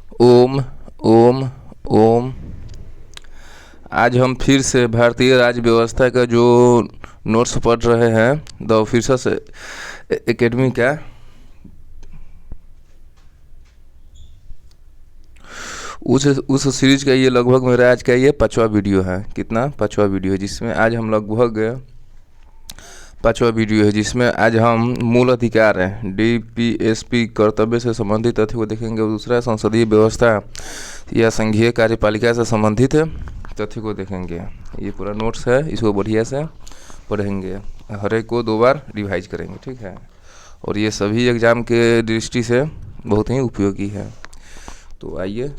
ओम ओम ओम। आज हम फिर से भारतीय राज्य व्यवस्था का जो नोट्स पढ़ रहे हैं द ऑफिसर्स एकेडमी का, उस सीरीज का ये लगभग मेरा आज का ये 5वां वीडियो है। कितना? 5वां वीडियो है, जिसमें आज हम लगभग 5वां वीडियो है जिसमें आज हम मूल अधिकार है डीपीएसपी कर्तव्य से संबंधित तथ्य को देखेंगे। दूसरा, संसदीय व्यवस्था या संघीय कार्यपालिका से संबंधित तथ्य को देखेंगे। ये पूरा नोट्स है, इसको बढ़िया से पढ़ेंगे, हर एक को 2 बार रिवाइज करेंगे, ठीक है। और ये सभी एग्ज़ाम के दृष्टि से बहुत ही उपयोगी है। तो आइए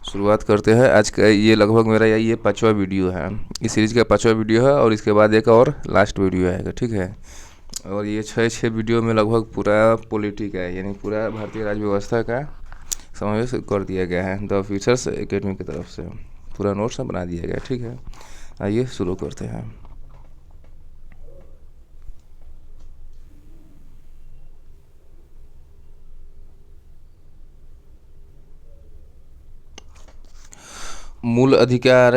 शुरुआत करते हैं। आज का ये लगभग मेरा ये 5वां वीडियो है, इस सीरीज़ का 5वां वीडियो है, और इसके बाद एक और लास्ट वीडियो आएगा, ठीक है। और ये 6 वीडियो में लगभग पूरा पॉलिटी का है, यानी पूरा भारतीय राज्य व्यवस्था का समावेश कर दिया गया है द ऑफिसर्स एकेडमी की तरफ से। पूरा नोट्स बना दिया गया, ठीक है। आइए शुरू करते हैं। मूल अधिकार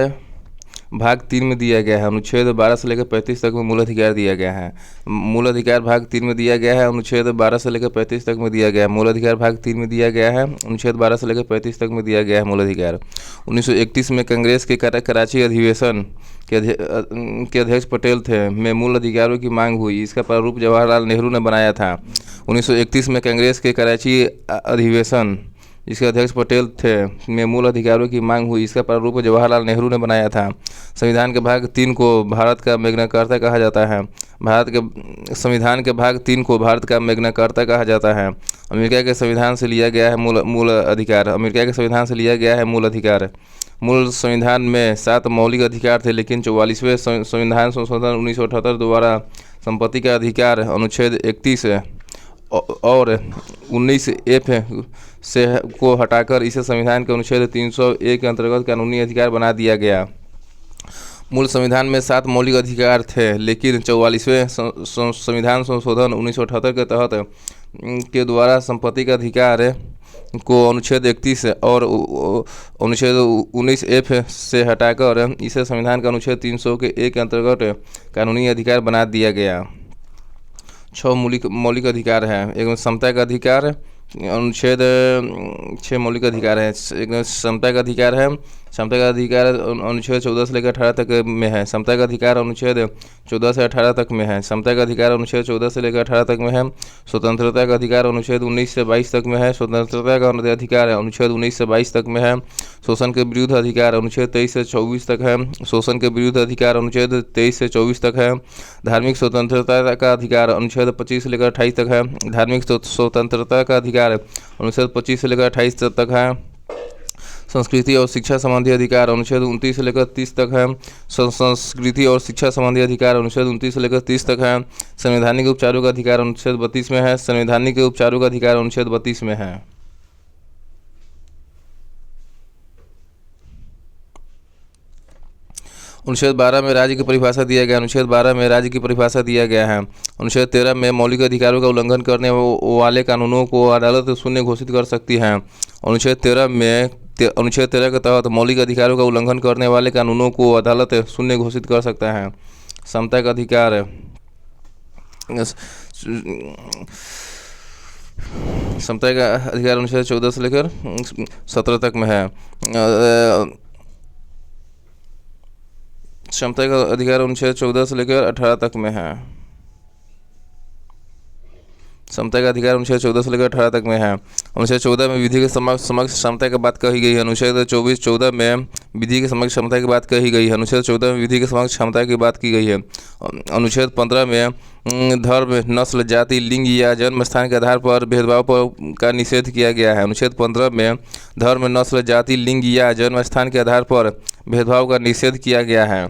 भाग 3 में दिया गया है। अनुच्छेद 12 से लेकर 35 तक में मूल अधिकार दिया गया है। मूल अधिकार भाग 3 में दिया गया है। अनुच्छेद 12 से लेकर 35 तक में दिया गया है। मूल अधिकार भाग 3 में दिया गया है। अनुच्छेद 12 से लेकर 35 तक में दिया गया है मूल अधिकार। 1931 में कांग्रेस के कराची अधिवेशन के अध्यक्ष पटेल थे में मूल अधिकारों की मांग हुई। इसका प्रारूप जवाहरलाल नेहरू ने बनाया था। 1931 में कांग्रेस के कराची अधिवेशन जिसके अध्यक्ष पटेल थे में मूल अधिकारों की मांग हुई। इसका प्रारूप जवाहरलाल नेहरू ने बनाया था। संविधान के भाग 3 को भारत का मैग्ना कार्टा कहा जाता है। संविधान के भाग 3 को भारत का मैग्ना कार्टा कहा जाता है। अमेरिका के संविधान से लिया गया है मूल अधिकार। अमेरिका के संविधान से लिया गया है मूल अधिकार। मूल संविधान में 7 मौलिक अधिकार थे, लेकिन 44वें संविधान संशोधन 1978 द्वारा संपत्ति का अधिकार अनुच्छेद 31 और 19F से को हटाकर इसे संविधान के अनुच्छेद 301 के अंतर्गत कानूनी अधिकार बना दिया गया। मूल संविधान में 7 मौलिक अधिकार थे, लेकिन 44वें संविधान संशोधन 1978 के तहत के द्वारा संपत्ति का अधिकार को अनुच्छेद 31 और अनुच्छेद 19F से हटाकर इसे संविधान के अनुच्छेद 301 के अंतर्गत कानूनी अधिकार बना दिया गया। 6 मौलिक अधिकार हैं। एक समता का अधिकार, अनुच्छेद 6 मौलिक अधिकार है। एक समता का अधिकार है। समता का अधिकार अनुच्छेद 14 से लेकर 18 तक में है। समता का अधिकार अनुच्छेद 14 से 18 तक में है। समता का अधिकार अनुच्छेद 14 से लेकर 18 तक में है। स्वतंत्रता का अधिकार अनुच्छेद 19 से 22 तक में है। स्वतंत्रता का अधिकार अनुच्छेद 19 से 22 तक में है। शोषण के विरुद्ध अधिकार अनुच्छेद 23 से 24 तक है। शोषण के विरुद्ध अधिकार अनुच्छेद 23 से 24 तक है। धार्मिक स्वतंत्रता का अधिकार अनुच्छेद 25 से लेकर 28 तक है। धार्मिक स्वतंत्रता का अधिकार अनुच्छेद 25 से लेकर 28 तक है। संस्कृति और शिक्षा संबंधी अधिकार अनुच्छेद 29 से लेकर 30 तक है। संस्कृति और शिक्षा संबंधी अधिकार अनुच्छेद 29 से लेकर 30 तक है। संवैधानिक उपचारों का अधिकार अनुच्छेद 32 में है। संवैधानिक उपचारों का अधिकार अनुच्छेद 32 में है। अनुच्छेद 12 में राज्य की परिभाषा दिया गया। अनुच्छेद 12 में राज्य की परिभाषा दिया गया है। अनुच्छेद 13 में मौलिक अधिकारों का उल्लंघन करने वाले कानूनों को अदालत शून्य घोषित कर सकती है। अनुच्छेद 13 के तहत मौलिक अधिकारों का उल्लंघन करने वाले कानूनों को अदालत शून्य घोषित कर सकता है। समता का अधिकार, समता का अधिकार अनुच्छेद 14 से लेकर 17 तक में है। क्षमता का अधिकार अनुच्छेद 14 से लेकर 18 तक में है। समता का अधिकार अनुच्छेद 14 से लेकर 18 तक में है। अनुच्छेद 14 में विधि के समक्ष क्षमता की बात कही गई है। अनुच्छेद 14 में विधि के समक्ष क्षमता की बात कही गई है। अनुच्छेद 14 में विधि के समक्ष क्षमता की बात की गई है। अनुच्छेद 15 में धर्म, नस्ल, जाति, लिंग या जन्म स्थान के आधार पर भेदभाव का निषेध किया गया है। अनुच्छेद 15 में धर्म, नस्ल, जाति, लिंग या जन्म स्थान के आधार पर भेदभाव का निषेध किया गया है।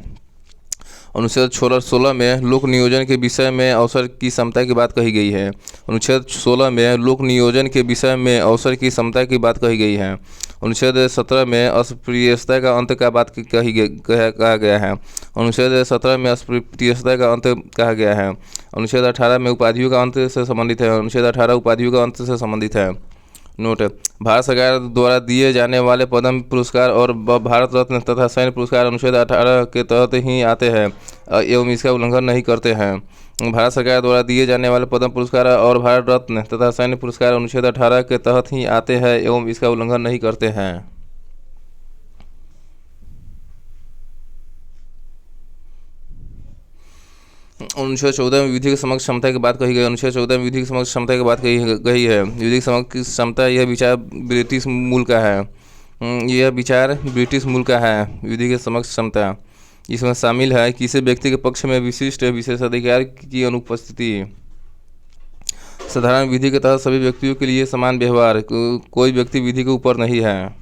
अनुच्छेद 16 में लोक नियोजन के विषय में अवसर की समता की बात कही गई है। अनुच्छेद 16 में लोक नियोजन के विषय में अवसर की समता की बात कही गई है। अनुच्छेद 17 में अस्पृश्यता का अंत का बात कहा गया है। अनुच्छेद 17 में अस्पृश्यता का अंत कहा गया है। अनुच्छेद 18 में उपाधियों का अंत से संबंधित है। अनुच्छेद 18 उपाधियों का अंत से संबंधित है। नोट: भारत सरकार द्वारा दिए जाने वाले पद्म पुरस्कार और भारत रत्न तथा सैन्य पुरस्कार अनुच्छेद 18 के तहत ही आते हैं एवं इसका उल्लंघन नहीं करते हैं। भारत सरकार द्वारा दिए जाने वाले पद्म पुरस्कार और भारत रत्न तथा सैन्य पुरस्कार अनुच्छेद 18 के तहत ही आते हैं एवं इसका उल्लंघन नहीं करते हैं। अनुच्छेद 14 में विधि के समक्ष क्षमता की बात कही गई। अनुच्छेद 14 में विधि के समक्ष क्षमता की बात कही गई है। विधि के समक्ष क्षमता यह विचार ब्रिटिश मूल का है। यह विचार ब्रिटिश मूल का है। विधि के समक्ष क्षमता इसमें शामिल है किसी व्यक्ति के पक्ष में विशिष्ट विशेषाधिकार की अनुपस्थिति। साधारण विधि के तहत सभी व्यक्तियों के लिए समान व्यवहार। कोई व्यक्ति विधि के ऊपर नहीं है।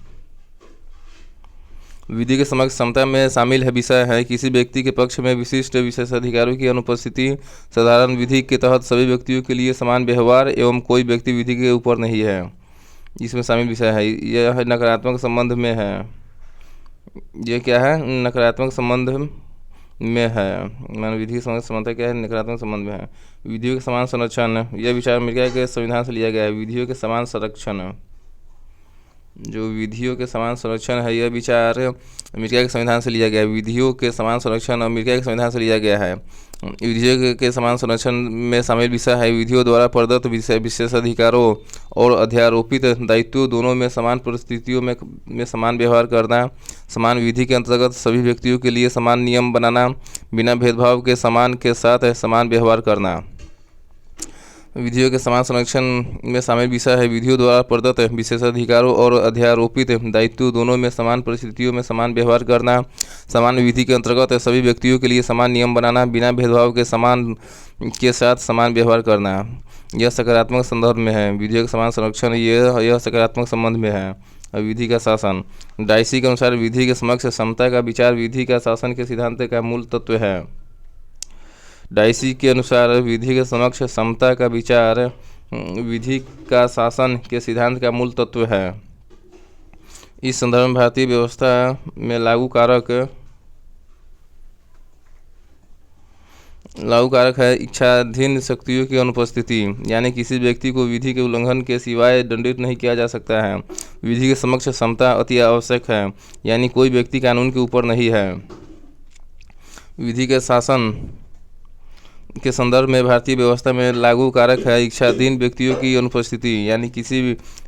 विधि के समक्ष क्षमता में शामिल है विषय है किसी व्यक्ति के पक्ष में विशिष्ट विशेषाधिकारों की अनुपस्थिति। साधारण विधि के तहत सभी व्यक्तियों के लिए समान व्यवहार एवं कोई व्यक्ति विधि के ऊपर नहीं है। इसमें शामिल विषय है यह नकारात्मक संबंध में है। यह क्या है? नकारात्मक संबंध में है। मान विधि के समक्ष क्षमता क्या है? नकारात्मक संबंध में है। विधियों के समान संरक्षण यह विचार अमेरिका के संविधान से लिया गया है। विधियों के समान संरक्षण जो विधियों के समान संरक्षण है यह विचार अमेरिका के संविधान से लिया गया है। विधियों के समान संरक्षण अमेरिका के संविधान से लिया गया है। विधियों के समान संरक्षण में शामिल विषय है विधियों द्वारा प्रदत्त विशेषाधिकारों और अध्यारोपित दायित्वों दोनों में समान परिस्थितियों में समान व्यवहार करना। समान विधि के अंतर्गत सभी व्यक्तियों के लिए समान नियम बनाना। बिना भेदभाव के समान के साथ समान व्यवहार करना। विधियों के समान संरक्षण में शामिल विषय है विधियों द्वारा प्रदत्त विशेषाधिकारों और अध्यारोपित दायित्वों दोनों में समान परिस्थितियों में समान व्यवहार करना। समान विधि के अंतर्गत सभी व्यक्तियों के लिए समान नियम बनाना। बिना भेदभाव के समान के साथ समान व्यवहार करना। यह सकारात्मक संदर्भ में है। विधियों के समान संरक्षण यह सकारात्मक संबंध में है। विधि का शासन डाइसी के अनुसार विधि के समक्ष क्षमता का विचार विधि का शासन के सिद्धांत का मूल तत्व है। डाइसी के अनुसार विधि के समक्ष क्षमता का विचार विधि का शासन के सिद्धांत का मूल तत्व है। इस संदर्भ में भारतीय व्यवस्था में लागू कारक है इच्छाधीन शक्तियों की अनुपस्थिति, यानी किसी व्यक्ति को विधि के उल्लंघन के सिवाय दंडित नहीं किया जा सकता है। विधि के समक्ष क्षमता अति आवश्यक है, यानी कोई व्यक्ति कानून के ऊपर नहीं है। विधि के शासन के संदर्भ में भारतीय व्यवस्था में लागू कारक है इच्छाधीन व्यक्तियों की अनुपस्थिति, यानी किसी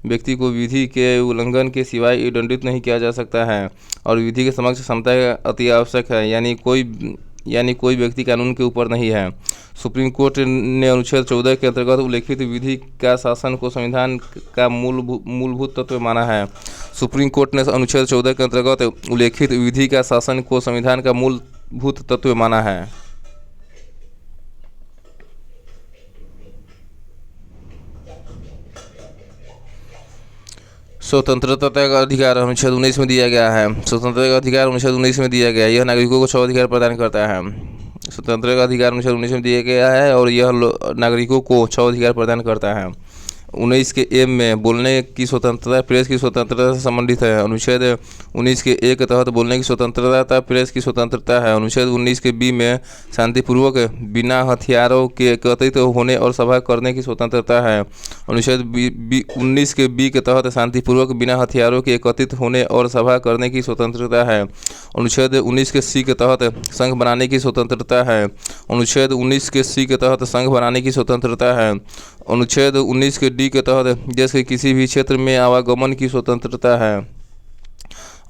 व्यक्ति को विधि के उल्लंघन के सिवाय दंडित नहीं किया जा सकता है। और विधि के समक्ष क्षमता अति आवश्यक है, यानी कोई व्यक्ति कानून के ऊपर नहीं है। सुप्रीम कोर्ट ने अनुच्छेद 14 के अंतर्गत उल्लेखित विधि का शासन को संविधान का मूलभूत तत्व माना है। सुप्रीम कोर्ट ने अनुच्छेद 14 के अंतर्गत उल्लेखित विधि का शासन को संविधान का मूलभूत तत्व माना है। स्वतंत्रता का अधिकार अनुच्छेद 19 में दिया गया है। स्वतंत्रता का अधिकार अनुच्छेद 19 में दिया गया है। यह नागरिकों को 6 अधिकार प्रदान करता है। स्वतंत्रता का अधिकार अनुच्छेद 19 में दिया गया है और यह नागरिकों को 6 अधिकार प्रदान करता है। 19 के ए में बोलने की स्वतंत्रता प्रेस की स्वतंत्रता से संबंधित है। अनुच्छेद 19 के ए के तहत बोलने की स्वतंत्रता प्रेस की स्वतंत्रता है। अनुच्छेद 19 के बी में शांतिपूर्वक बिना हथियारों के एकत्रित होने और सभा करने की स्वतंत्रता है। अनुच्छेद 19 के बी के तहत शांतिपूर्वक बिना हथियारों के एकत्रित होने और सभा करने की स्वतंत्रता है। अनुच्छेद 19 के सी के तहत संघ बनाने की स्वतंत्रता है। अनुच्छेद 19 के सी के तहत संघ बनाने की स्वतंत्रता है। अनुच्छेद 19 के डी के तहत देश के किसी भी क्षेत्र में आवागमन की स्वतंत्रता है।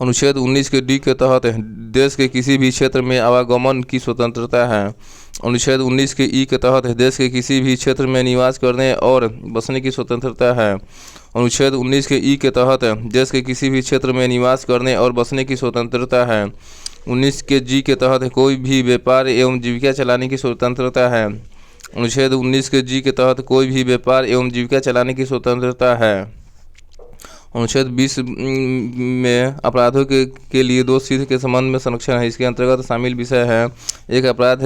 अनुच्छेद 19 के डी के तहत देश के किसी भी क्षेत्र में आवागमन की स्वतंत्रता है। अनुच्छेद 19 के ई के तहत देश के किसी भी क्षेत्र में निवास करने और बसने की स्वतंत्रता है। अनुच्छेद 19 के ई के तहत देश के किसी भी क्षेत्र में निवास करने और बसने की स्वतंत्रता है। 19 के जी के तहत कोई भी व्यापार एवं जीविका चलाने की स्वतंत्रता है। अनुच्छेद 19 के जी के तहत कोई भी व्यापार एवं जीविका चलाने की स्वतंत्रता है। अनुच्छेद 20 में अपराधों के लिए दोष सिद्ध के संबंध में संरक्षण है। इसके अंतर्गत शामिल विषय है एक अपराध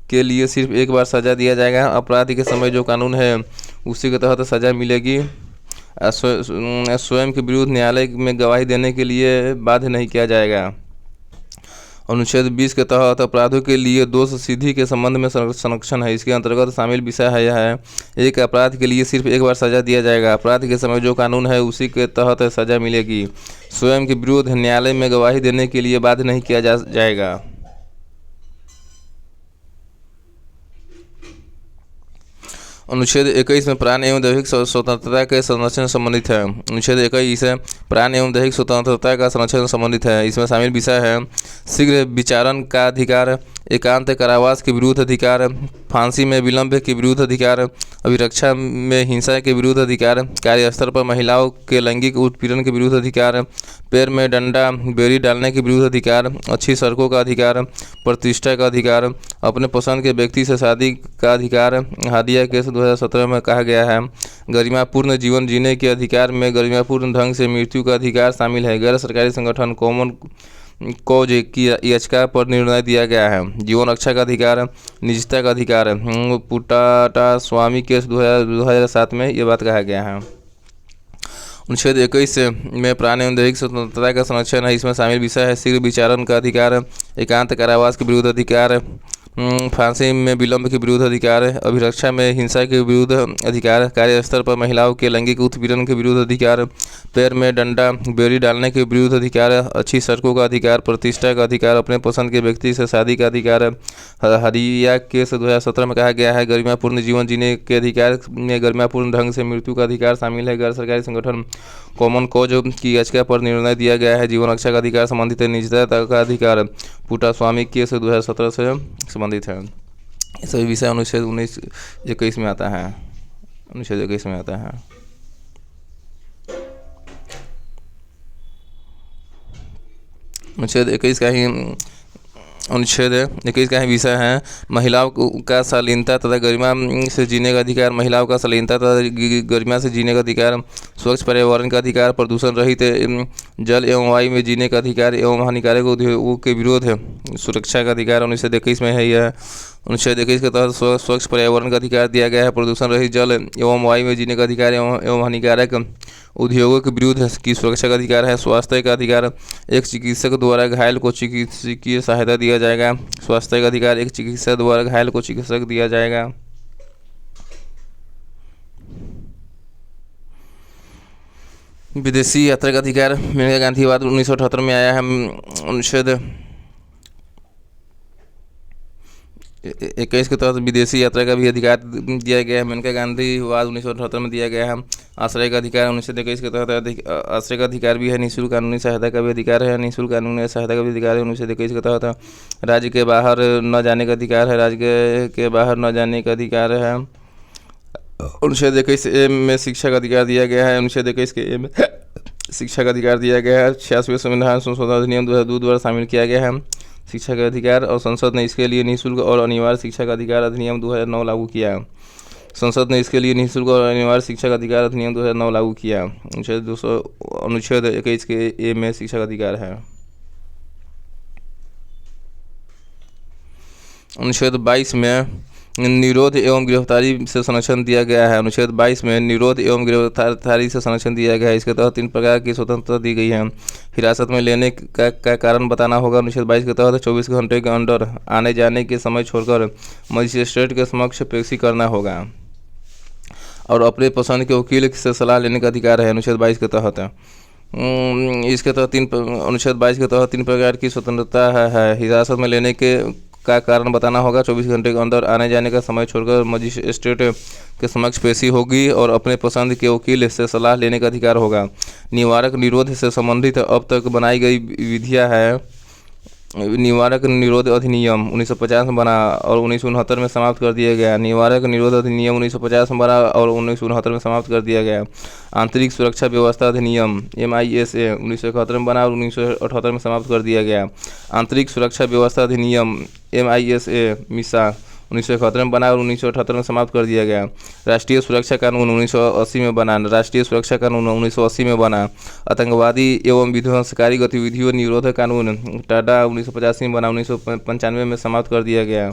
के लिए सिर्फ एक बार सजा दिया जाएगा। अपराध के समय जो कानून है उसी के तहत सजा मिलेगी। स्वयं के विरुद्ध न्यायालय में गवाही देने के लिए बाध्य नहीं किया जाएगा। अनुच्छेद 20 के तहत अपराधों के लिए दोष सिद्धि के संबंध में संरक्षण है। इसके अंतर्गत शामिल विषय है यह है: एक, अपराध के लिए सिर्फ एक बार सजा दिया जाएगा। अपराध के समय जो कानून है उसी के तहत सजा मिलेगी। स्वयं के विरुद्ध न्यायालय में गवाही देने के लिए बाध्य नहीं किया जाएगा। अनुच्छेद 21 में प्राण एवं दैहिक स्वतंत्रता के संरक्षण संबंधित है। अनुच्छेद 21 प्राण एवं दैहिक स्वतंत्रता का संरक्षण संबंधित है। इसमें शामिल विषय है: शीघ्र विचारण का अधिकार, एकांत कारावास के विरुद्ध अधिकार, फांसी में विलंब के विरुद्ध अधिकार, अभिरक्षा में हिंसा के विरुद्ध अधिकार, कार्यस्थल पर महिलाओं के लैंगिक उत्पीड़न के विरुद्ध अधिकार, पैर में डंडा बेड़ी डालने के विरुद्ध अधिकार, अच्छी सड़कों का अधिकार, प्रतिष्ठा का अधिकार, अपने पसंद के व्यक्ति से शादी का अधिकार। हादिया केस 2017 में कहा गया है। गरिमापूर्ण जीवन जीने के अधिकार में गरिमापूर्ण ढंग से मृत्यु का अधिकार शामिल है। गैर सरकारी संगठन कॉमन कॉज की याचिका पर निर्णय दिया गया है। जीवन रक्षा का अधिकार, निजता का अधिकार। पुटाटा स्वामी केस 2007 में ये बात कहा गया है। अनुच्छेद 21 में प्राण एवं दैहिक स्वतंत्रता का संरक्षण है। इसमें शामिल विषय है: शीघ्र विचारण का अधिकार, एकांत कारावास के विरुद्ध अधिकार, फांसी में विलंब के विरुद्ध अधिकार, अभिरक्षा में हिंसा के विरुद्ध अधिकार, कार्यस्थल पर महिलाओं के लैंगिक उत्पीड़न के विरुद्ध अधिकार, पैर में डंडा बेड़ी डालने के विरुद्ध अधिकार, अच्छी सड़कों का अधिकार, प्रतिष्ठा का अधिकार, अपने पसंद के व्यक्ति से शादी का अधिकार। हदिया केस 2017 में कहा गया है। गरिमापूर्ण जीवन जीने के अधिकार में गरिमापूर्ण ढंग से मृत्यु का अधिकार शामिल है। गैर सरकारी संगठन कॉमन कॉज की याचिका पर निर्णय दिया गया है। जीवन रक्षा का अधिकार संबंधित है। निजता का अधिकार पुटा स्वामी केस 2017 से संबंधित है। ये सभी विषय अनुच्छेद 21 में आता है। अनुच्छेद 21 में आता है। अनुच्छेद 21 का ही विषय है: महिलाओं का शालीनता तथा गरिमा से जीने का अधिकार। महिलाओं का शालीनता तथा गरिमा से जीने का अधिकार, स्वच्छ पर्यावरण का अधिकार, प्रदूषण रहित जल एवं वायु में जीने का अधिकार एवं हानिकारक उद्योगों के विरोध सुरक्षा का अधिकार अनुच्छेद 21 में है। यह अनुच्छेद 21 के तहत स्वच्छ पर्यावरण का अधिकार दिया गया है। प्रदूषण रहित जल एवं वायु में जीने का अधिकार एवं हानिकारक उद्योगों के विरुद्ध की सुरक्षा का अधिकार है। स्वास्थ्य का अधिकार, एक चिकित्सक द्वारा घायल को चिकित्सकीय सहायता दिया जाएगा। स्वास्थ्य का अधिकार, एक चिकित्सक द्वारा घायल को चिकित्सक दिया जाएगा। विदेशी यात्रा का अधिकार मेनका गांधीवाद 1978 में आया है। अनुच्छेद 21 के तहत विदेशी यात्रा का भी अधिकार दिया गया है। मेनका गांधीवाद 1978 में दिया गया है। आश्रय का अधिकार अनुच्छेद 21 के तहत आश्रय का अधिकार भी है। निःशुल्क कानूनी सहायता का भी अधिकार है। निःशुल्क कानूनी सहायता का भी अधिकार है अनुच्छेद 21 के तहत। राज्य के बाहर न जाने का अधिकार है। राज्य के बाहर न जाने का अधिकार है। अनुच्छेद 21 ए में शिक्षा का अधिकार दिया गया है। अनुच्छेद 21 के ए में शिक्षा का अधिकार दिया गया है। 86वें संविधान संशोधन अधिनियम 2002 द्वारा शामिल किया गया है शिक्षा का अधिकार, और संसद ने इसके लिए निःशुल्क और अनिवार्य शिक्षा का अधिकार अधिनियम 2009 लागू किया। संसद ने इसके लिए निःशुल्क और अनिवार्य शिक्षा का अधिकार अधिनियम 2009 लागू किया। अनुच्छेद 21 के ए में शिक्षा का अधिकार है। अनुच्छेद 22 में निरोध एवं गिरफ्तारी से संरक्षण दिया गया है। अनुच्छेद 22 में निरोध एवं गिरफ्तारी से संरक्षण दिया गया है। इसके तहत 3 प्रकार की स्वतंत्रता दी गई है। हिरासत में लेने का कारण बताना होगा। अनुच्छेद 22 के तहत 24 घंटे के अंदर आने जाने के समय छोड़कर मजिस्ट्रेट के समक्ष पेशी करना होगा, और अपने पसंद के वकील से सलाह लेने का अधिकार है। अनुच्छेद 22 के तहत इसके तहत अनुच्छेद 22 के तहत 3 प्रकार की स्वतंत्रता है। हिरासत में लेने का कारण बताना होगा। 24 घंटे के अंदर आने जाने का समय छोड़कर मजिस्ट्रेट के समक्ष पेशी होगी, और अपने पसंद के वकील से सलाह लेने का अधिकार होगा। निवारक निरोध से संबंधित अब तक बनाई गई विधियां है। निवारक निरोध अधिनियम 1950 में बना और 1969 में समाप्त कर दिया गया। निवारक निरोध अधिनियम 1950 में बना और 1969 में समाप्त कर दिया गया। आंतरिक सुरक्षा व्यवस्था अधिनियम MISA 1971 में बना और 1978 में समाप्त कर दिया गया। आंतरिक सुरक्षा व्यवस्था अधिनियम MISA 1971 में बना और 1978 में समाप्त कर दिया गया। राष्ट्रीय सुरक्षा कानून 1980 में बना। राष्ट्रीय सुरक्षा कानून 1980 में बना। आतंकवादी एवं विध्वंसकारी गतिविधियों निरोधक कानून टाडा 1985 में बना, 1995 में समाप्त कर दिया गया।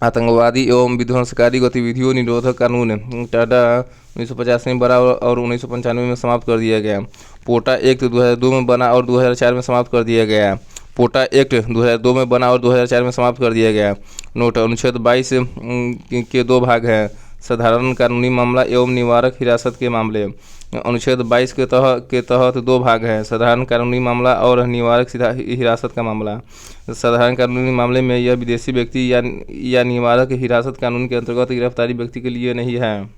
आतंकवादी एवं विध्वंसकारी गतिविधियों निरोधक कानून टाडा 1985 में बना और 1995 में समाप्त कर दिया गया। पोटा एक्ट 2002 में बना और 2004 में समाप्त कर दिया गया। पोटा एक्ट 2002 में बना और 2004 में समाप्त कर दिया गया। नोट, अनुच्छेद 22 के 2 भाग हैं, साधारण कानूनी मामला एवं निवारक हिरासत के मामले। अनुच्छेद 22 के तहत 2 भाग हैं, साधारण कानूनी मामला और निवारक हिरासत का मामला। साधारण कानूनी मामले में यह विदेशी व्यक्ति या निवारक हिरासत कानून के अंतर्गत गिरफ्तारी व्यक्ति के लिए नहीं है।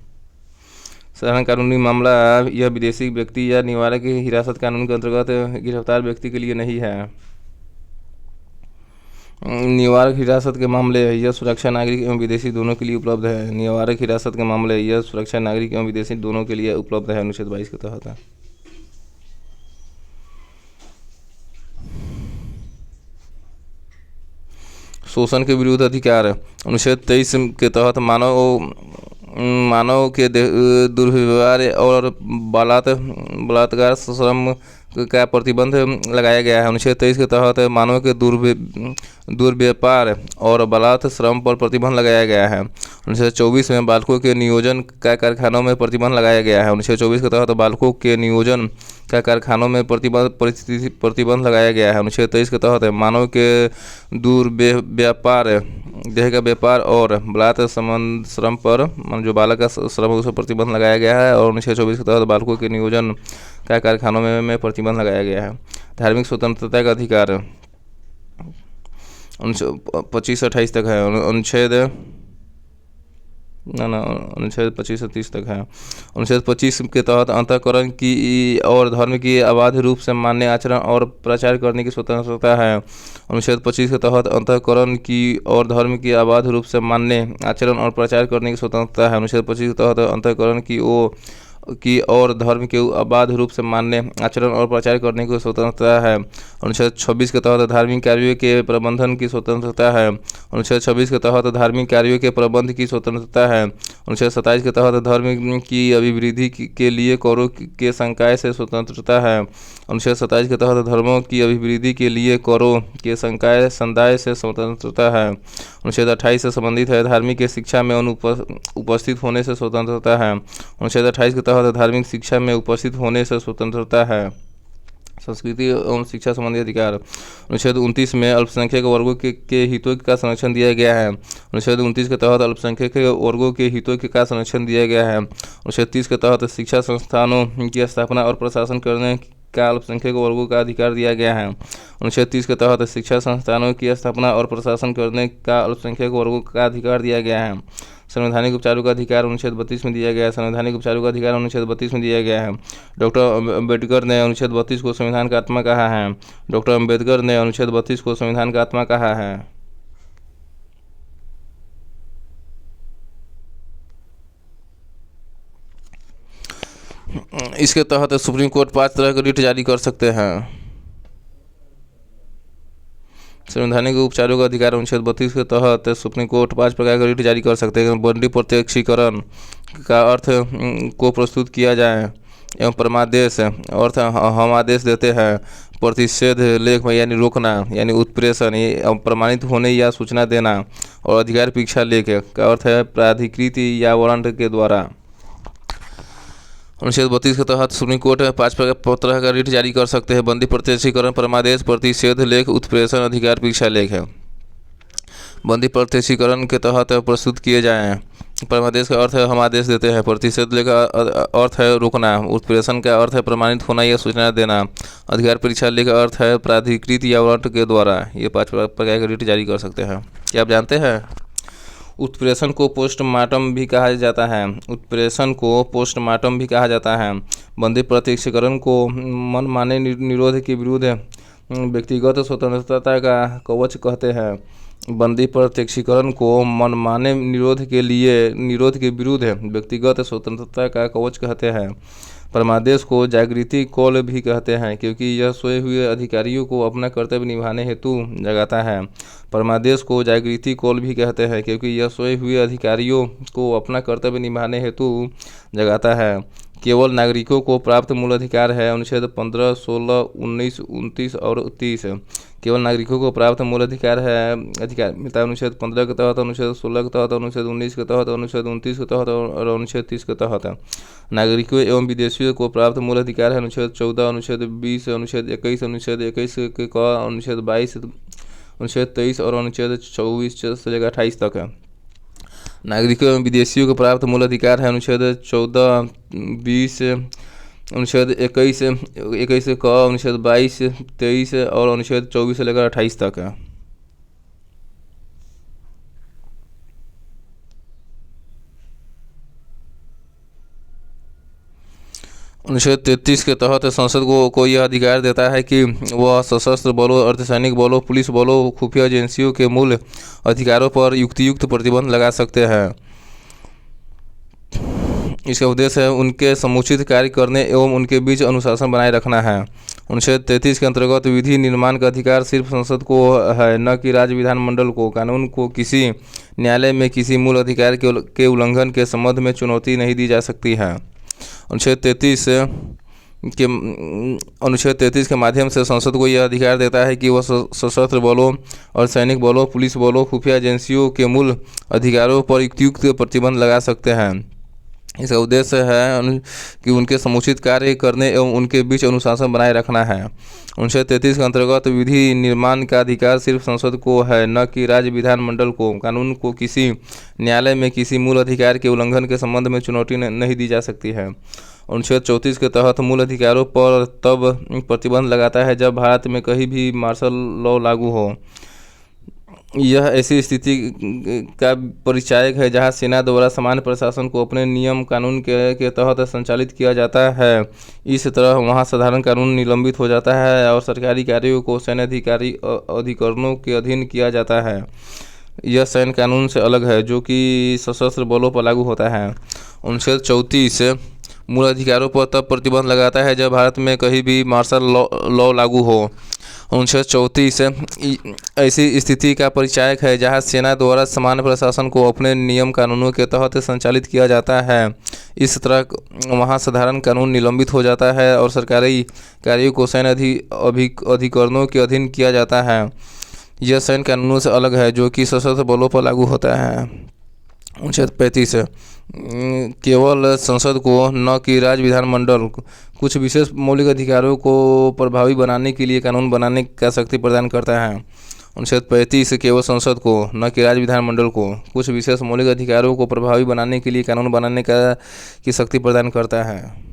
साधारण कानूनी मामला यह विदेशी व्यक्ति या निवारक हिरासत कानून के अंतर्गत गिरफ्तार व्यक्ति के लिए नहीं है। निवारक हिरासत के मामले यह सुरक्षा नागरिक एवं विदेशी दोनों के लिए उपलब्ध है। निवारक हिरासत के मामले यह सुरक्षा नागरिक एवं विदेशी दोनों के लिए उपलब्ध है। अनुच्छेद 22 के तहत शोषण के विरुद्ध अधिकार। अनुच्छेद 23 के तहत मानव के दुर्व्यवहार और बलात्कार, श्रम का प्रतिबंध लगाया गया है। अनुच्छेद 23 के तहत मानव के दुर्व्यापार और बलात् श्रम पर प्रतिबंध लगाया गया है। अनुच्छेद 24 में बालकों के नियोजन का कारखानों में प्रतिबंध लगाया गया है। अनुच्छेद 24 के तहत बालकों के नियोजन का कारखानों में प्रतिबंध लगाया गया है। अनुच्छेद 23 के तहत मानव के दुर्व्यापार, देह का व्यापार और बलात् श्रम पर, जो बालक का श्रम, उस पर प्रतिबंध लगाया गया है। और अनुच्छेद 24 के तहत बालकों के नियोजन का कारखानों में प्रतिबंध लगाया गया है। धार्मिक स्वतंत्रता का अधिकार 25-28 तक है। अनुच्छेद 25 से 30 तक है। अनुच्छेद 25 के तहत अंतःकरण की और धर्म की अबाध रूप से मान्य आचरण और प्रचार करने की स्वतंत्रता है। अनुच्छेद 25 के तहत अंतःकरण की और धर्म की अबाध रूप से मान्य आचरण और प्रचार करने की स्वतंत्रता है। अनुच्छेद 25 के तहत अंतःकरण की और धर्म के अबाध रूप से मान्य आचरण और प्रचार करने की स्वतंत्रता है। अनुच्छेद 26 के तहत धार्मिक कार्यों के प्रबंधन की स्वतंत्रता है। अनुच्छेद 26 के तहत धार्मिक कार्यों के प्रबंध की स्वतंत्रता है। अनुच्छेद 27 के तहत धर्म की अभिवृद्धि के लिए करों के संकाय से स्वतंत्रता है। अनुच्छेद 27 के तहत धर्मों की अभिवृद्धि के लिए करों के संदाय से स्वतंत्रता है। अनुच्छेद 28 से संबंधित है, धार्मिक शिक्षा में उपस्थित होने से स्वतंत्रता है। अनुच्छेद 28 के तहत धार्मिक शिक्षा में उपस्थित होने से स्वतंत्रता है। संस्कृति एवं शिक्षा संबंधी अधिकार। अनुच्छेद 29 में अल्पसंख्यक वर्गों के हितों का संरक्षण दिया गया है। अनुच्छेद 29 के तहत अल्पसंख्यक वर्गों के हितों का संरक्षण दिया गया है। अनुच्छेद 30 के तहत शिक्षा संस्थानों की स्थापना और प्रशासन करने का अल्पसंख्यक वर्गों का अधिकार दिया गया है। अनुच्छेद 30 के तहत शिक्षा संस्थानों की स्थापना और प्रशासन करने का अल्पसंख्यक वर्गों का अधिकार दिया गया है। संवैधानिक उपचारों का अधिकार अनुच्छेद 32 में दिया गया है। संवैधानिक उपचारों का अधिकार अनुच्छेद 32 में दिया गया है। डॉक्टर अम्बेडकर ने अनुच्छेद 32 को संविधान का आत्मा कहा है। डॉक्टर अम्बेडकर ने अनुच्छेद 32 को संविधान का आत्मा कहा है। इसके तहत सुप्रीम कोर्ट 5 तरह के रिट जारी कर सकते हैं। संवैधानिक उपचारों का अधिकार अनुच्छेद 32 के तहत सुप्रीम कोर्ट 5 प्रकार के रिट जारी कर सकते हैं। बंदी प्रत्यक्षीकरण का अर्थ को प्रस्तुत किया जाए एवं परमादेश अर्थ हम आदेश देते हैं। प्रतिषेध लेख यानी रोकना यानी उत्प्रेषण प्रमाणित होने या सूचना देना। और अधिकार परीक्षा लेख का अर्थ है प्राधिकृत या वारंट के द्वारा। अनुच्छेद 32 के तहत सुप्रीम कोर्ट 5 तरह का रिट जारी कर सकते हैं। बंदी प्रत्यक्षीकरण, परमादेश, प्रतिषेध लेख, उत्प्रेषण, अधिकार परीक्षा लेख है। बंदी प्रत्यक्षीकरण के तहत प्रस्तुत किए जाएं। परमादेश का अर्थ है हम आदेश देते हैं। प्रतिषेध लेख का अर्थ है रोकना। उत्प्रेषण का अर्थ है प्रमाणित होना या सूचना देना। अधिकार परीक्षा लेख का अर्थ है प्राधिकृत या वारंट के द्वारा। ये 5 प्रकार के रिट जारी कर सकते हैं। क्या आप जानते हैं उत्प्रेषण को पोस्टमार्टम भी कहा जाता है। उत्प्रेषण को पोस्टमार्टम भी कहा जाता है। बंदी प्रत्यक्षीकरण को मनमाने निरोध के विरुद्ध व्यक्तिगत स्वतंत्रता का कवच कहते हैं। बंदी प्रत्यक्षीकरण को मनमाने निरोध के विरुद्ध व्यक्तिगत स्वतंत्रता का कवच कहते हैं। परमादेश को जागृति कॉल भी कहते हैं क्योंकि यह सोए हुए अधिकारियों को अपना कर्तव्य निभाने हेतु जगाता है। परमादेश को जागृति कॉल भी कहते हैं क्योंकि यह सोए हुए अधिकारियों को अपना कर्तव्य निभाने हेतु जगाता है। केवल नागरिकों को प्राप्त मूल अधिकार है। अनुच्छेद 15, 16, 19, 29 और 30 केवल नागरिकों को प्राप्त मूल अधिकार है। अधिकार मिलता है अनुच्छेद 15 के तहत, अनुच्छेद 16 के तहत, अनुच्छेद 19 के तहत, अनुच्छेद 29 के तहत और अनुच्छेद 30 के तहत। नागरिकों एवं विदेशियों को प्राप्त मूल अधिकार है। अनुच्छेद 14, अनुच्छेद 20, अनुच्छेद 21, अनुच्छेद 21 के क, अनुच्छेद 22, अनुच्छेद 23 और अनुच्छेद 24 से लेकर 28 तक है। नागरिकों एवं विदेशियों को प्राप्त मूल अधिकार है। अनुच्छेद 14, 20, अनुच्छेद 21 क, अनुच्छेद 22, 23 और अनुच्छेद 24 से लेकर 28 तक है। अनुच्छेद 33 के तहत संसद को यह अधिकार देता है कि वह सशस्त्र बलों, अर्धसैनिक बलों, पुलिस बलों, खुफिया एजेंसियों के मूल अधिकारों पर युक्तियुक्त प्रतिबंध लगा सकते हैं। इसका उद्देश्य है उनके समुचित कार्य करने एवं उनके बीच अनुशासन बनाए रखना है। अनुच्छेद 33 के अंतर्गत विधि निर्माण का अधिकार सिर्फ संसद को है, न कि राज्य विधानमंडल को। कानून को किसी न्यायालय में किसी मूल अधिकार के उल्लंघन के संबंध में चुनौती नहीं दी जा सकती है। अनुच्छेद 33 के माध्यम से संसद को यह अधिकार देता है कि वह सशस्त्र बलों और सैनिक बलों, पुलिस बलों, खुफिया एजेंसियों के मूल अधिकारों पर युक्तियुक्त प्रतिबंध लगा सकते हैं। इसका उद्देश्य है कि उनके समुचित कार्य करने एवं उनके बीच अनुशासन बनाए रखना है। अनुच्छेद 33 के अंतर्गत विधि निर्माण का अधिकार सिर्फ संसद को है, न कि राज्य विधानमंडल को। कानून को किसी न्यायालय में किसी मूल अधिकार के उल्लंघन के संबंध में चुनौती नहीं दी जा सकती है। अनुच्छेद 34 के तहत मूल अधिकारों पर तब प्रतिबंध लगाता है जब भारत में कहीं भी मार्शल लॉ लागू हो। यह ऐसी स्थिति का परिचायक है जहां सेना द्वारा सामान्य प्रशासन को अपने नियम कानून के तहत संचालित किया जाता है। इस तरह वहां साधारण कानून निलंबित हो जाता है और सरकारी कार्यों को सैन्य अधिकरणों के अधीन किया जाता है। यह सैन्य कानून से अलग है जो कि सशस्त्र बलों पर लागू होता है। अनुच्छेद 34 मूल अधिकारों पर तब प्रतिबंध लगाता है जब भारत में कहीं भी मार्शल लॉ लागू हो। अनुच्छेद 34 ऐसी स्थिति का परिचायक है जहां सेना द्वारा सामान्य प्रशासन को अपने नियम कानूनों के तहत संचालित किया जाता है। इस तरह वहां साधारण कानून निलंबित हो जाता है और सरकारी कार्यों को सैन्य अधिकरणों के अधीन किया जाता है। यह सैन्य कानूनों से अलग है जो कि सशस्त्र बलों पर लागू होता है। अनुच्छेद 35 केवल संसद को, न कि राज्य विधानमंडल, कुछ विशेष मौलिक अधिकारों को प्रभावी बनाने के लिए कानून बनाने का शक्ति प्रदान करता है। अनुच्छेद 35 केवल संसद को, न कि राज्य विधानमंडल को, कुछ विशेष मौलिक अधिकारों को प्रभावी बनाने के लिए कानून बनाने की शक्ति प्रदान करता है।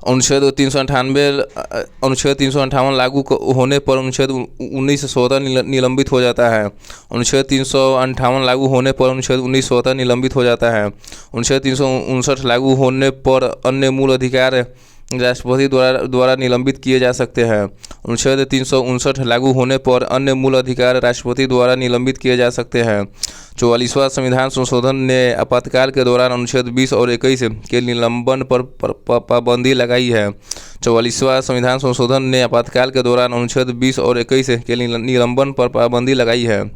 अनुच्छेद 358 लागू होने पर अनुच्छेद 1917 निलंबित हो जाता है। अनुच्छेद 358 लागू होने पर अनुच्छेद 1917 निलंबित हो जाता है। अनुच्छेद 359 लागू होने पर अन्य मूल अधिकार राष्ट्रपति द्वारा निलंबित किए जा सकते हैं। अनुच्छेद 359 लागू होने पर अन्य मूल अधिकार राष्ट्रपति द्वारा निलंबित किए जा सकते हैं। 44वां संविधान संशोधन ने आपातकाल के दौरान अनुच्छेद 20 और 21 के निलंबन पर पाबंदी लगाई है। 44वां संविधान संशोधन ने आपातकाल के दौरान अनुच्छेद 20 और 21 के निलंबन पर पाबंदी लगाई है।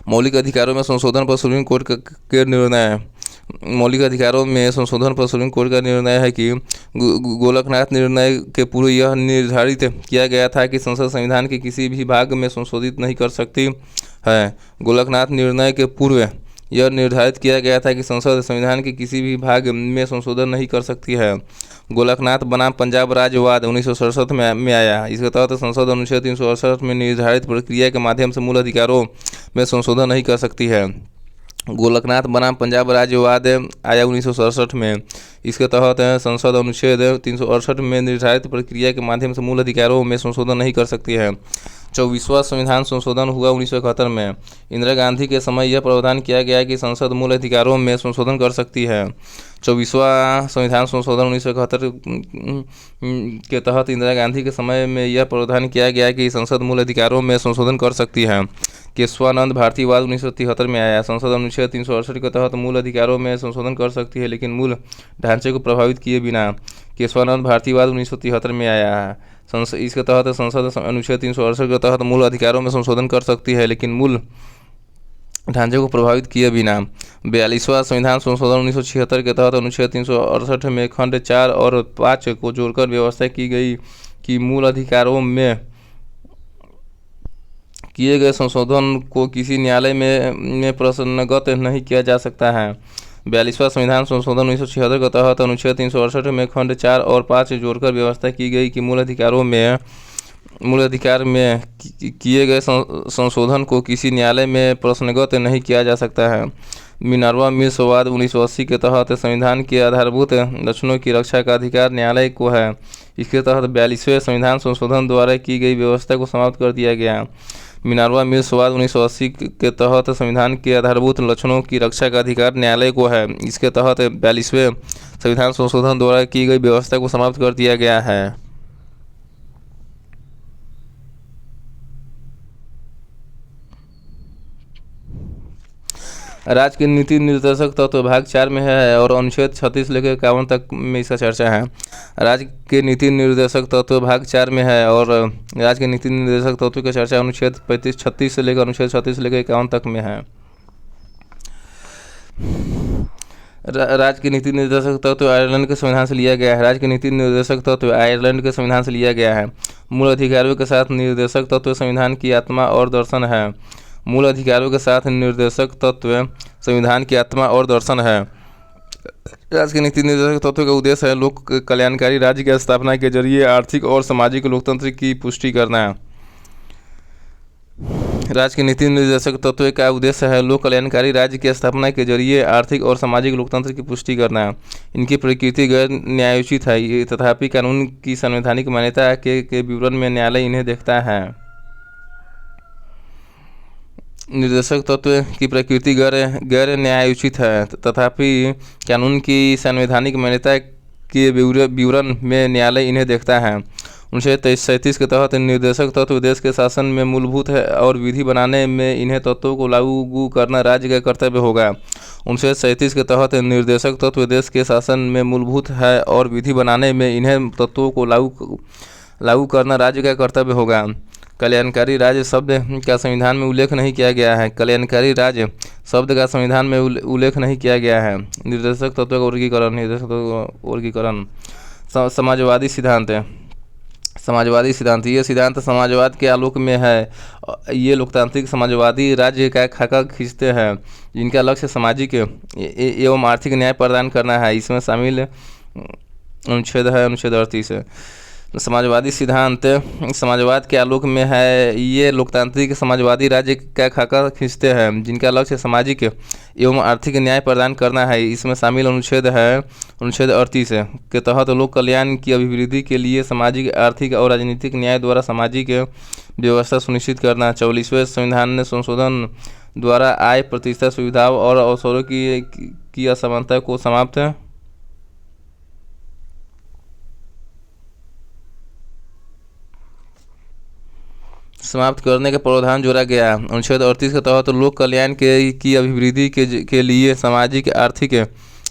मौलिक अधिकारों में संशोधन पर सुप्रीम कोर्ट के निर्णय। मौलिक अधिकारों में संशोधन पर सुप्रीम कोर्ट का निर्णय है कि गोलकनाथ निर्णय के पूर्व यह निर्धारित किया गया था कि संसद संविधान के किसी भी भाग में संशोधित नहीं कर सकती है। गोलकनाथ निर्णय के पूर्व यह निर्धारित किया गया था कि संसद संविधान के किसी भी भाग में संशोधन नहीं कर सकती है। गोलकनाथ बनाम पंजाब राज्यवाद 1967 में आया। इसके तहत संसद अनुच्छेद 368 में निर्धारित प्रक्रिया के माध्यम से मूल अधिकारों में संशोधन नहीं कर सकती है। गोलकनाथ बनाम पंजाब राज्यवाद आया 1967 में। इसके तहत संसद अनुच्छेद 368 में निर्धारित प्रक्रिया के माध्यम से मूल अधिकारों में संशोधन नहीं कर सकती है। 24वां संविधान संशोधन हुआ 1971 में। इंदिरा गांधी के समय यह प्रावधान किया गया कि संसद मूल अधिकारों में संशोधन कर सकती है। 24वां संविधान संशोधन 1971 के तहत इंदिरा गांधी के समय में यह प्रावधान किया गया कि संसद मूल अधिकारों में संशोधन कर सकती है। केशवानंद भारतीवाद 1973 में आया। संसद अनुच्छेद 368 के तहत मूल अधिकारों में संशोधन कर सकती है लेकिन मूल ढांचे को प्रभावित किए बिना। केशवानंद भारतीवाद 1973 में आया है। इसके तहत संसद अनुच्छेद 368 के तहत मूल अधिकारों में संशोधन कर सकती है लेकिन मूल ढांचे को प्रभावित किए बिना। 42वां संविधान संशोधन 1976 के तहत अनुच्छेद 368 में खंड 4 और 5 को जोड़कर व्यवस्था की गई कि मूल अधिकारों में किए गए संशोधन को किसी न्यायालय में प्रश्नगत नहीं किया जा सकता है। 42वां संविधान संशोधन 1976 के तहत अनुच्छेद 368 में खंड 4 और 5 जोड़कर व्यवस्था की गई कि मूल अधिकार में किए गए संशोधन को किसी न्यायालय में प्रश्नगत नहीं किया जा सकता है। मिनर्वा मिल्स वाद 1980 के तहत संविधान के आधारभूत लक्षणों की रक्षा का अधिकार न्यायालय को है। इसके तहत 42वें संविधान संशोधन द्वारा की गई व्यवस्था को समाप्त कर दिया गया। मिनर्वा मिल्स वाद 1980 के तहत संविधान के आधारभूत लक्षणों की रक्षा का अधिकार न्यायालय को है। इसके तहत 42वें संविधान संशोधन द्वारा की गई व्यवस्था को समाप्त कर दिया गया है। राज्य के नीति निर्देशक तत्व भाग 4 में है और अनुच्छेद 36 लेकर 51 तक में इसका चर्चा है। राज्य के नीति निर्देशक तत्व भाग 4 में है और राज्य के नीति निर्देशक तत्व की चर्चा अनुच्छेद 36 से लेकर अनुच्छेद 36 से लेकर 51 तक में है। राज्य के नीति निर्देशक तत्व आयरलैंड के संविधान से लिया गया है। राज्य के नीति निर्देशक तत्व आयरलैंड के संविधान से लिया गया है। मूल अधिकारों के साथ निर्देशक तत्व संविधान की आत्मा और दर्शन है। मूल अधिकारों के साथ निर्देशक तत्व संविधान की आत्मा और दर्शन है। राज्य के नीति निर्देशक तत्व का उद्देश्य है लोक कल्याणकारी राज्य की स्थापना के जरिए आर्थिक और सामाजिक लोकतंत्र की पुष्टि करना। राज्य के नीति निर्देशक तत्व का उद्देश्य है लोक कल्याणकारी राज्य की स्थापना के जरिए आर्थिक और सामाजिक लोकतंत्र की पुष्टि करना। इनकी प्रकृति गैर न्यायोचित है, तथापि कानून की संवैधानिक मान्यता के विवरण में न्यायालय इन्हें देखता है। निर्देशक तत्व की प्रकृति गैर न्यायोचित है, तथापि कानून की संवैधानिक मान्यता के विवरण में न्यायालय इन्हें देखता है। अनुच्छेद 37 के तहत निर्देशक तत्व देश के शासन में मूलभूत है और विधि बनाने में इन्हें तत्वों को लागू करना राज्य का कर्तव्य होगा। अनुच्छेद 37 के तहत निर्देशक तत्व देश के शासन में मूलभूत है और विधि बनाने में इन्हें तत्वों को लागू करना राज्य का कर्तव्य होगा। कल्याणकारी राज्य शब्द का संविधान में उल्लेख नहीं किया गया है। कल्याणकारी राज्य शब्द का संविधान में उल्लेख नहीं किया गया है। निर्देशक तत्व का वर्गीकरण। समाजवादी सिद्धांत। समाजवादी सिद्धांत ये सिद्धांत समाजवाद के आलोक में है। ये लोकतांत्रिक समाजवादी राज्य का खाका खींचते हैं जिनका लक्ष्य सामाजिक एवं आर्थिक न्याय प्रदान करना है। इसमें शामिल अनुच्छेद 38। समाजवादी सिद्धांत समाजवाद के आलोक में है। ये लोकतांत्रिक समाजवादी राज्य का खाका खींचते हैं जिनका लक्ष्य सामाजिक एवं आर्थिक न्याय प्रदान करना है। इसमें शामिल अनुच्छेद 38 के तहत लोक कल्याण की अभिवृद्धि के लिए सामाजिक, आर्थिक और राजनीतिक न्याय द्वारा सामाजिक व्यवस्था सुनिश्चित करना। 44वें संविधान संशोधन द्वारा आय, प्रतिष्ठा, सुविधाओं और अवसरों की असमानता को समाप्त करने का प्रावधान जोड़ा गया। अनुच्छेद 38 के तहत लोक कल्याण की अभिवृद्धि के लिए सामाजिक, आर्थिक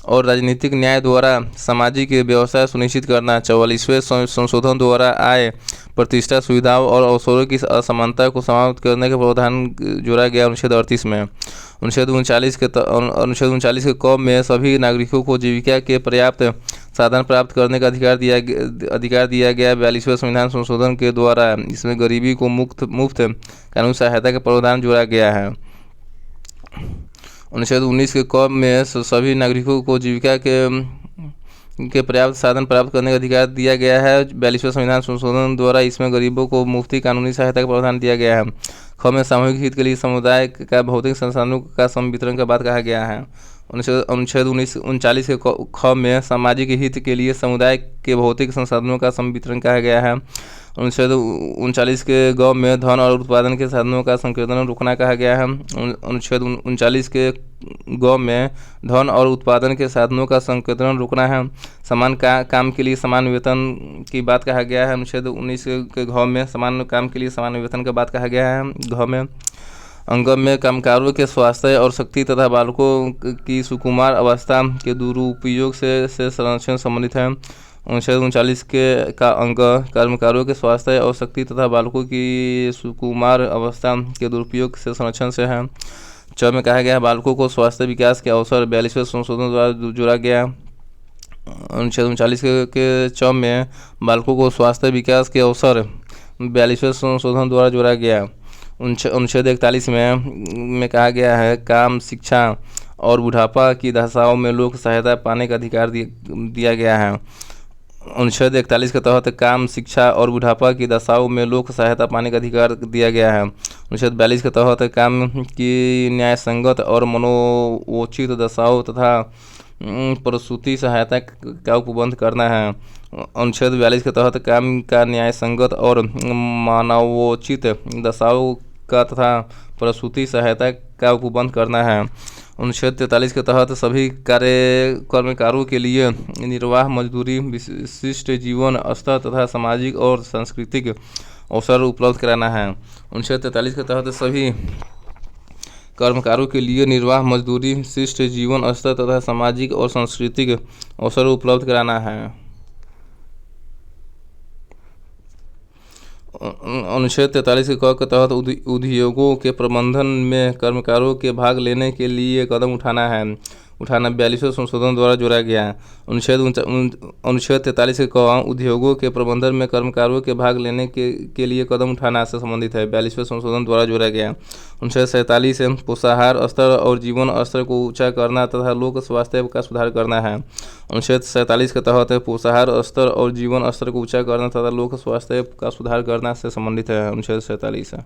और राजनीतिक न्याय द्वारा सामाजिक व्यवस्था सुनिश्चित करना। 44वें संशोधन द्वारा आय, प्रतिष्ठा, सुविधाओं और अवसरों की असमानता को समाप्त करने का प्रावधान जोड़ा गया। अनुच्छेद 38 में अनुच्छेद 39 के क में सभी नागरिकों को जीविका के पर्याप्त साधन प्राप्त करने का अधिकार दिया गया। 42वें संविधान संशोधन के द्वारा इसमें गरीबी को मुफ्त कानूनी सहायता का प्रावधान जोड़ा गया है। अनुच्छेद 19 के क में सभी नागरिकों को जीविका के पर्याप्त साधन प्राप्त करने का अधिकार दिया गया है। 42वें संविधान संशोधन द्वारा इसमें गरीबों को मुफ्त कानूनी सहायता का प्रावधान दिया गया है। ख में सामूहिक हित के लिए समुदाय का भौतिक संसाधनों का संवितरण का बात कहा गया है। अनुच्छेद 39 के ख में सामाजिक हित के लिए समुदाय के भौतिक संसाधनों का संवितरण कहा गया है। अनुच्छेद 39 के ग में धन और उत्पादन के साधनों का संकीर्तन रोकना कहा गया है। अनुच्छेद 39 के ग में धन और उत्पादन के साधनों का संकीर्तन रोकना है। समान काम के लिए समान वेतन की बात कहा गया है। अनुच्छेद 19 के घ में समान काम के लिए समान वेतन का बात कहा गया है। घ में अंग में कामगारों के स्वास्थ्य और शक्ति तथा बालकों की सुकुमार अवस्था के दुरुपयोग से संरक्षण संबंधित है। अनुच्छेद 39 का अंग कर्मकारों के स्वास्थ्य और शक्ति तथा बालकों की सुकुमार अवस्था के दुरुपयोग से संरक्षण से है। च में कहा गया है बालकों को स्वास्थ्य विकास के अवसर 42वें संशोधन द्वारा जोड़ा गया। अनुच्छेद 39 के च में बालकों को स्वास्थ्य विकास के अवसर 42वें संशोधन द्वारा जोड़ा गया। अनुच्छेद 41 में कहा गया है काम, शिक्षा और बुढ़ापा की दशाओं में लोक सहायता पाने का अधिकार दिया गया है। अनुच्छेद 41 के तहत काम, शिक्षा और बुढ़ापा की दशाओं में लोक सहायता पाने का अधिकार दिया गया है। अनुच्छेद 42 के तहत काम की न्यायसंगत और मनोचित दशाओं तथा प्रसूति सहायता का उपबंध करना है। अनुच्छेद 42 के तहत काम का न्यायसंगत और मानवोचित दशाओं का तथा प्रसूति सहायता का उपबंध करना है। अनुच्छेद 43 के तहत सभी कर्मकारों के लिए निर्वाह मजदूरी, विशिष्ट जीवन स्तर तथा सामाजिक और सांस्कृतिक अवसर उपलब्ध कराना है। अनुच्छेद 43 के तहत सभी कर्मकारों के लिए निर्वाह मजदूरी, विशिष्ट जीवन स्तर तथा सामाजिक और सांस्कृतिक अवसर उपलब्ध कराना है। अनुच्छेद 43 के क के तहत उद्योगों के प्रबंधन में कर्मकारों के भाग लेने के लिए कदम उठाना 42वें संशोधन द्वारा जोड़ा गया। अनुच्छेद 43 के क उद्योगों के प्रबंधन में कर्मकारों के भाग लेने के लिए कदम उठाना से संबंधित है, 42वें संशोधन द्वारा जोड़ा गया। अनुच्छेद 47 पोषाहार स्तर और जीवन स्तर को ऊंचा करना तथा लोक स्वास्थ्य का सुधार करना है। अनुच्छेद 47 के तहत पोषाहार स्तर और जीवन स्तर को ऊंचा करना तथा लोक स्वास्थ्य का सुधार करना से संबंधित है, अनुच्छेद 47 है।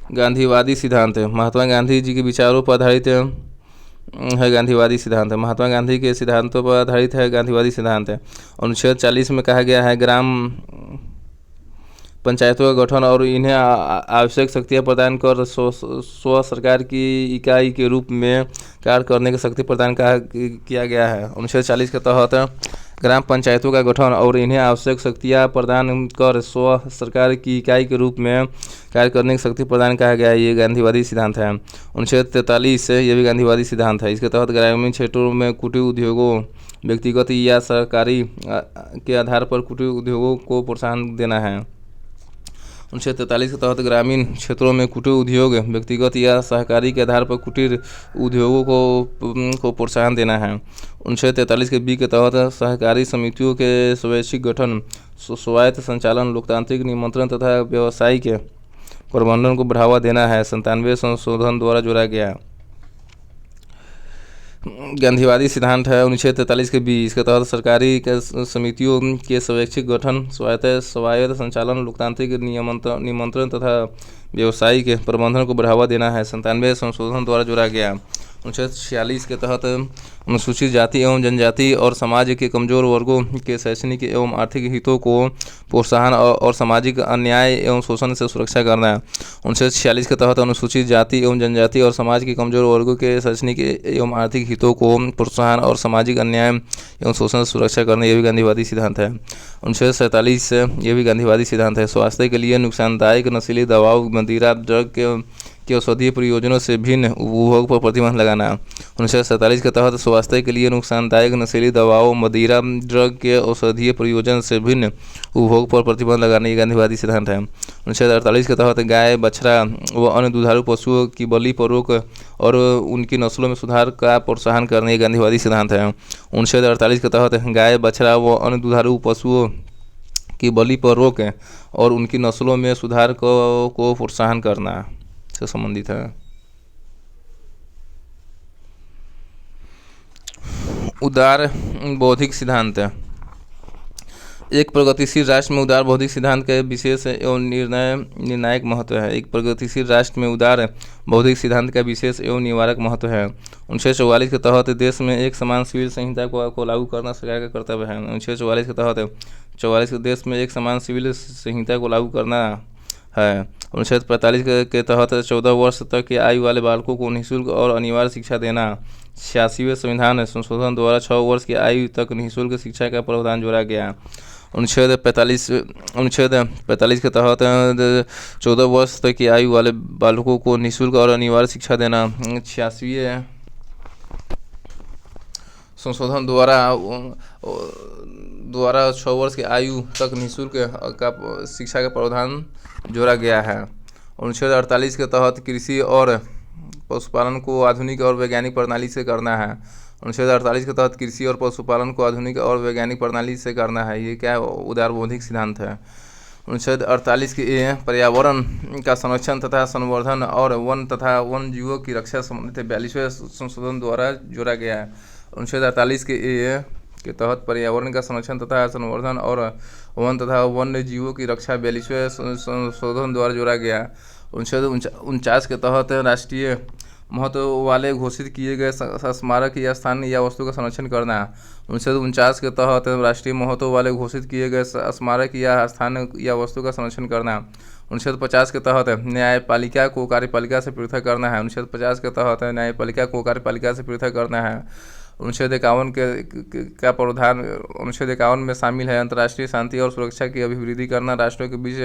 गांधीवादी सिद्धांत महात्मा गांधी जी के विचारों पर आधारित है गांधीवादी सिद्धांत। महात्मा गांधी के सिद्धांतों पर आधारित है गांधीवादी सिद्धांत। अनुच्छेद 40 में कहा गया है ग्राम पंचायतों का गठन और इन्हें आवश्यक शक्तियाँ प्रदान कर स्व सरकार की इकाई के रूप में कार्य करने की शक्ति प्रदान किया गया है। अनुच्छेद 40 के तहत ग्राम पंचायतों का गठन और इन्हें आवश्यक शक्तियाँ प्रदान कर स्व सरकार की इकाई के रूप में कार्य करने की शक्ति प्रदान किया गया है, ये गांधीवादी सिद्धांत है। अनुच्छेद 43 ये भी गांधीवादी सिद्धांत है। इसके तहत ग्रामीण क्षेत्रों में कुटीर उद्योगों, व्यक्तिगत या सरकारी के आधार पर कुटीर उद्योगों को प्रोत्साहन देना है। अनुच्छेद 43 के तहत ग्रामीण क्षेत्रों में कुटीर उद्योग, व्यक्तिगत या सहकारी के आधार पर कुटीर उद्योगों को प्रोत्साहन देना है। अनुच्छेद 43 के बी के तहत सहकारी समितियों के स्वैच्छिक गठन, स्वायत्त संचालन, लोकतांत्रिक नियंत्रण तथा व्यवसायिक प्रबंधन को बढ़ावा देना है, 97वें संशोधन द्वारा जोड़ा गया। गांधीवादी सिद्धांत है अनुच्छेद 43 के बी। इसके तहत सरकारी समितियों के स्वैच्छिक गठन, स्वायत्त संचालन, लोकतांत्रिक नियंत्रण तथा व्यवसायिक प्रबंधन को बढ़ावा देना है, 97वें संशोधन द्वारा जोड़ा गया। अनुच्छेद 46 के तहत अनुसूचित जाति एवं जनजाति और समाज के कमजोर वर्गों के शैक्षणिक एवं आर्थिक हितों को प्रोत्साहन और सामाजिक अन्याय एवं शोषण से सुरक्षा करना है। अनुच्छेद 46 के तहत अनुसूचित जाति एवं जनजाति और समाज के कमजोर वर्गों के शैक्षणिक एवं आर्थिक हितों को प्रोत्साहन और सामाजिक अन्याय एवं शोषण से सुरक्षा करना, यह भी गांधीवादी सिद्धांत है। अनुच्छेद 47 ये भी गांधीवादी सिद्धांत है। स्वास्थ्य के लिए नुकसानदायक नशीली दवाओं, मदिरा, ड्रग के औषधीय प्रयोजनों से भिन्न उपभोग पर प्रतिबंध लगाना। अनुच्छेद 47 के तहत स्वास्थ्य के लिए नुकसानदायक नशीली दवाओं, मदिरा, ड्रग के औषधीय प्रयोजन से भिन्न उपभोग पर प्रतिबंध लगाना, ये गांधीवादी सिद्धांत है। अनुच्छेद 48 के तहत गाय, बछड़ा व अन्य दुधारू पशुओं की बलि पर रोक और उनकी नस्लों में सुधार का प्रोत्साहन करना, ये गांधीवादी सिद्धांत है। अनुच्छेद 48 के तहत गाय, बछड़ा व अन्य दुधारू पशुओं की बलि पर रोक और उनकी नस्लों में सुधार को प्रोत्साहन करना से संबंधित है। उदार बौद्धिक सिद्धांत। एक प्रगतिशील राष्ट्र में उदार बौद्धिक सिद्धांत का विशेष एवं निर्णायक महत्व है। एक प्रगतिशील राष्ट्र में उदार बौद्धिक सिद्धांत का विशेष एवं निवारक महत्व है। अनुच्छेद 44 के तहत देश में एक समान सिविल संहिता को लागू करना सरकार का कर्तव्य है। अनुच्छेद 44 के तहत 44 के देश में एक समान सिविल संहिता को लागू करना है। अनुच्छेद 45 के तहत 14 वर्ष तक की आयु वाले बालकों को निःशुल्क और अनिवार्य शिक्षा देना। 86वें संविधान संशोधन द्वारा 6 वर्ष की आयु तक निःशुल्क शिक्षा का प्रावधान जोड़ा गया। अनुच्छेद 45 के तहत 14 वर्ष तक की आयु वाले बालकों को निःशुल्क और अनिवार्य शिक्षा देना। 86वें संशोधन द्वारा 6 वर्ष की आयु तक निःशुल्क शिक्षा का प्रावधान जोड़ा गया है। अनुच्छेद 48 के तहत कृषि और पशुपालन को आधुनिक और वैज्ञानिक प्रणाली से करना है। अनुच्छेद 48 के तहत कृषि और पशुपालन को आधुनिक और वैज्ञानिक प्रणाली से करना है। ये क्या है? उदारबोधिक सिद्धांत है। अनुच्छेद 48 के पर्यावरण का संरक्षण तथा संवर्धन और वन तथा वन जीवों की रक्षा संबंधित 42वें संशोधन द्वारा जोड़ा गया है। अनुच्छेद 48 के तहत पर्यावरण का संरक्षण तथा संवर्धन और वन तथा वन्य जीवों की रक्षा 42वें संशोधन द्वारा जोड़ा गया। अनुच्छेद 49 के तहत राष्ट्रीय महत्व वाले घोषित किए गए स्मारक या स्थान या वस्तु का संरक्षण करना। अनुच्छेद 49 के तहत राष्ट्रीय महत्व वाले घोषित किए गए स्मारक या स्थान या वस्तु का संरक्षण करना। अनुच्छेद 50 के तहत न्यायपालिका को कार्यपालिका से पृथक करना है। अनुच्छेद 50 के तहत न्यायपालिका को कार्यपालिका से पृथक करना है। अनुच्छेद 51 का प्रावधान अनुच्छेद 51 में शामिल है अंतर्राष्ट्रीय शांति और सुरक्षा की अभिवृद्धि करना, राष्ट्रों के बीच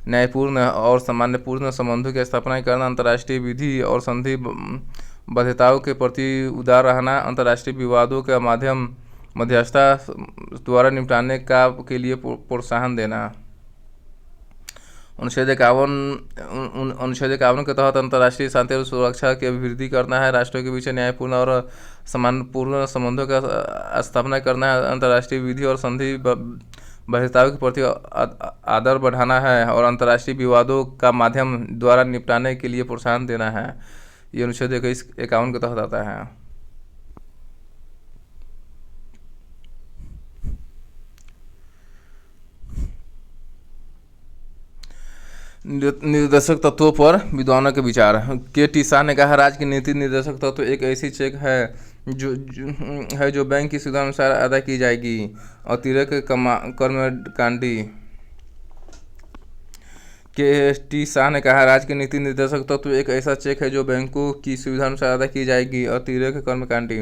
न्यायपूर्ण और सामंजस्यपूर्ण संबंधों की स्थापना करना, अंतर्राष्ट्रीय विधि और संधि बाध्यताओं के प्रति उदार रहना, अंतर्राष्ट्रीय विवादों के मध्यस्थता द्वारा निपटाने के लिए प्रोत्साहन देना। अनुच्छेद 51 के तहत अंतर्राष्ट्रीय शांति और सुरक्षा की अभिवृद्धि करना है, राष्ट्रों के बीच न्यायपूर्ण और सम्मानपूर्ण संबंधों का स्थापना करना है, अंतर्राष्ट्रीय विधि और संधि बाध्यताओं के प्रति आदर बढ़ाना है और अंतर्राष्ट्रीय विवादों का माध्यम द्वारा निपटाने के लिए प्रोत्साहन देना है। ये अनुच्छेद 51 के तहत आता है। निर्देशक तत्वों पर विद्वानों के विचार। के.टी. शाह ने कहा, राज्य की नीति निर्देशक तत्व एक ऐसी चेक है जो बैंक की सुविधा अनुसार अदा की जाएगी। अतिरेक कर्मकांडी। के.टी. शाह ने कहा, राज्य की नीति निर्देशक तत्व एक ऐसा चेक है जो बैंकों की सुविधा अनुसार अदा की जाएगी। अतिरेक कर्मकांडी।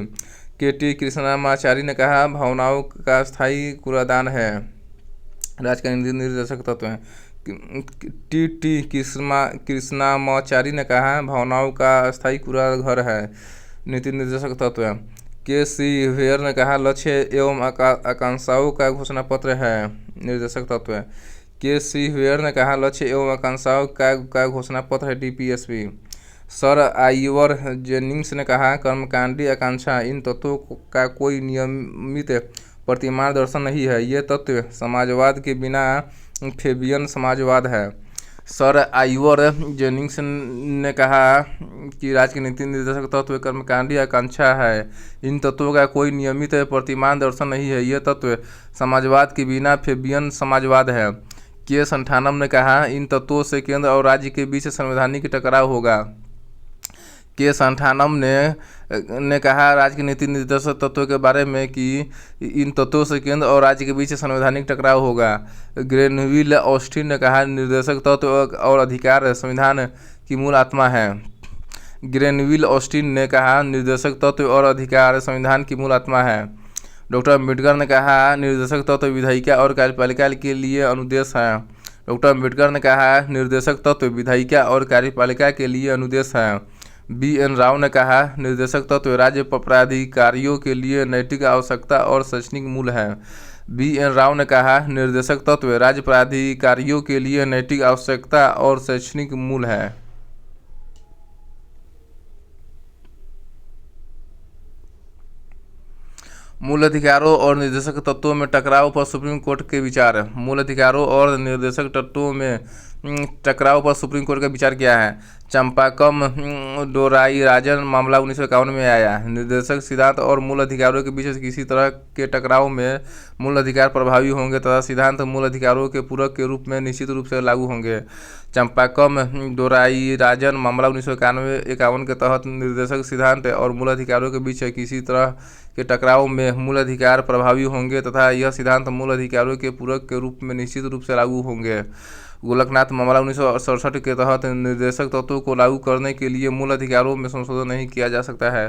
के.टी. कृष्णमाचारी ने कहा, भावनाओं का स्थायी कूड़ादान है राज्य का नीति निर्देशक तत्व है। टी. कृष्णमाचारी ने कहा, भावनाओं का स्थायी कूड़ा घर है नीति निर्देशक तत्व है। के.सी. वेयर ने कहा, लक्ष्य एवं आकांक्षाओं का घोषणा पत्र है निर्देशक तत्व है। के.सी. वेयर ने कहा, लक्ष्य एवं आकांक्षाओं का घोषणा पत्र है डीपीएसपी। सर आइवर जेनिंग्स ने कहा, कर्मकांडी आकांक्षा इन तत्वों का कोई नियमित प्रतिमान दर्शन नहीं है, ये तत्व समाजवाद के बिना फेबियन समाजवाद है। सर आइवर जेनिंग्स ने कहा कि राज्य की नीति निर्देशक तत्व कर्मकांडी आकांक्षा है, इन तत्वों का कोई नियमित प्रतिमान दर्शन नहीं है, ये तत्व समाजवाद के बिना फेबियन समाजवाद है। के. संठानम ने कहा, इन तत्वों से केंद्र और राज्य के बीच संवैधानिक टकराव होगा। के. संठानम ने कहा राज्य की नीति निर्देशक तत्वों के बारे में कि इन तत्वों से केंद्र और राज्य के बीच संवैधानिक टकराव होगा। ग्रेनविल ऑस्टिन ने कहा, निर्देशक तत्व और अधिकार संविधान की मूल आत्मा है। ग्रेनविल ऑस्टिन ने कहा, निर्देशक तत्व और अधिकार संविधान की मूल आत्मा है। डॉक्टर अम्बेडकर ने कहा, निर्देशक तत्व विधायिका और कार्यपालिका के लिए अनुदेश है। डॉक्टर अम्बेडकर ने कहा, निर्देशक तत्व विधायिका और कार्यपालिका के लिए अनुदेश है। बी.एन. राव ने कहा, निर्देशक तत्व राज्य प्राधिकारियों के लिए नैतिक आवश्यकता और शैक्षणिक मूल है। बी.एन. राव ने कहा, निर्देशक तत्व राज्य प्राधिकारियों के लिए नैतिक आवश्यकता और शैक्षणिक मूल है। मूल अधिकारों और निर्देशक तत्वों में टकराव पर सुप्रीम कोर्ट के विचार। मूल अधिकारों और निर्देशक तत्वों में टकराव पर सुप्रीम कोर्ट का विचार क्या है? चंपाकम डोराईराजन मामला 1951 में आया। निर्देशक सिद्धांत और मूल अधिकारों के बीच किसी तरह के टकराव में मूल अधिकार प्रभावी होंगे तथा सिद्धांत मूल अधिकारों के पूरक के रूप में निश्चित रूप से लागू होंगे। चंपाकम डोराईराजन मामला 1951 के तहत निर्देशक सिद्धांत और मूल अधिकारों के बीच किसी तरह के टकराव में मूल अधिकार प्रभावी होंगे तथा यह सिद्धांत मूल अधिकारों के पूरक के रूप में निश्चित रूप से लागू होंगे। गोलकनाथ मामला 1967 के तहत निर्देशक तत्वों को लागू करने के लिए मूल अधिकारों में संशोधन नहीं किया जा सकता है।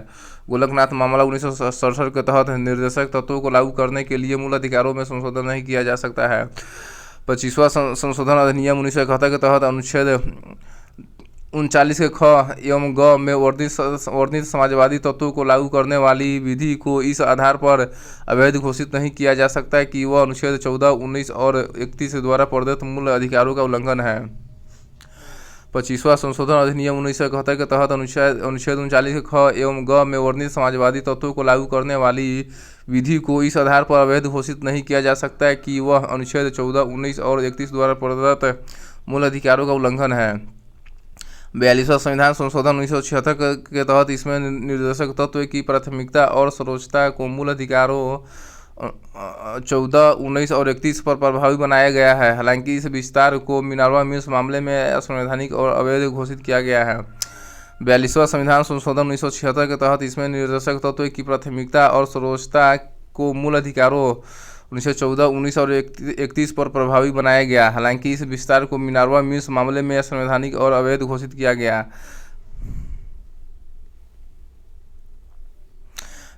गोलकनाथ मामला 1967 के तहत निर्देशक तत्वों को लागू करने के लिए मूल अधिकारों में संशोधन नहीं किया जा सकता है। 25वां संशोधन अधिनियम 1971 के तहत अनुच्छेद 39 के ख एवं ग में वर्णित समाजवादी तत्वों को लागू करने वाली विधि को इस आधार पर अवैध घोषित नहीं किया जा सकता कि वह अनुच्छेद 14, 19 और 31 द्वारा प्रदत्त मूल अधिकारों का उल्लंघन है। 25वां संशोधन अधिनियम 1971 के तहत अनुच्छेद 39 ख एवं ग में वर्णित समाजवादी तत्वों को लागू करने वाली विधि को इस आधार पर अवैध घोषित नहीं किया जा सकता है कि वह अनुच्छेद 14, 19 और 31 द्वारा प्रदत्त मूल अधिकारों का उल्लंघन है। 42वां संविधान संशोधन 1976 के तहत इसमें निर्देशक तत्व की प्राथमिकता और सर्वोच्चता को मूल अधिकारों 14, 19 और 31 पर प्रभावी बनाया गया है। हालांकि इस विस्तार को मिनर्वा मिल्स मामले में असंवैधानिक और अवैध घोषित किया गया है। 42वां संविधान संशोधन 1976 के तहत इसमें निर्देशक तत्व की प्राथमिकता और सर्वोच्चता को मूल अधिकारों 1914, 19 और 31 पर प्रभावी बनाया गया। हालांकि इस विस्तार को मिनर्वा मिल्स मामले में असंवैधानिक और अवैध घोषित किया गया।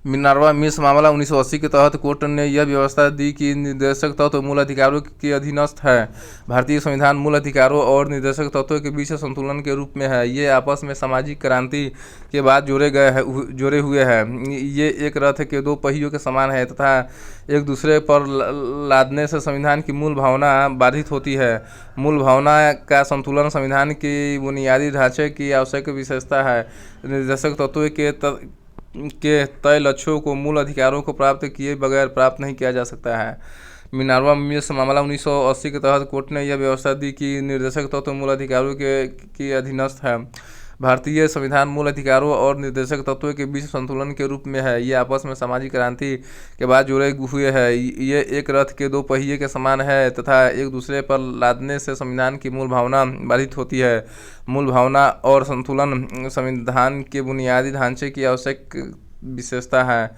मिनर्वा मिल्स मामला 1980 के तहत कोर्ट ने यह व्यवस्था दी कि निर्देशक तत्व मूल अधिकारों के अधीनस्थ है। भारतीय संविधान मूल अधिकारों और निर्देशक तत्वों के बीच संतुलन के रूप में है। ये आपस में सामाजिक क्रांति के बाद जोड़े हुए हैं। ये एक रथ के दो पहियों के समान है तथा एक दूसरे पर लादने से संविधान की मूल भावना बाधित होती है। मूल भावना का संतुलन संविधान की बुनियादी ढांचे की आवश्यक विशेषता है। निर्देशक तत्वों के तय लक्ष्यों को मूल अधिकारों को प्राप्त किए बगैर प्राप्त नहीं किया जा सकता है। मिनर्वा मिल्स मामला 1980 के तहत कोर्ट ने यह व्यवस्था दी कि निर्देशक तत्व मूल अधिकारों के अधीनस्थ है। भारतीय संविधान मूल अधिकारों और निर्देशक तत्वों के बीच संतुलन के रूप में है। ये आपस में सामाजिक क्रांति के बाद जुड़े हुए हैं। ये एक रथ के दो पहिए के समान है तथा एक दूसरे पर लादने से संविधान की मूल भावना बाधित होती है। मूल भावना और संतुलन संविधान के बुनियादी ढांचे की आवश्यक विशेषता है।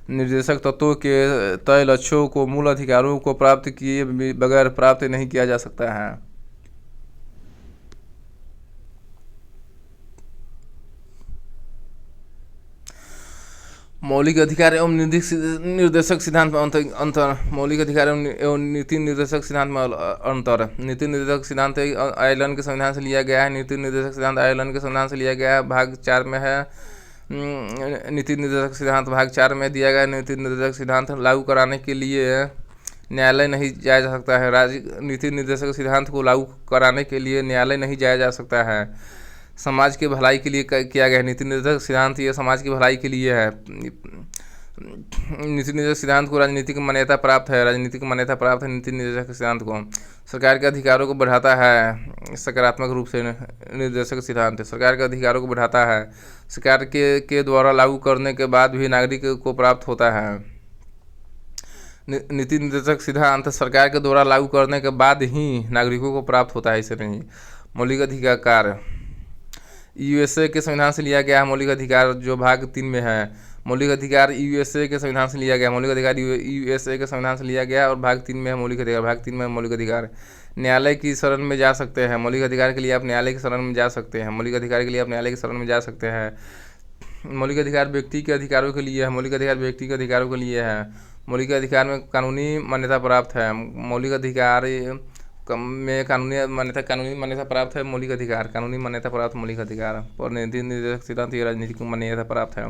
निर्देशक तत्वों के तय लक्ष्यों को मूल अधिकारों को प्राप्त किए बगैर प्राप्त नहीं किया जा सकता है। मौलिक अधिकार एवं निर्देशक सिद्धांत में अंतर। मौलिक अधिकार एवं नीति निर्देशक सिद्धांत में अंतर। नीति निर्देशक सिद्धांत आयरलैंड के संविधान से लिया गया है। नीति निर्देशक सिद्धांत आयरलैंड के संविधान से लिया गया है। भाग 4 में है। नीति निर्देशक सिद्धांत भाग 4 में दिया गया। नीति निर्देशक सिद्धांत लागू कराने के लिए न्यायालय नहीं जाया जा सकता है। नीति निर्देशक सिद्धांत को लागू कराने के लिए न्यायालय नहीं जाया जा सकता है। समाज के भलाई के लिए किया गया है। नीति निर्देशक सिद्धांत ये समाज की भलाई के लिए है। नीति निर्देशक सिद्धांत को राजनीतिक मान्यता प्राप्त है। राजनीतिक मान्यता प्राप्त है नीति निर्देशक सिद्धांत को। सरकार के अधिकारों को बढ़ाता है सकारात्मक रूप से। निर्देशक सिद्धांत सरकार के अधिकारों को बढ़ाता है। सरकार के द्वारा लागू करने के बाद भी नागरिक को प्राप्त होता है। नीति निर्देशक सिद्धांत सरकार के द्वारा लागू करने के बाद ही नागरिकों को प्राप्त होता है, इसे नहीं। मौलिक अधिकार यूएसए के संविधान से लिया गया है। मौलिक अधिकार जो भाग 3 में है। मौलिक अधिकार यूएसए के संविधान से लिया गया। मौलिक अधिकार यूएसए के संविधान से लिया गया और भाग 3 में है मौलिक अधिकार। भाग 3 में मौलिक अधिकार न्यायालय की शरण में जा सकते हैं। मौलिक अधिकार के लिए आप न्यायालय की शरण में जा सकते हैं। मौलिक अधिकार के लिए आप न्यायालय की शरण में जा सकते हैं। मौलिक अधिकार व्यक्ति के अधिकारों के लिए है। मौलिक अधिकार व्यक्ति के अधिकारों के लिए है। मौलिक अधिकार में कानूनी मान्यता प्राप्त है। मौलिक अधिकार में कानूनी मान्यता प्राप्त है। मौलिक अधिकार कानूनी मान्यता प्राप्त मौलिक अधिकार और नीति निर्देशक सिद्धांत ये राजनीतिक मान्यता प्राप्त है।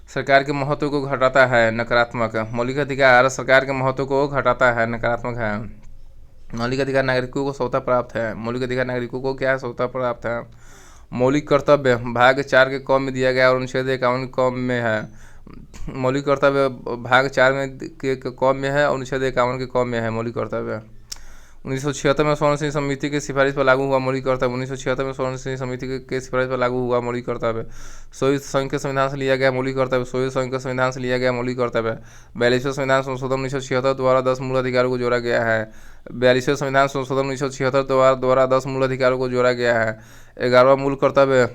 सरकार के महत्व को घटाता है, नकारात्मक। मौलिक अधिकार सरकार के महत्व को घटाता है, नकारात्मक है। मौलिक अधिकार नागरिकों को स्वतः प्राप्त है। मौलिक अधिकार नागरिकों को क्या स्वतः प्राप्त है। मौलिक कर्तव्य भाग 4 के क में दिया गया और अनुच्छेद 51 क में है। मौलिक कर्तव्य भाग 4 में के क में है और अनुच्छेद 51 के क में है। मौलिक कर्तव्य 1976 में स्वर्ण सिंह समिति की सिफारिश पर लागू हुआ मौलिक कर्तव्य। 1976 में स्वर्ण सिंह समिति के सिफारिश पर लागू हुआ मौलिक कर्तव्य। सोवियत संघ के संविधान से लिया गया मौलिक कर्तव्य। सोवियत संघ के संविधान से लिया गया मौलिक कर्तव्य। 42वें संविधान संशोधन 1976 द्वारा 10 मूल अधिकारों को जोड़ा गया है। 42वें संविधान संशोधन 1976 द्वारा 10 मूल अधिकारों को जोड़ा गया है। 11वां मूल कर्तव्य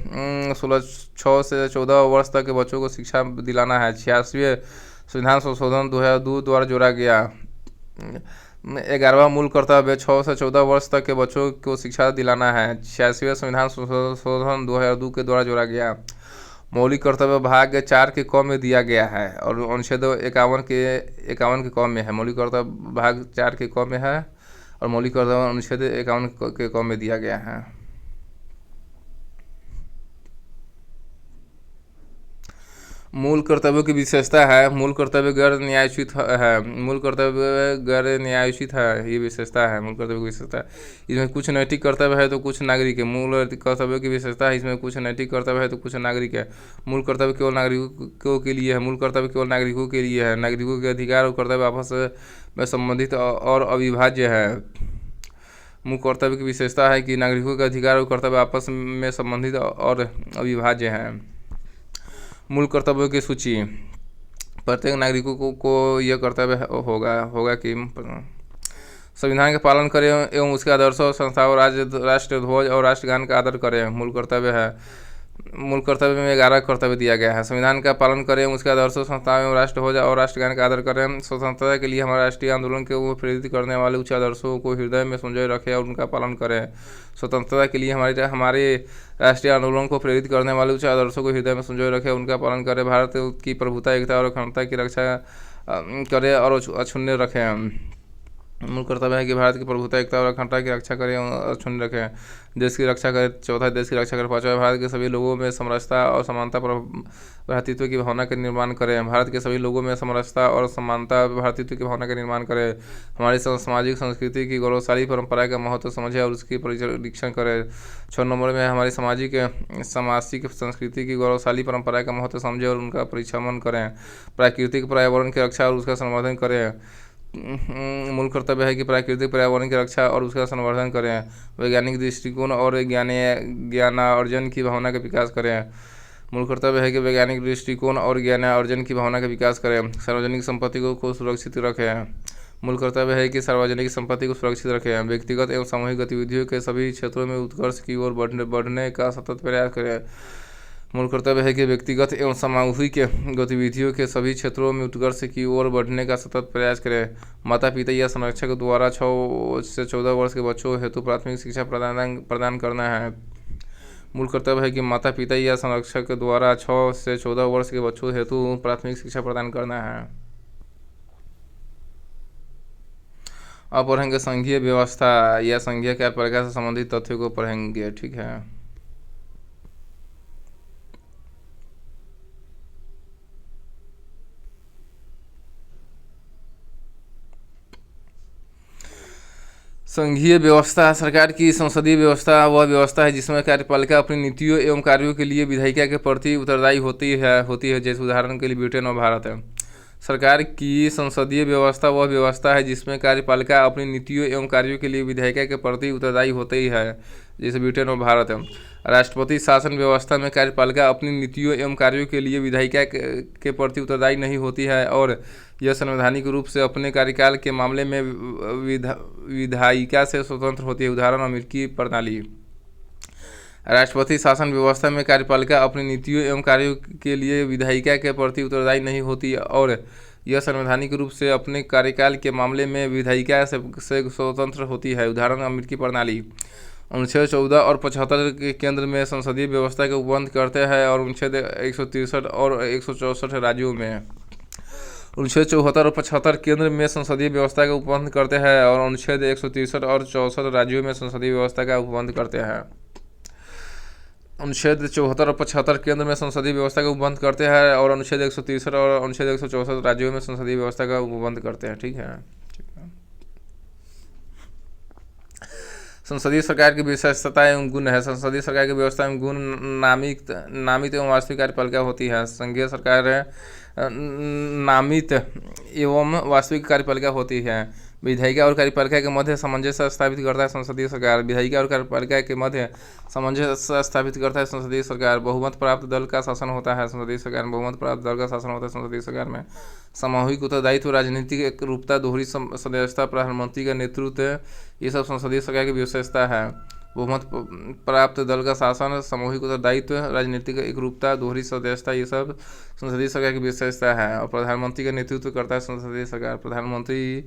6 से 14 वर्ष तक के बच्चों को शिक्षा दिलाना है। 86वें संविधान संशोधन 2002 द्वारा जोड़ा गया। 11वां मूल कर्तव्य 6 से 14 वर्ष तक के बच्चों को शिक्षा दिलाना है। 86वें संविधान संशोधन 2002 के द्वारा जोड़ा गया। मौलिक कर्तव्य भाग 4 के क में दिया गया है और अनुच्छेद 51 के क में है। मौलिक कर्तव्य भाग 4 के क में है और मौलिक कर्तव्य अनुच्छेद 51 के क में दिया गया है। मूल कर्तव्यों की विशेषता है। मूल कर्तव्य गैर न्यायोचित है। मूल कर्तव्य गैर न्यायोचित है, ये विशेषता है मूल कर्तव्य की विशेषता। इसमें कुछ नैतिक कर्तव्य है तो कुछ नागरिक है। मूल कर्तव्यों की विशेषता है, इसमें कुछ नैतिक कर्तव्य है तो कुछ नागरिक है। मूल कर्तव्य केवल नागरिकों के लिए है। मूल कर्तव्य केवल नागरिकों के लिए है। नागरिकों के अधिकार और कर्तव्य आपस में संबंधित और अविभाज्य है। मूल कर्तव्य की विशेषता है कि नागरिकों के अधिकार और कर्तव्य आपस में संबंधित और अविभाज्य हैं। मूल कर्तव्यों की सूची। प्रत्येक नागरिकों को यह कर्तव्य होगा कि संविधान का पालन करें एवं उसके आदर्शों, संस्थाओं, राष्ट्र ध्वज और राष्ट्रगान का आदर करें। मूल कर्तव्य है। मूल कर्तव्य में 11 कर्तव्य दिया गया है। संविधान का पालन करें, उसके आदर्शों, संस्थाओं एवं राष्ट्र ध्वज और राष्ट्रगान का आदर करें। स्वतंत्रता के लिए हमारे राष्ट्रीय आंदोलन को प्रेरित करने वाले उच्च आदर्शों को हृदय में संजोए रखें और उनका पालन करें। स्वतंत्रता के लिए हमारे राष्ट्रीय आंदोलन को प्रेरित करने वाले उच्च आदर्शों को हृदय में संजोए रखें, उनका पालन करें। भारत की प्रभुता, एकता और अखंडता की रक्षा करें और अक्षुण्ण रखें। मूल कर्तव्य है कि भारत की प्रभुता, एकता और अखंडता की रक्षा करें और अक्षुण्ण रखें। देश की रक्षा करें। चौथा, देश की रक्षा करें। पांचवा, भारत के सभी लोगों में समरसता और समानता, भ्रातृत्व की भावना का निर्माण करें। भारत के सभी लोगों में समरसता और समानता, भ्रातृत्व की भावना का निर्माण करें। हमारी सामाजिक संस्कृति की गौरवशाली परंपरा का महत्व समझें और उसकी परीक्षण करें। 6 नंबर में हमारी सामाजिक संस्कृति की गौरवशाली परंपरा का महत्व समझें और उनका परीक्षण करें। प्राकृतिक पर्यावरण की रक्षा और उसका संवर्धन करें। मूल कर्तव्य है कि प्राकृतिक पर्यावरण की रक्षा और उसका संवर्धन करें। वैज्ञानिक दृष्टिकोण और ज्ञानार्जन की भावना का विकास करें। मूल कर्तव्य है कि वैज्ञानिक दृष्टिकोण और ज्ञानार्जन की भावना का विकास करें। सार्वजनिक संपत्ति को सुरक्षित रखें। मूल कर्तव्य है कि सार्वजनिक संपत्ति को सुरक्षित रखें। व्यक्तिगत एवं सामूहिक गतिविधियों के सभी क्षेत्रों में उत्कर्ष की ओर बढ़ने का सतत प्रयास करें। मूल कर्तव्य है कि व्यक्तिगत एवं सामूहिक गतिविधियों के सभी क्षेत्रों में उत्कर्ष की ओर बढ़ने का सतत प्रयास करें। माता पिता या संरक्षक द्वारा 6 से 14 वर्ष के बच्चों हेतु प्राथमिक शिक्षा प्रदान करना है। मूल कर्तव्य है कि माता पिता या संरक्षक द्वारा 6 से 14 वर्ष के बच्चों हेतु प्राथमिक शिक्षा प्रदान करना है। अब पढ़ेंगे संघीय व्यवस्था या संघीय कार्यपालिका से संबंधित तथ्यों को पढ़ेंगे। ठीक है। संघीय व्यवस्था सरकार की संसदीय व्यवस्था वह व्यवस्था है जिसमें कार्यपालिका अपनी नीतियों एवं कार्यों के लिए विधायिका के प्रति उत्तरदायी होती है। जैसे उदाहरण के लिए ब्रिटेन और भारत है। सरकार की संसदीय व्यवस्था वह व्यवस्था है जिसमें कार्यपालिका अपनी नीतियों एवं कार्यों के लिए विधायिका के प्रति उत्तरदायी होती है। जैसे ब्रिटेन और भारत है। राष्ट्रपति शासन व्यवस्था में कार्यपालिका अपनी नीतियों एवं कार्यों के लिए विधायिका के प्रति उत्तरदायी नहीं होती है और यह संवैधानिक रूप से अपने कार्यकाल के मामले में विधायिका से स्वतंत्र होती है। उदाहरण अमेरिकी प्रणाली। राष्ट्रपति शासन व्यवस्था में कार्यपालिका अपनी नीतियों एवं कार्यों के लिए विधायिका के प्रति उत्तरदायी नहीं होती और यह संवैधानिक रूप से अपने कार्यकाल के मामले में विधायिका से स्वतंत्र होती है। उदाहरण अमेरिकी प्रणाली। अनुच्छेद 14 और 75 के केंद्र में संसदीय व्यवस्था के उपबंध करते हैं और अनुच्छेद 163 और 164 राज्यों में। अनुच्छेद 74 और 75 केंद्र में संसदीय व्यवस्था का उपबंध करते हैं और अनुच्छेद 163 और 64 राज्यों में संसदीय व्यवस्था का उपबंध करते हैं। अनुच्छेद 74 और 75 केंद्र में संसदीय व्यवस्था का उपबंध करते हैं और अनुच्छेद 163 और अनुच्छेद 164 राज्यों में संसदीय व्यवस्था का उपबंध करते हैं। ठीक है। संसदीय सरकार की विशेषता एवं गुण है। संसदीय सरकार की व्यवस्था एवं गुण नामित एवं वास्तविक कार्यपालिका होती है। संघीय सरकार नामित एवं वास्तविक कार्यपालिका होती है। विधायिका और कार्यपालिका के मध्य सामंजस्य स्थापित करता है संसदीय सरकार। विधायिका और कार्यपालिका के मध्य सामंजस्य स्थापित करता है संसदीय सरकार। बहुमत प्राप्त दल का शासन होता है संसदीय सरकार में। बहुमत प्राप्त दल का शासन होता है संसदीय सरकार में। सामूहिक उत्तरदायित्व, राजनीतिक एकरूपता, दोहरी सदस्यता, प्रधानमंत्री का नेतृत्व, ये सब संसदीय सरकार की विशेषता है। बहुमत प्राप्त दल का शासन, सामूहिक उत्तरदायित्व, राजनीतिक एकरूपता, दोहरी सदस्यता, ये सब संसदीय सरकार की विशेषता है। और प्रधानमंत्री का नेतृत्व करता है संसदीय सरकार। प्रधानमंत्री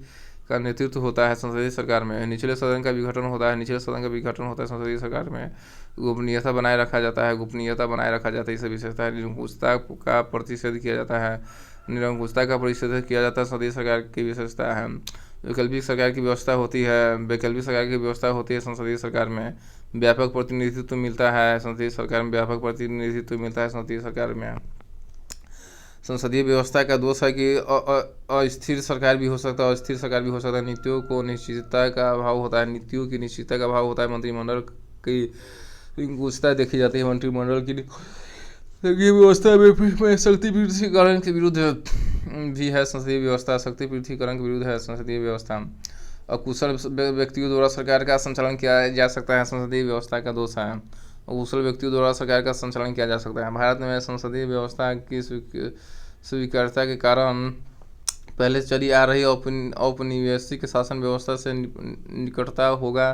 का नेतृत्व होता है संसदीय सरकार में। निचले सदन का विघटन होता है। निचले सदन का विघटन होता है संसदीय सरकार में। गोपनीयता बनाए रखा जाता है। गोपनीयता बनाए रखा जाता है। इसे विशेषता है। निरंकुशता का प्रतिषेध किया जाता है। निरंकुशता का प्रतिषेध किया जाता है संसदीय सरकार की विशेषता है। वैकल्पिक सरकार की व्यवस्था होती है। वैकल्पिक सरकार की व्यवस्था होती है संसदीय सरकार में। व्यापक प्रतिनिधित्व मिलता है संसदीय सरकार में। व्यापक प्रतिनिधित्व मिलता है संसदीय सरकार में। संसदीय व्यवस्था का दोष है कि अस्थिर सरकार भी हो सकता है, अस्थिर सरकार भी हो सकता है। नीतियों को निश्चितता का अभाव होता है, नीतियों की निश्चितता का अभाव होता है। मंत्रिमंडल की गुंजता देखी जाती है। मंत्रिमंडल की व्यवस्था में शक्ति पृथ्वीकरण के विरुद्ध भी है। संसदीय व्यवस्था शक्ति पृथ्वीकरण के विरुद्ध है। संसदीय व्यवस्था अकुशल व्यक्तियों द्वारा सरकार का संचालन किया जा सकता है। संसदीय व्यवस्था का दोष है, अकुशल व्यक्तियों द्वारा सरकार का संचालन किया जा सकता है। भारत में संसदीय व्यवस्था की स्वीकार्यता के कारण पहले चली आ रही औपनिवेशिक शासन व्यवस्था से निकटता होगा।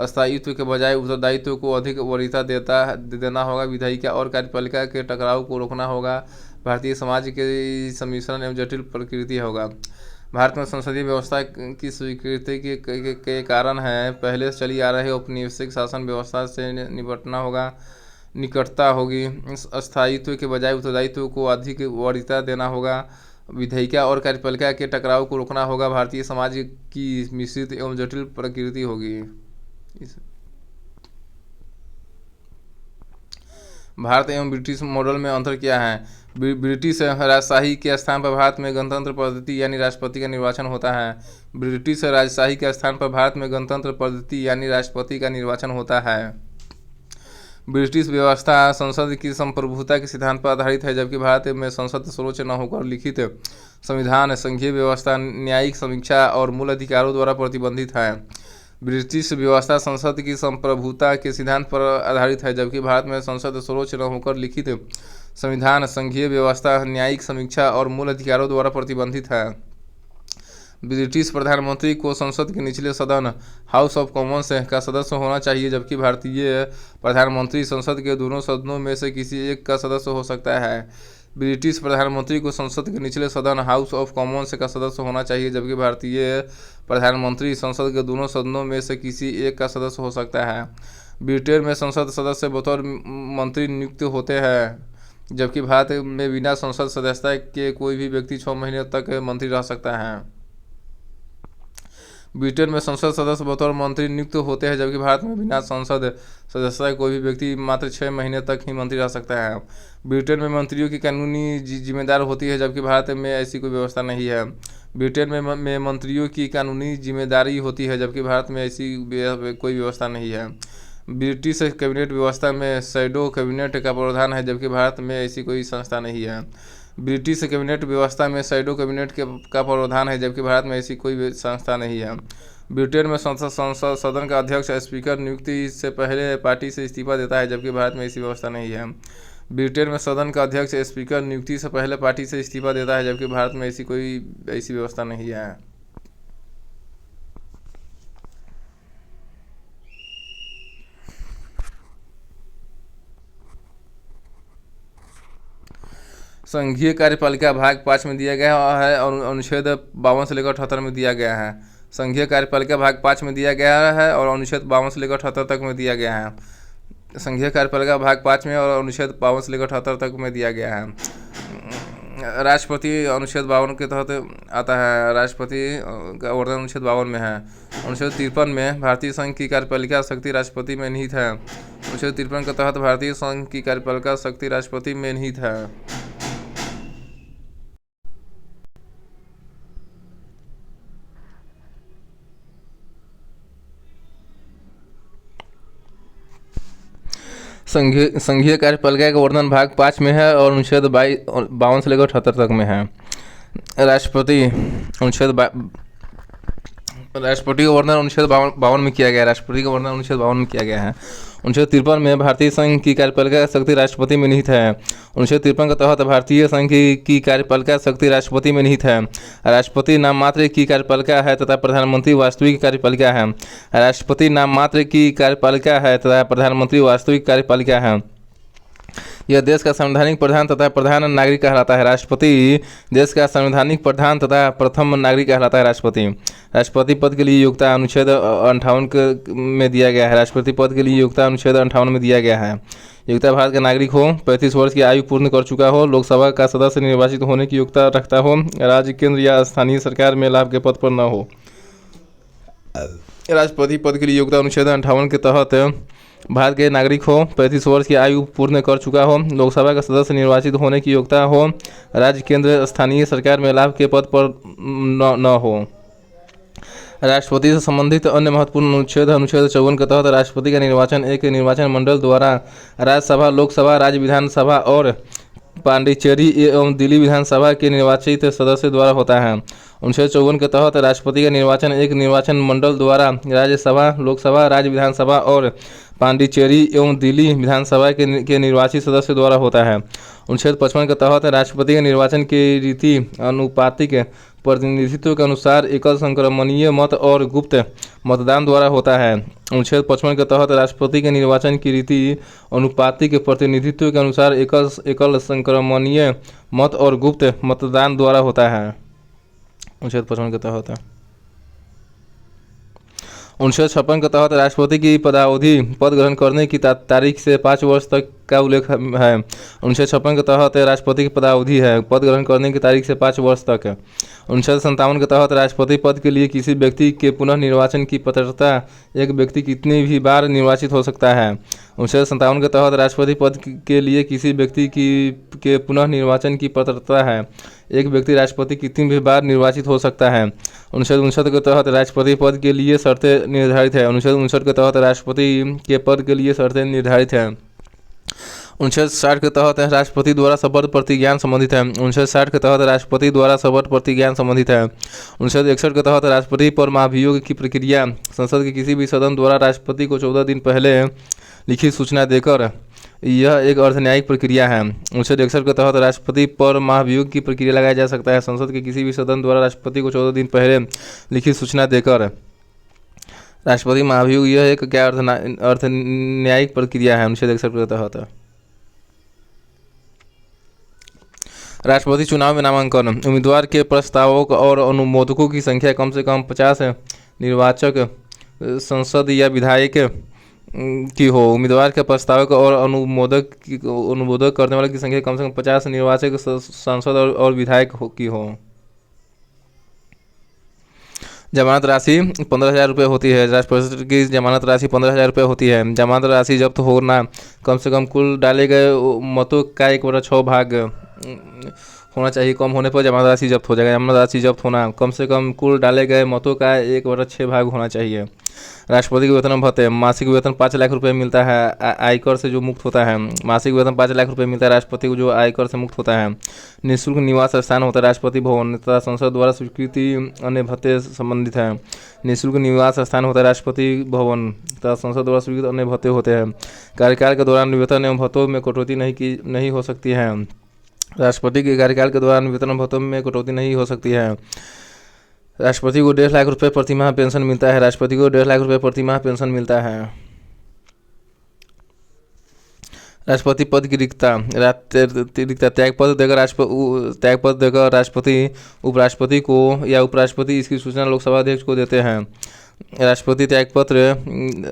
स्थायित्व के बजाय उत्तरदायित्व को अधिक वरीयता देना होगा। विधायिका और कार्यपालिका के टकराव को रोकना होगा। भारतीय समाज के सम्मिश्रण एवं जटिल प्रकृति होगा। भारत में संसदीय व्यवस्था की स्वीकृति के कारण है पहले चली आ रही औपनिवेशिक शासन व्यवस्था से निपटना होगा, निकटता होगी। स्थायित्व के बजाय उत्तरदायित्व को अधिक वरीयता देना होगा। विधायिका और कार्यपालिका के टकराव को रोकना होगा। भारतीय समाज की मिश्रित एवं जटिल प्रकृति होगी। भारत एवं ब्रिटिश मॉडल में अंतर क्या है? ब्रिटिश राजशाही के स्थान पर भारत में गणतंत्र पद्धति यानी राष्ट्रपति का निर्वाचन होता है। ब्रिटिश राजशाही के स्थान पर भारत में गणतंत्र पद्धति यानी राष्ट्रपति का निर्वाचन होता है। ब्रिटिश व्यवस्था संसद की संप्रभुता के सिद्धांत पर आधारित है, जबकि भारत में संसद सर्वोच्च न होकर लिखित संविधान, संघीय व्यवस्था, न्यायिक समीक्षा और मूल अधिकारों द्वारा प्रतिबंधित है। ब्रिटिश व्यवस्था संसद की संप्रभुता के सिद्धांत पर आधारित है, जबकि भारत में संसद सर्वोच्च न होकर लिखित संविधान, संघीय व्यवस्था, न्यायिक समीक्षा और मूल अधिकारों द्वारा प्रतिबंधित है। ब्रिटिश प्रधानमंत्री को संसद के निचले सदन हाउस ऑफ कॉमन्स का सदस्य होना चाहिए, जबकि भारतीय प्रधानमंत्री संसद के दोनों सदनों में से किसी एक का सदस्य हो सकता है। ब्रिटिश प्रधानमंत्री को संसद के निचले सदन हाउस ऑफ कॉमन्स का सदस्य होना चाहिए, जबकि भारतीय प्रधानमंत्री संसद के दोनों सदनों में से किसी एक का सदस्य हो सकता है। ब्रिटेन में संसद सदस्य बतौर मंत्री नियुक्त होते हैं, जबकि भारत में बिना संसद सदस्यता के कोई भी व्यक्ति 6 महीने तक मंत्री रह सकता है। ब्रिटेन में संसद सदस्य बतौर मंत्री नियुक्त होते हैं, जबकि भारत में बिना संसद सदस्यता कोई भी व्यक्ति मात्र 6 महीने तक ही मंत्री रह सकता है। ब्रिटेन में मंत्रियों की कानूनी जिम्मेदारी होती है, जबकि भारत में ऐसी कोई व्यवस्था नहीं है। ब्रिटेन में मंत्रियों की कानूनी जिम्मेदारी होती है, जबकि भारत में ऐसी कोई व्यवस्था नहीं है। ब्रिटिश कैबिनेट व्यवस्था में शैडो कैबिनेट का प्रावधान है, जबकि भारत में ऐसी कोई संस्था नहीं है। ब्रिटिश कैबिनेट व्यवस्था में शैडो कैबिनेट का प्रावधान है, जबकि भारत में ऐसी कोई संस्था नहीं है। ब्रिटेन में संसद सदन का अध्यक्ष स्पीकर नियुक्ति से पहले पार्टी से इस्तीफा देता है, जबकि भारत में ऐसी व्यवस्था नहीं है। ब्रिटेन में सदन का अध्यक्ष स्पीकर नियुक्ति से पहले पार्टी से इस्तीफा देता है, जबकि भारत में ऐसी व्यवस्था नहीं है। संघीय कार्यपालिका भाग 5 में दिया गया है और अनुच्छेद 52 से लेकर 78 में दिया गया है। संघीय कार्यपालिका भाग 5 में दिया गया है और अनुच्छेद 52 से लेकर 78 तक में दिया गया है। संघीय कार्यपालिका भाग 5 में और अनुच्छेद 52 से लेकर 78 तक में दिया गया है। राष्ट्रपति अनुच्छेद 52 के तहत आता है। राष्ट्रपति का वर्णन अनुच्छेद 52 में है। अनुच्छेद 53 में भारतीय संघ की कार्यपालिका शक्ति राष्ट्रपति में निहित है। अनुच्छेद 53 के तहत भारतीय संघ की कार्यपालिका शक्ति राष्ट्रपति में निहित है। संघीय कार्यपालिका का वर्णन भाग 5 में है और अनुच्छेद 52 से लेकर 78 तक में है। राष्ट्रपति का वर्णन अनुच्छेद 52 में किया गया है। राष्ट्रपति का वर्णन अनुच्छेद 52 में किया गया है। अनुच्छेद 53 में भारतीय संघ की कार्यपालिका शक्ति राष्ट्रपति में निहित है। अनुच्छेद 53 के तहत भारतीय संघ की कार्यपालिका शक्ति राष्ट्रपति में निहित है। राष्ट्रपति नाम मात्र की कार्यपालिका है तथा प्रधानमंत्री वास्तविक कार्यपालिका है। राष्ट्रपति नाम मात्र की कार्यपालिका है तथा प्रधानमंत्री वास्तविक कार्यपालिका है। यह देश का संवैधानिक प्रधान तथा प्रधान नागरिक कहलाता है। राष्ट्रपति देश का संवैधानिक प्रधान तथा प्रथम नागरिक कहलाता है। राष्ट्रपति पद के लिए योग्यता अनुच्छेद 58 में दिया गया है। राष्ट्रपति पद के लिए योग्यता अनुच्छेद 58 में दिया गया है। योग्यता भारत का नागरिक हो, 35 वर्ष की आयु पूर्ण कर चुका हो, लोकसभा का सदस्य निर्वाचित होने की योग्यता रखता हो, राज्य, केंद्र या स्थानीय सरकार में लाभ के पद पर न हो। राष्ट्रपति पद के लिए योग्यता अनुच्छेद 58 के तहत भारत के नागरिक हो, 35 वर्ष की आयु पूर्ण कर चुका हो, लोकसभा का सदस्य निर्वाचित होने की योग्यता हो, राज्य केंद्र स्थानीय सरकार में लाभ के पद पर न हो। राष्ट्रपति से संबंधित अन्य महत्वपूर्ण अनुच्छेद अनुच्छेद 54 के तहत राष्ट्रपति का निर्वाचन एक निर्वाचन मंडल द्वारा राज्यसभा, लोकसभा, राज्य विधानसभा और पांडिचेरी एवं दिल्ली विधानसभा के निर्वाचित सदस्य द्वारा होता है। अनुच्छेद 54 के तहत राष्ट्रपति का निर्वाचन एक निर्वाचन मंडल द्वारा राज्यसभा, लोकसभा, राज्य विधानसभा और पांडिचेरी एवं दिल्ली विधानसभा के निर्वाचित सदस्य द्वारा होता है। अनुच्छेद 55 के तहत राष्ट्रपति के निर्वाचन की रीति अनुपातिक प्रतिनिधित्व के अनुसार एकल संक्रमणीय मत और गुप्त मतदान द्वारा होता है। अनुच्छेद 55 के तहत राष्ट्रपति के निर्वाचन की रीति अनुपातिक प्रतिनिधित्व के अनुसार एकल संक्रमणीय मत और गुप्त मतदान द्वारा होता है। अनुच्छेद 55 के तहत अनुच्छेद 56 के तहत राष्ट्रपति की पदावधि पद ग्रहण करने की तारीख से 5 वर्ष तक का उल्लेख है। अनुच्छेद 56 के तहत राष्ट्रपति की पदावधि है पद ग्रहण करने की तारीख से 5 वर्ष तक। अनुच्छेद 57 के तहत राष्ट्रपति पद के लिए किसी व्यक्ति के पुनः निर्वाचन की पात्रता एक व्यक्ति कितनी भी बार निर्वाचित हो सकता है। अनुच्छेद 57 के तहत राष्ट्रपति पद के लिए किसी व्यक्ति के पुनः निर्वाचन की पात्रता है एक व्यक्ति राष्ट्रपति कितनी भी बार निर्वाचित हो सकता है। अनुच्छेद 59 के तहत राष्ट्रपति पद के लिए शर्तें निर्धारित है। अनुच्छेद 59 के तहत राष्ट्रपति के पद के लिए शर्तें निर्धारित है। अनुच्छेद 60 के तहत राष्ट्रपति द्वारा शपथ प्रतिज्ञान संबंधित है। अनुच्छेद 60 के तहत राष्ट्रपति द्वारा शपथ प्रतिज्ञान संबंधित है। अनुच्छेद 61 के तहत राष्ट्रपति पर महाभियोग की प्रक्रिया संसद के किसी भी सदन द्वारा राष्ट्रपति को 14 दिन पहले लिखित सूचना देकर यह एक अर्धन्यायिक प्रक्रिया है। अनुच्छेद 61 के तहत राष्ट्रपति पर महाभियोग की प्रक्रिया लगाया जा सकता है संसद के किसी भी सदन द्वारा राष्ट्रपति को 14 दिन पहले लिखित सूचना देकर। राष्ट्रपति महाभियोग यह एक क्या अर्धन्यायिक प्रक्रिया है। अनुच्छेद 61 के तहत राष्ट्रपति चुनाव में नामांकन उम्मीदवार के प्रस्तावक और अनुमोदकों की संख्या कम से कम 50 निर्वाचक संसद या विधायक की हो। उम्मीदवार के प्रस्तावक और अनुमोदक करने वाले की संख्या कम से कम 50 निर्वाचक सांसद और विधायक की हो। जमानत राशि 15,000 रुपये होती है। राष्ट्रपति की जमानत राशि 15,000 रुपये होती है। जमानत राशि जब्त होना कम से कम कुल डाले गए मतों का 1/6 भाग होना चाहिए। कम होने पर जमानत राशि जब्त हो जाएगा। जमानत राशि जब्त होना कम से कम कुल डाले गए मतों का 1/6 भाग होना चाहिए। राष्ट्रपति के वेतन भत्ते मासिक वेतन 5 लाख रुपये मिलता है आयकर से जो मुक्त होता है। मासिक वेतन 5 लाख रुपये मिलता है राष्ट्रपति को जो आयकर से मुक्त होता है। निःशुल्क निवास स्थान होता है राष्ट्रपति भवन तथा संसद द्वारा स्वीकृति अन्य भत्ते संबंधित है। निःशुल्क निवास स्थान होता है राष्ट्रपति भवन तथा संसद द्वारा स्वीकृत अन्य भत्ते होते हैं। कार्यकाल के दौरान वेतन एवं भत्तों में कटौती नहीं हो सकती है। राष्ट्रपति के कार्यकाल के दौरान वेतन भत्तों में कटौती नहीं हो सकती है। राष्ट्रपति को 1.5 लाख रुपये प्रतिमाह पेंशन मिलता है। राष्ट्रपति को 1.5 लाख रुपये प्रतिमाह पेंशन मिलता है। राष्ट्रपति पद की रिक्तता त्याग पद देकर राष्ट्रपति उपराष्ट्रपति को या उपराष्ट्रपति इसकी सूचना लोकसभा अध्यक्ष को देते हैं। राष्ट्रपति त्यागपत्र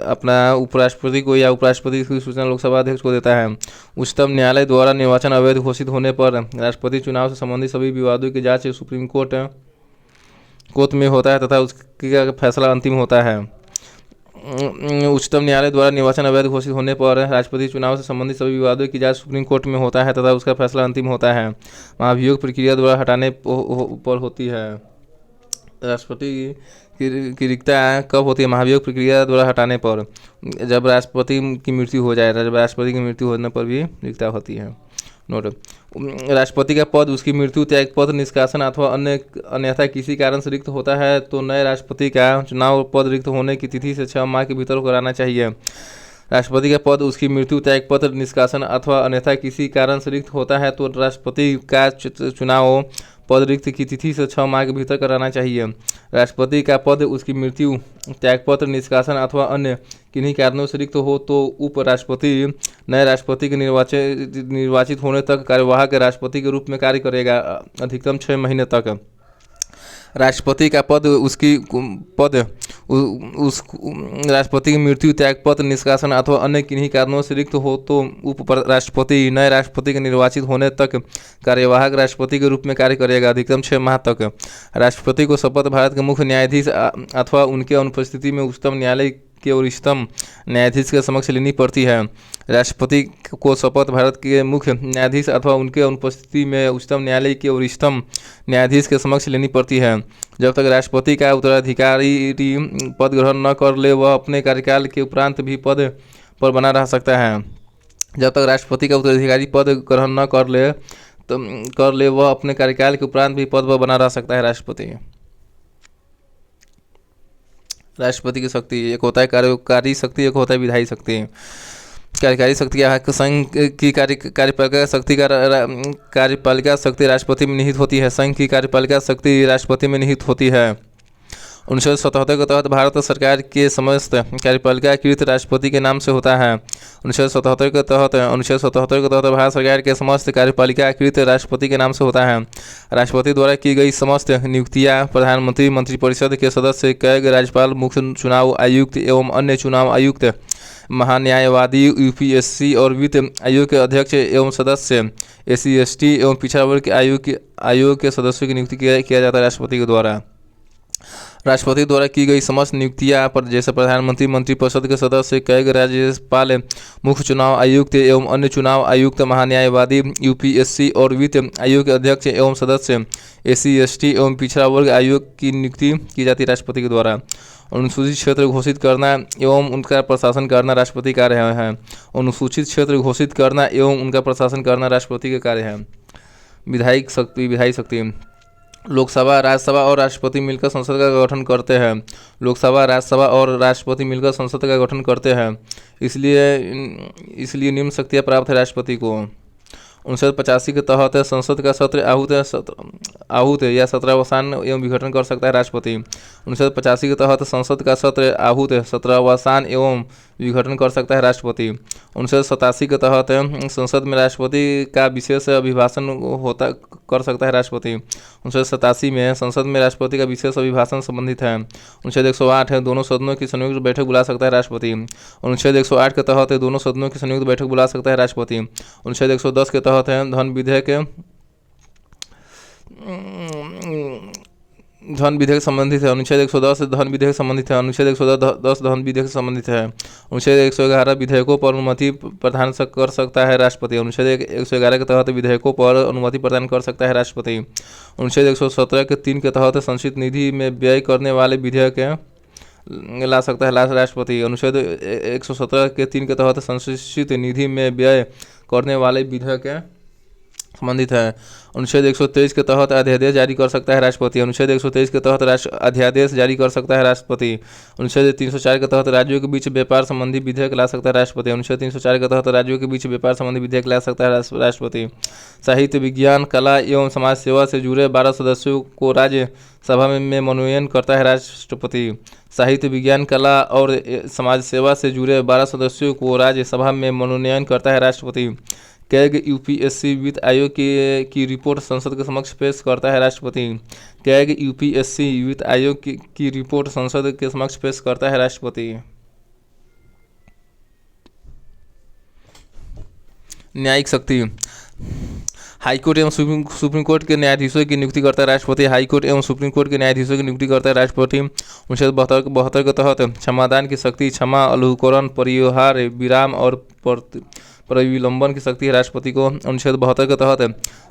अपना उपराष्ट्रपति को या उपराष्ट्रपति की सूचना लोकसभा अध्यक्ष को देता है। उच्चतम न्यायालय द्वारा निर्वाचन अवैध घोषित होने पर राष्ट्रपति चुनाव से संबंधित सभी विवादों की जांच सुप्रीम कोर्ट में होता है तथा उसका फैसला अंतिम होता है। उच्चतम न्यायालय द्वारा निर्वाचन अवैध घोषित होने पर राष्ट्रपति चुनाव से संबंधित सभी विवादों की जांच सुप्रीम कोर्ट में होता है तथा उसका फैसला अंतिम होता है। महाभियोग प्रक्रिया द्वारा हटाने पर होती है। राष्ट्रपति की रिक्तता कब होती है? महाभियोग प्रक्रिया द्वारा हटाने पर, जब राष्ट्रपति की मृत्यु हो जाए। जब राष्ट्रपति की मृत्यु होने पर भी रिक्तता होती है। नोट: राष्ट्रपति का पद उसकी मृत्यु, त्यागपत्र, निष्कासन अथवा अन्यथा किसी कारण से रिक्त होता है तो नए राष्ट्रपति का चुनाव पद रिक्त होने की तिथि से 6 माह के भीतर कराना चाहिए। राष्ट्रपति का पद उसकी मृत्यु, त्यागपत्र, निष्कासन अथवा अन्यथा किसी कारण से रिक्त होता है तो राष्ट्रपति का चुनाव पद रिक्त की तिथि से 6 माह के भीतर कराना चाहिए। राष्ट्रपति का पद उसकी मृत्यु, त्यागपत्र, निष्कासन अथवा अन्य किन्हीं कारणों से रिक्त हो तो उपराष्ट्रपति नए राष्ट्रपति के निर्वाचित होने तक कार्यवाहक राष्ट्रपति के रूप में कार्य करेगा, अधिकतम 6 महीने तक। राष्ट्रपति का पद राष्ट्रपति की मृत्यु, त्यागपत्र, निष्कासन अथवा अन्य किन्हीं कारणों से रिक्त हो तो उपराष्ट्रपति नए राष्ट्रपति के निर्वाचित होने तक कार्यवाहक राष्ट्रपति के रूप में कार्य करेगा, अधिकतम 6 माह तक। राष्ट्रपति को शपथ भारत के मुख्य न्यायाधीश अथवा उनके अनुपस्थिति में उच्चतम न्यायालय के वरिष्ठतम न्यायाधीश के समक्ष लेनी पड़ती है। राष्ट्रपति को शपथ भारत के मुख्य न्यायाधीश अथवा उनके अनुपस्थिति में उच्चतम न्यायालय के वरिष्ठतम न्यायाधीश के समक्ष लेनी पड़ती है। जब तक राष्ट्रपति का उत्तराधिकारी पद ग्रहण न कर ले, वह अपने कार्यकाल के उपरांत भी पद पर बना रह सकता है। जब तक राष्ट्रपति का उत्तराधिकारी पद ग्रहण न कर ले वह अपने कार्यकाल के उपरांत भी पद पर बना रह सकता है। राष्ट्रपति की शक्ति, एक होता है कार्यकारी शक्ति, एक होता है विधायी शक्ति। कार्यकारी शक्ति क्या है? संघ की कार्यपालिका शक्ति राष्ट्रपति में निहित होती है। संघ की कार्यपालिका शक्ति राष्ट्रपति में निहित होती है। 1977 के तहत भारत सरकार के समस्त कार्यपालिका कृत राष्ट्रपति के नाम से होता है। 1977 के तहत भारत सरकार के समस्त कार्यपालिका कृत राष्ट्रपति के नाम से होता है। राष्ट्रपति द्वारा की गई समस्त नियुक्तियां प्रधानमंत्री, मंत्रिपरिषद के सदस्य, कैग, राज्यपाल, मुख्य चुनाव आयुक्त एवं अन्य चुनाव आयुक्त, महान्यायवादी, यूपीएससी और वित्त आयोग के अध्यक्ष एवं सदस्य, SC ST एवं पिछड़ा वर्ग के आयोग के सदस्यों की नियुक्ति किया जाता है राष्ट्रपति के द्वारा। राष्ट्रपति द्वारा की गई समस्त नियुक्तियां पर जैसे प्रधानमंत्री, मंत्रिपरिषद के सदस्य, कैग, राज्यपाल, मुख्य चुनाव आयुक्त एवं अन्य चुनाव आयुक्त, महान्यायवादी, यूपीएससी और वित्त आयोग के अध्यक्ष एवं सदस्य, SC ST एवं पिछड़ा वर्ग आयोग की नियुक्ति की जाती है राष्ट्रपति के द्वारा। अनुसूचित क्षेत्र घोषित करना एवं उनका प्रशासन करना राष्ट्रपति कार्य है। अनुसूचित क्षेत्र घोषित करना एवं उनका प्रशासन करना राष्ट्रपति का कार्य है। विधायी शक्ति लोकसभा, राज्यसभा और राष्ट्रपति मिलकर संसद का गठन करते हैं। लोकसभा, राज्यसभा और राष्ट्रपति मिलकर संसद का गठन करते हैं। इसलिए निम्न शक्तियाँ प्राप्त है राष्ट्रपति को। 1985 के तहत संसद का सत्र आहूत या सत्रावसान एवं विघटन कर सकता है राष्ट्रपति। 1985 के तहत संसद का सत्र आहूत, सत्रावसान एवं विघटन कर सकता है राष्ट्रपति। 1987 के तहत संसद में राष्ट्रपति का विशेष अभिभाषण कर सकता है राष्ट्रपति। 1987 में संसद में राष्ट्रपति का विशेष अभिभाषण संबंधित है। अनुच्छेद 108 है, दोनों सदनों की संयुक्त बैठक बुला सकता है राष्ट्रपति। अनुच्छेद 108 के तहत दोनों सदनों की संयुक्त बैठक बुला सकता है राष्ट्रपति। अनुच्छेद 110 के तहत है धन विधेयक संबंधित है। अनुच्छेद 110 धन विधेयक संबंधित है। अनुच्छेद 110 धन विधेयक संबंधित है। अनुच्छेद 111 विधेयकों पर अनुमति प्रदान कर सकता है राष्ट्रपति। अनुच्छेद 111 के तहत विधेयकों पर अनुमति प्रदान कर सकता है राष्ट्रपति। अनुच्छेद 117 के 3 के तहत संचित निधि में व्यय करने वाले विधेयक ला सकता है राष्ट्रपति। अनुच्छेद 117 के 3 के तहत संचित निधि में व्यय करने वाले विधेयक संबंधित है। अनुच्छेद 123 के तहत अध्यादेश जारी कर सकता है राष्ट्रपति। अनुच्छेद 123 के तहत अध्यादेश जारी कर सकता है राष्ट्रपति। अनुच्छेद 304 के तहत राज्यों के बीच व्यापार संबंधी विधेयक ला सकता है राष्ट्रपति। अनुच्छेद 304 के तहत राज्यों के बीच व्यापार संबंधी विधेयक ला सकता है राष्ट्रपति। साहित्य, विज्ञान, कला एवं समाज सेवा से जुड़े 12 सदस्यों को राज्यसभा में मनोनयन करता है राष्ट्रपति। साहित्य, विज्ञान, कला और समाज सेवा से जुड़े 12 सदस्यों को राज्यसभा में मनोनयन करता है राष्ट्रपति। कैग यूपीएससी वित्त आयोग की रिपोर्ट संसद के समक्ष पेश करता है राष्ट्रपति। कैग यूपीएससी वित्त आयोग की रिपोर्ट संसद के समक्ष पेश करता है राष्ट्रपति। न्यायिक शक्ति हाईकोर्ट एवं सुप्रीम कोर्ट के न्यायाधीशों की नियुक्ति करता है राष्ट्रपति। हाईकोर्ट एवं सुप्रीम कोर्ट के न्यायाधीशों की नियुक्ति करता है राष्ट्रपति। 1972 के तहत क्षमादान की शक्ति, क्षमा, लघुकरण, परिहार, विराम और प्रविलंबन की शक्ति है राष्ट्रपति को। अनुच्छेद 72 के तहत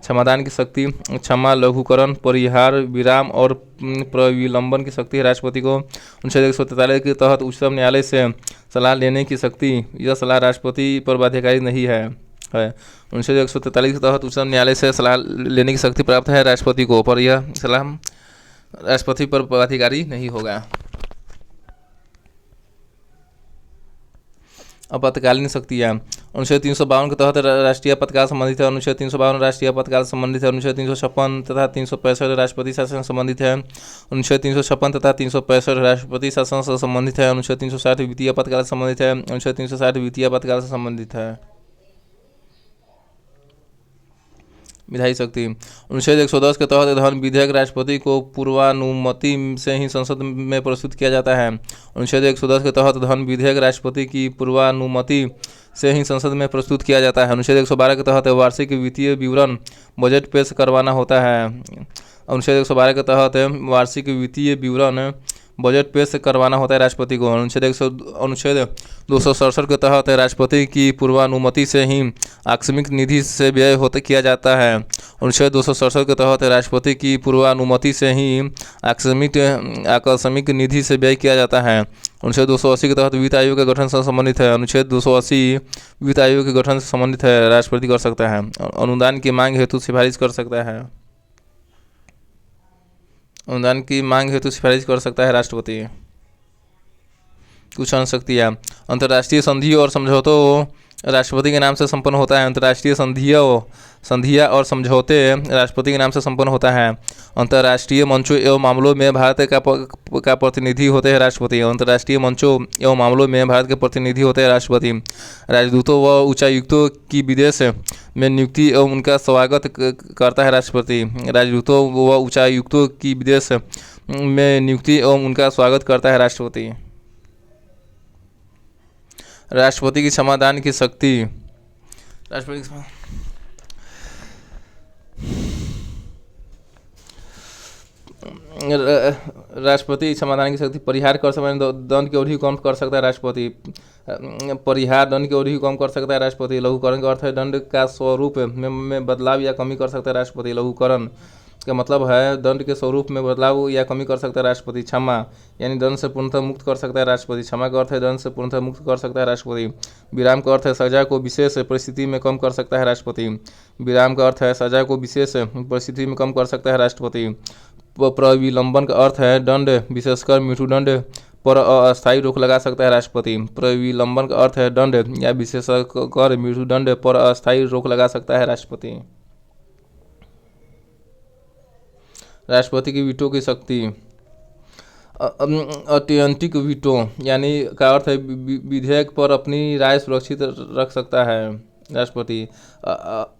क्षमादान की शक्ति, क्षमा, लघुकरण, परिहार, विराम और प्रविलंबन की शक्ति है राष्ट्रपति को। अनुच्छेद 143 के तहत उच्चतम न्यायालय से सलाह लेने की शक्ति, यह सलाह राष्ट्रपति पर बाध्यकारी नहीं है। अनुच्छेद 143 के तहत उच्चतम न्यायालय से सलाह लेने की शक्ति प्राप्त है राष्ट्रपति को, पर यह सलाह राष्ट्रपति पर बाध्यकारी नहीं होगा। आपातकालीन शक्तियाँ अनुच्छेद 352 के तहत राष्ट्रीय आपातकाल संबंधित है। अनुच्छेद 352 राष्ट्रीय आपातकाल संबंधित है। अनुच्छेद 356 तथा 365 राष्ट्रपति शासन संबंधित है। अनुच्छेद 356 तथा 365 राष्ट्रपति शासन से संबंधित है। अनुच्छेद 360 वित्तीय आपातकाल से संबंधित है। अनुच्छेद 360 वित्तीय आपातकाल से संबंधित है। विधायी शक्ति अनुच्छेद 110 के तहत धन विधेयक राष्ट्रपति को पूर्वानुमति से ही संसद में प्रस्तुत किया जाता है। अनुच्छेद 110 के तहत धन विधेयक राष्ट्रपति की पूर्वानुमति से ही संसद में प्रस्तुत किया जाता है। अनुच्छेद 112 के तहत वार्षिक वित्तीय विवरण बजट पेश करवाना होता है। अनुच्छेद 112 के तहत वार्षिक वित्तीय विवरण बजट पेश करवाना होता है राष्ट्रपति को। अनुच्छेद 267 के तहत राष्ट्रपति की पूर्वानुमति से ही आकस्मिक निधि से व्यय होता किया जाता है। अनुच्छेद 267 के तहत राष्ट्रपति की पूर्वानुमति से ही आकस्मिक निधि से व्यय किया जाता है। अनुच्छेद 280 के तहत वित्त आयोग के गठन से संबंधित है। अनुच्छेद 280 वित्त आयोग के गठन से संबंधित है, राष्ट्रपति कर सकता है। अनुदान की मांग हेतु सिफारिश कर सकता है। अनुदान की मांग हेतु सिफारिश कर सकता है राष्ट्रपति। कुछ शक्तियाँ। अंतर्राष्ट्रीय संधि और समझौतों राष्ट्रपति के नाम से संपन्न होता है। अंतर्राष्ट्रीय संधियाँ और समझौते राष्ट्रपति के नाम से संपन्न होता है। अंतर्राष्ट्रीय मंचों एवं मामलों में भारत का प्रतिनिधि होते हैं राष्ट्रपति। अंतर्राष्ट्रीय मंचों एवं मामलों में भारत के प्रतिनिधि होते हैं राष्ट्रपति। राजदूतों व उच्चायुक्तों की विदेश में नियुक्ति एवं उनका स्वागत करता है राष्ट्रपति। राजदूतों व उच्चायुक्तों की विदेश में नियुक्ति एवं उनका स्वागत करता है राष्ट्रपति। राष्ट्रपति की क्षमादान की शक्ति। राष्ट्रपति क्षमादान की शक्ति। परिहार कर सकता है, दंड की अवधि कम कर सकता है राष्ट्रपति। परिहार दंड की अवधि कम कर सकता है राष्ट्रपति। लघुकरण का अर्थ है दंड का स्वरूप में बदलाव या कमी कर सकता है राष्ट्रपति। लघुकरण का मतलब है दंड के स्वरूप में बदलाव या कमी कर सकता है राष्ट्रपति। क्षमा यानी दंड से पूर्णतः मुक्त कर सकता है राष्ट्रपति। क्षमा का अर्थ है दंड से पूर्णतः मुक्त कर सकता है राष्ट्रपति। विराम का अर्थ है सजा को विशेष परिस्थिति में कम कर सकता है राष्ट्रपति। विराम का अर्थ है सजा को विशेष परिस्थिति में कम कर सकता है राष्ट्रपति। प्रविलंबन का अर्थ है दंड, विशेषकर मृत्युदंड पर अस्थायी रोक लगा सकता है राष्ट्रपति। प्रविलंबन का अर्थ है दंड या विशेषकर मृत्युदंड पर अस्थायी रोक लगा सकता है राष्ट्रपति। राष्ट्रपति की वीटो की शक्ति। अत्यंतिक वीटो यानी का अर्थ है विधेयक पर अपनी राय सुरक्षित रख सकता है राष्ट्रपति।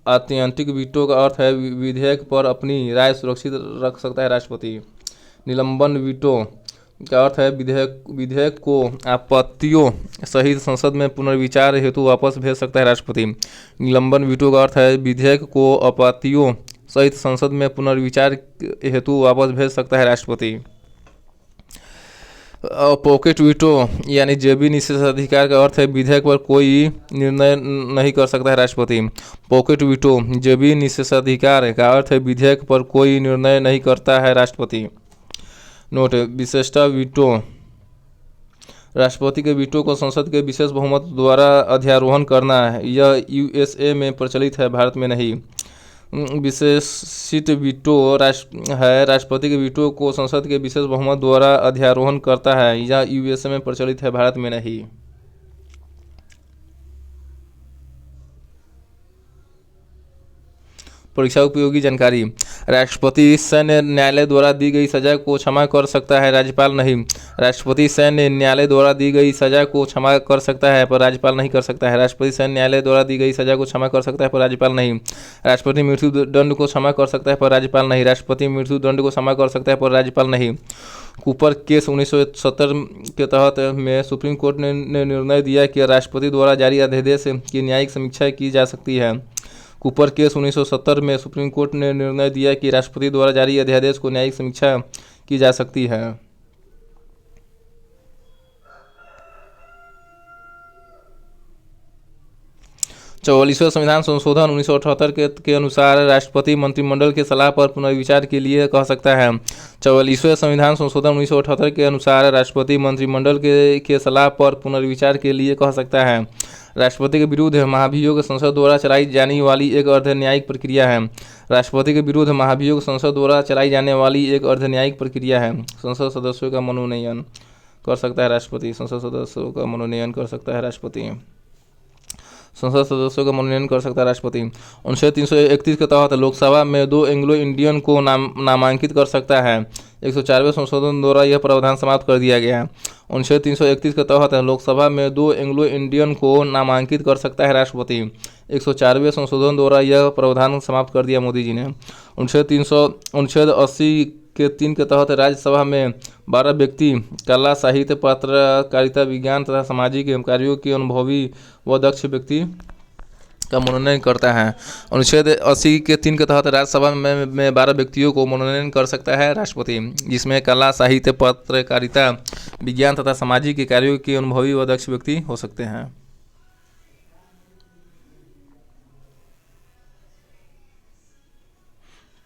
अत्यंतिक वीटो का अर्थ है विधेयक पर अपनी राय सुरक्षित रख सकता है राष्ट्रपति। निलंबन वीटो का अर्थ है विधेयक को आपत्तियों सहित संसद में पुनर्विचार हेतु वापस भेज सकता है राष्ट्रपति। निलंबन वीटो का अर्थ है विधेयक को आपत्तियों सहित संसद में पुनर्विचार हेतु वापस भेज सकता है राष्ट्रपति। पॉकेट वीटो यानी जेबी निषेधाधिकार का अर्थ है विधेयक पर कोई निर्णय नहीं कर सकता है राष्ट्रपति। पॉकेट वीटो जेबी निषेधाधिकार का अर्थ है विधेयक पर कोई निर्णय नहीं करता है राष्ट्रपति। नोट: विशेषता वीटो। राष्ट्रपति के वीटो को संसद के विशेष बहुमत द्वारा अध्यारोहण करना है। यह यूएसए में प्रचलित है, भारत में नहीं। विशेषित वीटो राष्ट्रपति के वीटो को संसद के विशेष बहुमत द्वारा अध्यारोहण करता है। यह यूएसए में प्रचलित है, भारत में नहीं। परीक्षा उपयोगी जानकारी। राष्ट्रपति सैन्य न्यायालय द्वारा दी गई सजा को क्षमा कर सकता है, राज्यपाल नहीं। राष्ट्रपति सैन्य न्यायालय द्वारा दी गई सजा को क्षमा कर सकता है पर राज्यपाल नहीं कर सकता है। राष्ट्रपति सैन्य न्यायालय द्वारा दी गई सजा को क्षमा कर सकता है पर राज्यपाल नहीं। राष्ट्रपति मृत्यु दंड को क्षमा कर सकता है पर राज्यपाल नहीं। राष्ट्रपति मृत्यु दंड को क्षमा कर सकता है पर राज्यपाल नहीं। कूपर केस 1970 के तहत में सुप्रीम कोर्ट ने निर्णय दिया कि राष्ट्रपति द्वारा जारी अध्यादेश की न्यायिक समीक्षा की जा सकती है। कूपर केस 1970 में सुप्रीम कोर्ट ने निर्णय दिया कि राष्ट्रपति द्वारा जारी अध्यादेश को न्यायिक समीक्षा की जा सकती है। 44वें संविधान संशोधन 1978 के अनुसार राष्ट्रपति मंत्रिमंडल के सलाह पर पुनर्विचार के लिए कह सकता है। 44वें संविधान संशोधन 1978 के अनुसार राष्ट्रपति मंत्रिमंडल के सलाह पर पुनर्विचार के लिए कह सकता है। राष्ट्रपति के विरुद्ध महाभियोग संसद द्वारा चलाई जाने वाली एक अर्ध न्यायिक प्रक्रिया है। राष्ट्रपति के विरुद्ध महाभियोग संसद द्वारा चलाई जाने वाली एक अर्ध न्यायिक प्रक्रिया है। संसद सदस्यों का मनोनयन कर सकता है राष्ट्रपति। संसद सदस्यों का मनोनयन कर सकता है राष्ट्रपति। संसद सदस्यों का मनोनयन कर सकता है राष्ट्रपति। अनुच्छेद 331 के तहत लोकसभा में 2 एंग्लो इंडियन को नामांकित कर सकता है। 104वें संशोधन द्वारा यह प्रावधान समाप्त कर दिया गया है। अनुच्छेद 331 के तहत लोकसभा में 2 एंग्लो इंडियन को नामांकित कर सकता है राष्ट्रपति। 104वें संशोधन द्वारा यह प्रावधान समाप्त कर दिया मोदी जी ने। अनुच्छेद 80 के 3 के तहत राज्यसभा में 12 व्यक्ति कला, साहित्य, पत्रकारिता, विज्ञान तथा सामाजिक कार्यों के अनुभवी व दक्ष व्यक्ति का मनोनयन करता है। अनुच्छेद 80 के 3 के तहत राज्यसभा में 12 व्यक्तियों को मनोनयन कर सकता है राष्ट्रपति, जिसमें कला, साहित्य, पत्रकारिता, विज्ञान तथा सामाजिक कार्यों के अनुभवी व दक्ष व्यक्ति हो सकते हैं।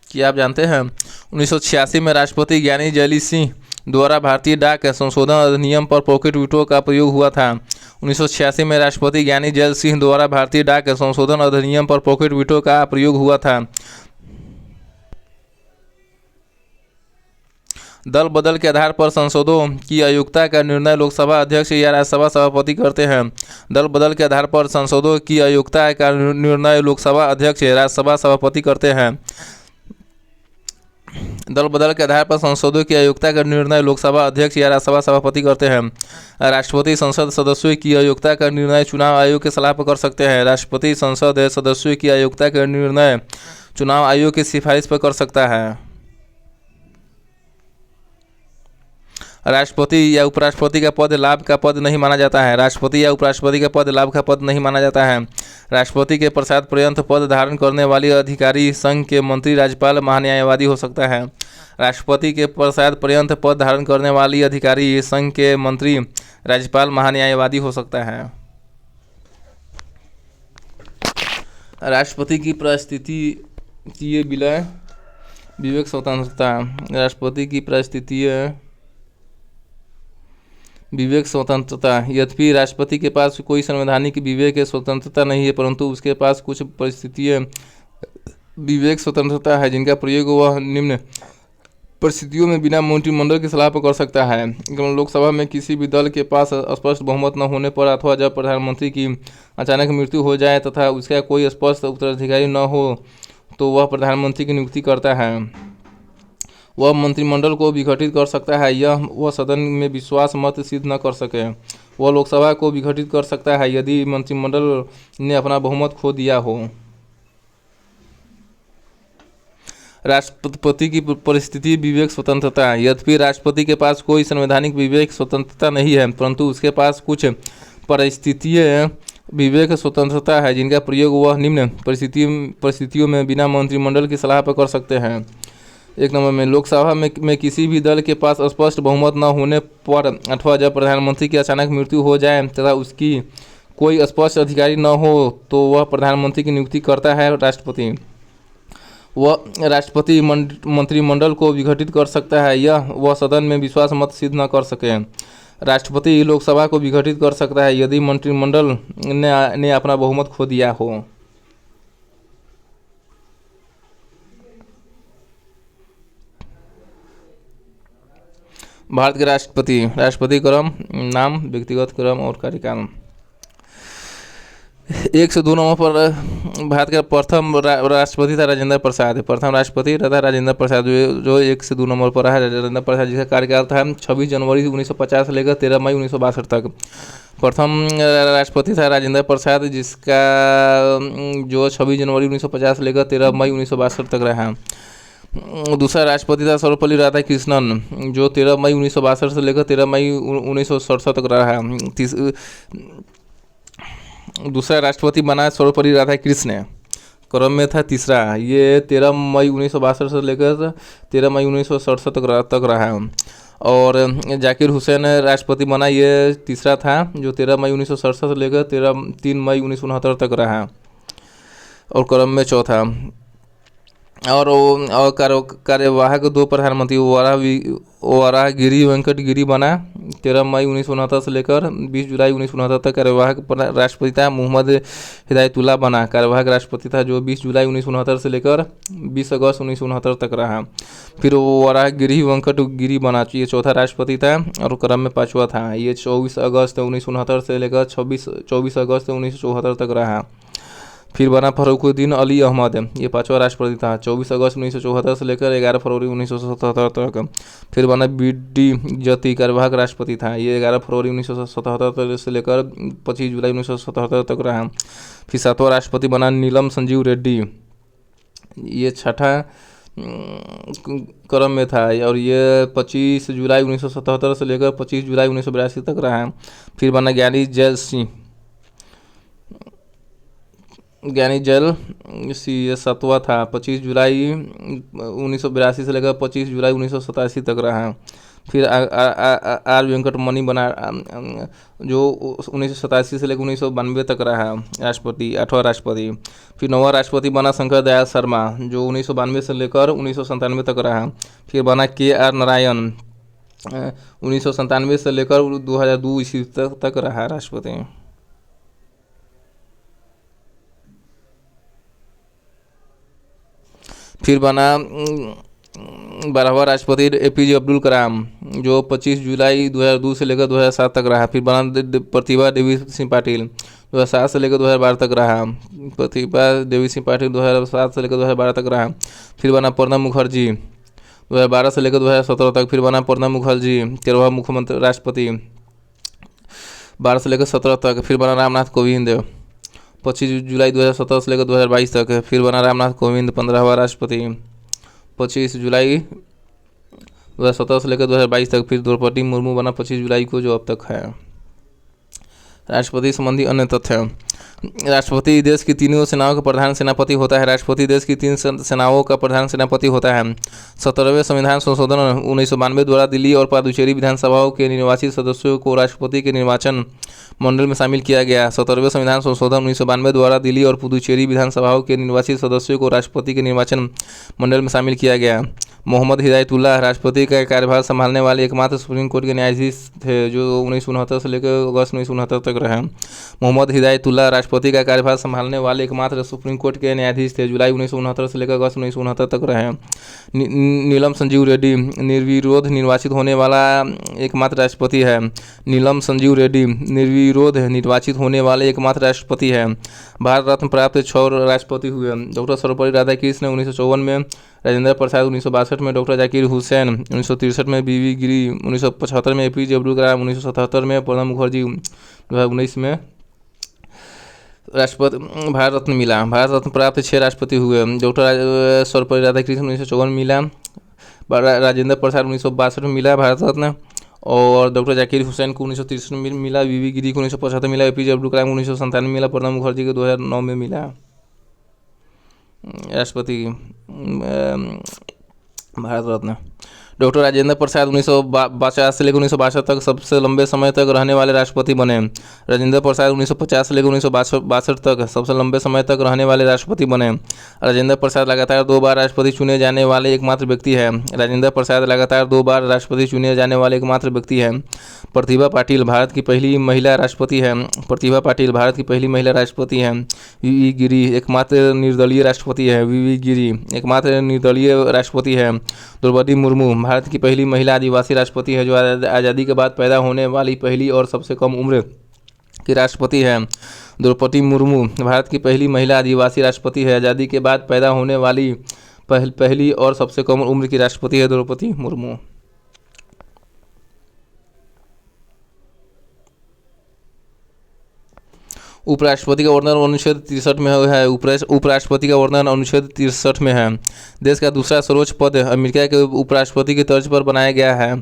क्या आप जानते हैं 1986 में राष्ट्रपति ज्ञानी जैली सिंह द्वारा भारतीय डाक संशोधन अधिनियम पर पॉकेट वीटो का प्रयोग हुआ था। 1986 में राष्ट्रपति ज्ञानी जैल सिंह द्वारा भारतीय डाक संशोधन अधिनियम पर पॉकेट वीटो का प्रयोग हुआ था। दल बदल के आधार पर संसदों की अयोग्यता का निर्णय लोकसभा अध्यक्ष या राज्यसभा सभापति करते हैं। दल बदल के आधार पर संसदों की अयोग्यता का निर्णय लोकसभा अध्यक्ष या राज्यसभा सभापति करते हैं। दल बदल के आधार पर संसदों की अयोग्यता का निर्णय लोकसभा अध्यक्ष या राज्यसभा सभापति करते हैं। राष्ट्रपति संसद सदस्यों की अयोग्यता का निर्णय चुनाव आयोग के सलाह पर कर सकते हैं। राष्ट्रपति संसद सदस्यों की अयोग्यता का निर्णय चुनाव आयोग की सिफारिश पर कर सकता है। राष्ट्रपति या उपराष्ट्रपति का पद लाभ का पद नहीं माना जाता है। राष्ट्रपति या उपराष्ट्रपति का पद लाभ का पद नहीं माना जाता है। राष्ट्रपति के पश्चात पर्यंत पद धारण करने वाली अधिकारी संघ के मंत्री, राज्यपाल, महान्यायवादी हो सकता है। राष्ट्रपति के पश्चात पर्यंत पद धारण करने वाली अधिकारी संघ के मंत्री, राज्यपाल, महान्यायवादी हो सकता है। राष्ट्रपति की परिस्थितीय विलय, विवेक, स्वतंत्रता। राष्ट्रपति की परिस्थितीय विवेक, स्वतंत्रता। यद्यपि राष्ट्रपति के पास कोई संवैधानिक विवेक या स्वतंत्रता नहीं है, परंतु उसके पास कुछ परिस्थितीय विवेक, स्वतंत्रता है, जिनका प्रयोग वह निम्न परिस्थितियों में बिना मंत्रिमंडल की सलाह पर कर सकता है। लोकसभा में किसी भी दल के पास स्पष्ट बहुमत न होने पर अथवा जब प्रधानमंत्री की अचानक मृत्यु हो जाए तथा उसका कोई स्पष्ट उत्तराधिकारी न हो तो वह प्रधानमंत्री की नियुक्ति करता है। वह मंत्रिमंडल को विघटित कर सकता है या वह सदन में विश्वास मत सिद्ध न कर सके। वह लोकसभा को विघटित कर सकता है यदि मंत्रिमंडल ने अपना बहुमत खो दिया हो। राष्ट्रपति की परिस्थिति, विवेक, स्वतंत्रता। यद्यपि राष्ट्रपति के पास कोई संवैधानिक विवेक, स्वतंत्रता नहीं है, परंतु उसके पास कुछ परिस्थितीय विवेक, स्वतंत्रता है, जिनका प्रयोग वह निम्न परिस्थितियों में बिना मंत्रिमंडल की सलाह पर कर सकते हैं। 1 नंबर में लोकसभा में किसी भी दल के पास स्पष्ट बहुमत न होने पर अथवा जब प्रधानमंत्री की अचानक मृत्यु हो जाए तथा उसकी कोई स्पष्ट अधिकारी न हो तो वह प्रधानमंत्री की नियुक्ति करता है राष्ट्रपति। वह राष्ट्रपति मंत्रिमंडल को विघटित कर सकता है या वह सदन में विश्वास मत सिद्ध न कर सके। राष्ट्रपति लोकसभा को विघटित कर सकता है यदि मंत्रिमंडल ने अपना बहुमत खो दिया हो। भारत के राष्ट्रपति क्रम, नाम, व्यक्तिगत क्रम और कार्यकाल। 1 से 2 नंबर पर भारत का प्रथम राष्ट्रपति था राजेंद्र प्रसाद। प्रथम राष्ट्रपति था राजेंद्र प्रसाद, जो 1 से 2 नंबर पर है राजेंद्र प्रसाद, जिसका कार्यकाल था 26 जनवरी 1950 से लेकर 13 मई 1962 तक। प्रथम राष्ट्रपति था राजेंद्र प्रसाद, जिसका जो 26 जनवरी 1950 से लेकर 13 मई 1962 तक रहा। दूसरा राष्ट्रपति था सर्वपल्ली राधाकृष्णन, जो 13 मई 1962 से लेकर 13 मई 1967 तक रहा। दूसरा राष्ट्रपति बना सर्वपल्ली राधाकृष्णन, क्रम में था तीसरा। ये 13 मई 1962 से लेकर 13 मई 1967 तक रहा। और जाकिर हुसैन राष्ट्रपति बना, ये तीसरा था, जो 13 मई 1967 से लेकर 3 मई 1969 तक रहा और क्रम में चौथा। और कार्यवाहक 2 प्रधानमंत्री वराहगिरी वेंकट गिरी बना, 13 मई 1969 से लेकर 20 जुलाई 1969 तक कार्यवाहक राष्ट्रपति था। मोहम्मद हिदायतुल्लाह बना, कार्यवाहक राष्ट्रपति था, जो 20 जुलाई 1969 से लेकर 20 अगस्त 1969 तक रहा। फिर वराहगिरी वेंकट गिरी बना, ये चौथा राष्ट्रपति था और क्रम में 5वां था। ये 24 अगस्त 1969 से लेकर 24 अगस्त 1974 तक रहा। फिर बना फरुखुद्दीन अली अहमद, ये 5वां राष्ट्रपति था, 24 अगस्त 1974 से लेकर 11 फरवरी 1977 तक। फिर बना बी.डी. जत्ती, कार्यवाहक राष्ट्रपति था, ये 11 फरवरी 1977 से लेकर 25 जुलाई 1977 तक रहा। फिर 7वां राष्ट्रपति बना नीलम संजीव रेड्डी, ये 6ठा क्रम में था और ये 25 जुलाई 1977 से लेकर 25 जुलाई 1982 तक रहा। फिर बना ज्ञानी जैल सिंह, ज्ञानी जल सी सत्वा था, 25 जुलाई 1982 से लेकर 25 जुलाई 1987 तक रहा। फिर आर वेंकटमणि बना जो 1987 से लेकर 1992 तक रहा राष्ट्रपति, 8वां राष्ट्रपति। फिर 9वां राष्ट्रपति बना शंकर दयाल शर्मा जो 1992 से लेकर 1997 तक रहा। फिर बना KR नारायण 1997 से लेकर 2002 ईस्वी तक रहा राष्ट्रपति। फिर बना 12वां राष्ट्रपति APJ अब्दुल कलाम जो 25 जुलाई 2002 से लेकर 2007 तक रहा। फिर बना प्रतिभा देवी सिंह पाटिल 2007 से लेकर 2012 तक रहा। प्रतिभा देवी सिंह पाटिल 2007 से लेकर 2012 तक रहा। फिर बना प्रणब मुखर्जी 2012 से लेकर 2017 तक। फिर बना प्रणब मुखर्जी 13वां मुख्यमंत्री राष्ट्रपति 12 से लेकर 17 तक। फिर बना रामनाथ कोविंद 25 जुलाई 2017 से लेकर 2022 तक। फिर बना रामनाथ कोविंद 15वां राष्ट्रपति 25 जुलाई 2017 से लेकर 2022 तक। फिर द्रौपदी मुर्मू बना 25 जुलाई को, जो अब तक है। राष्ट्रपति संबंधी अन्य तथ्य। राष्ट्रपति देश की तीनों सेनाओं का प्रधान सेनापति होता है। राष्ट्रपति देश की 3 सेनाओं का प्रधान सेनापति होता है। 17वें संविधान संशोधन 1992 द्वारा दिल्ली और पुदुचेरी विधानसभाओं के निर्वाचित सदस्यों को राष्ट्रपति के निर्वाचन मंडल में शामिल किया गया। 17वें संविधान संशोधन 1992 द्वारा दिल्ली और पुदुचेरी विधानसभाओं के निर्वाचित सदस्यों को राष्ट्रपति के निर्वाचन मंडल में शामिल किया गया। मोहम्मद हिदायतुल्लाह राष्ट्रपति का कार्यभार संभालने वाले एकमात्र सुप्रीम कोर्ट के न्यायाधीश थे, जो 1969 से लेकर अगस्त 1969 तक रहे। मोहम्मद हिदायतुल्लाह राष्ट्रपति का कार्यभार संभालने वाले एकमात्र सुप्रीम कोर्ट के न्यायाधीश थे, जुलाई 1969 से लेकर अगस्त 1969 तक रहे। नीलम संजीव रेड्डी निर्विरोध निर्वाचित होने वाला एकमात्र राष्ट्रपति है। नीलम संजीव रेड्डी निर्विरोध निर्वाचित होने वाले एकमात्र राष्ट्रपति है। भारत रत्न प्राप्त 6 राष्ट्रपति हुए। डॉक्टर सर्वपल्ली राधाकृष्णन 1954 में, राजेंद्र प्रसाद 1962 में, डॉक्टर जाकिर हुसैन 1963 में, BV गिरी 1975 में, APJ अब्दुल कलाम 1977 में, प्रणब मुखर्जी 2019 में राष्ट्रपति भारत रत्न मिला। भारत रत्न प्राप्त 6 राष्ट्रपति हुए। डॉक्टर सर्वपल्ली राधाकृष्णन 1954 में मिला, राजेंद्र प्रसाद 1962 में मिला भारत रत्न, और डॉक्टर जाकिर हुसैन को 1963 में मिला, BV गिरी को 1975 में मिला, APJ अब्दुल कलाम को 1997 में मिला, प्रणब मुखर्जी को 2009 में मिला। राष्ट्रपति भारत रत्न। डॉक्टर राजेंद्र प्रसाद 1950 से लेकर 1962 तक सबसे लंबे समय तक रहने वाले राष्ट्रपति बने। राजेंद्र प्रसाद 1950 से लेकर 1962 तक सबसे लंबे समय तक रहने वाले राष्ट्रपति बने। राजेंद्र प्रसाद लगातार 2 बार राष्ट्रपति चुने जाने वाले एकमात्र व्यक्ति है। राजेंद्र प्रसाद लगातार 2 बार राष्ट्रपति चुने जाने वाले एकमात्र व्यक्ति है। प्रतिभा पाटिल भारत की पहली महिला राष्ट्रपति है। प्रतिभा पाटिल भारत की पहली महिला राष्ट्रपति है। VV गिरी एकमात्र निर्दलीय राष्ट्रपति है। VV गिरी एकमात्र निर्दलीय राष्ट्रपति है। द्रौपदी मुर्मू भारत की पहली महिला आदिवासी राष्ट्रपति है, जो आज़ादी के बाद पैदा होने वाली पहली और सबसे कम उम्र की राष्ट्रपति है। द्रौपदी मुर्मू भारत की पहली महिला आदिवासी राष्ट्रपति है। आज़ादी के बाद पैदा होने वाली पहली और सबसे कम उम्र की राष्ट्रपति है द्रौपदी मुर्मू। उपराष्ट्रपति का वर्णन अनुच्छेद 63 में है। उपराष्ट्रपति का वर्णन अनुच्छेद 63 में है। देश का दूसरा सर्वोच्च पद अमेरिका के उपराष्ट्रपति की तर्ज पर बनाया गया है।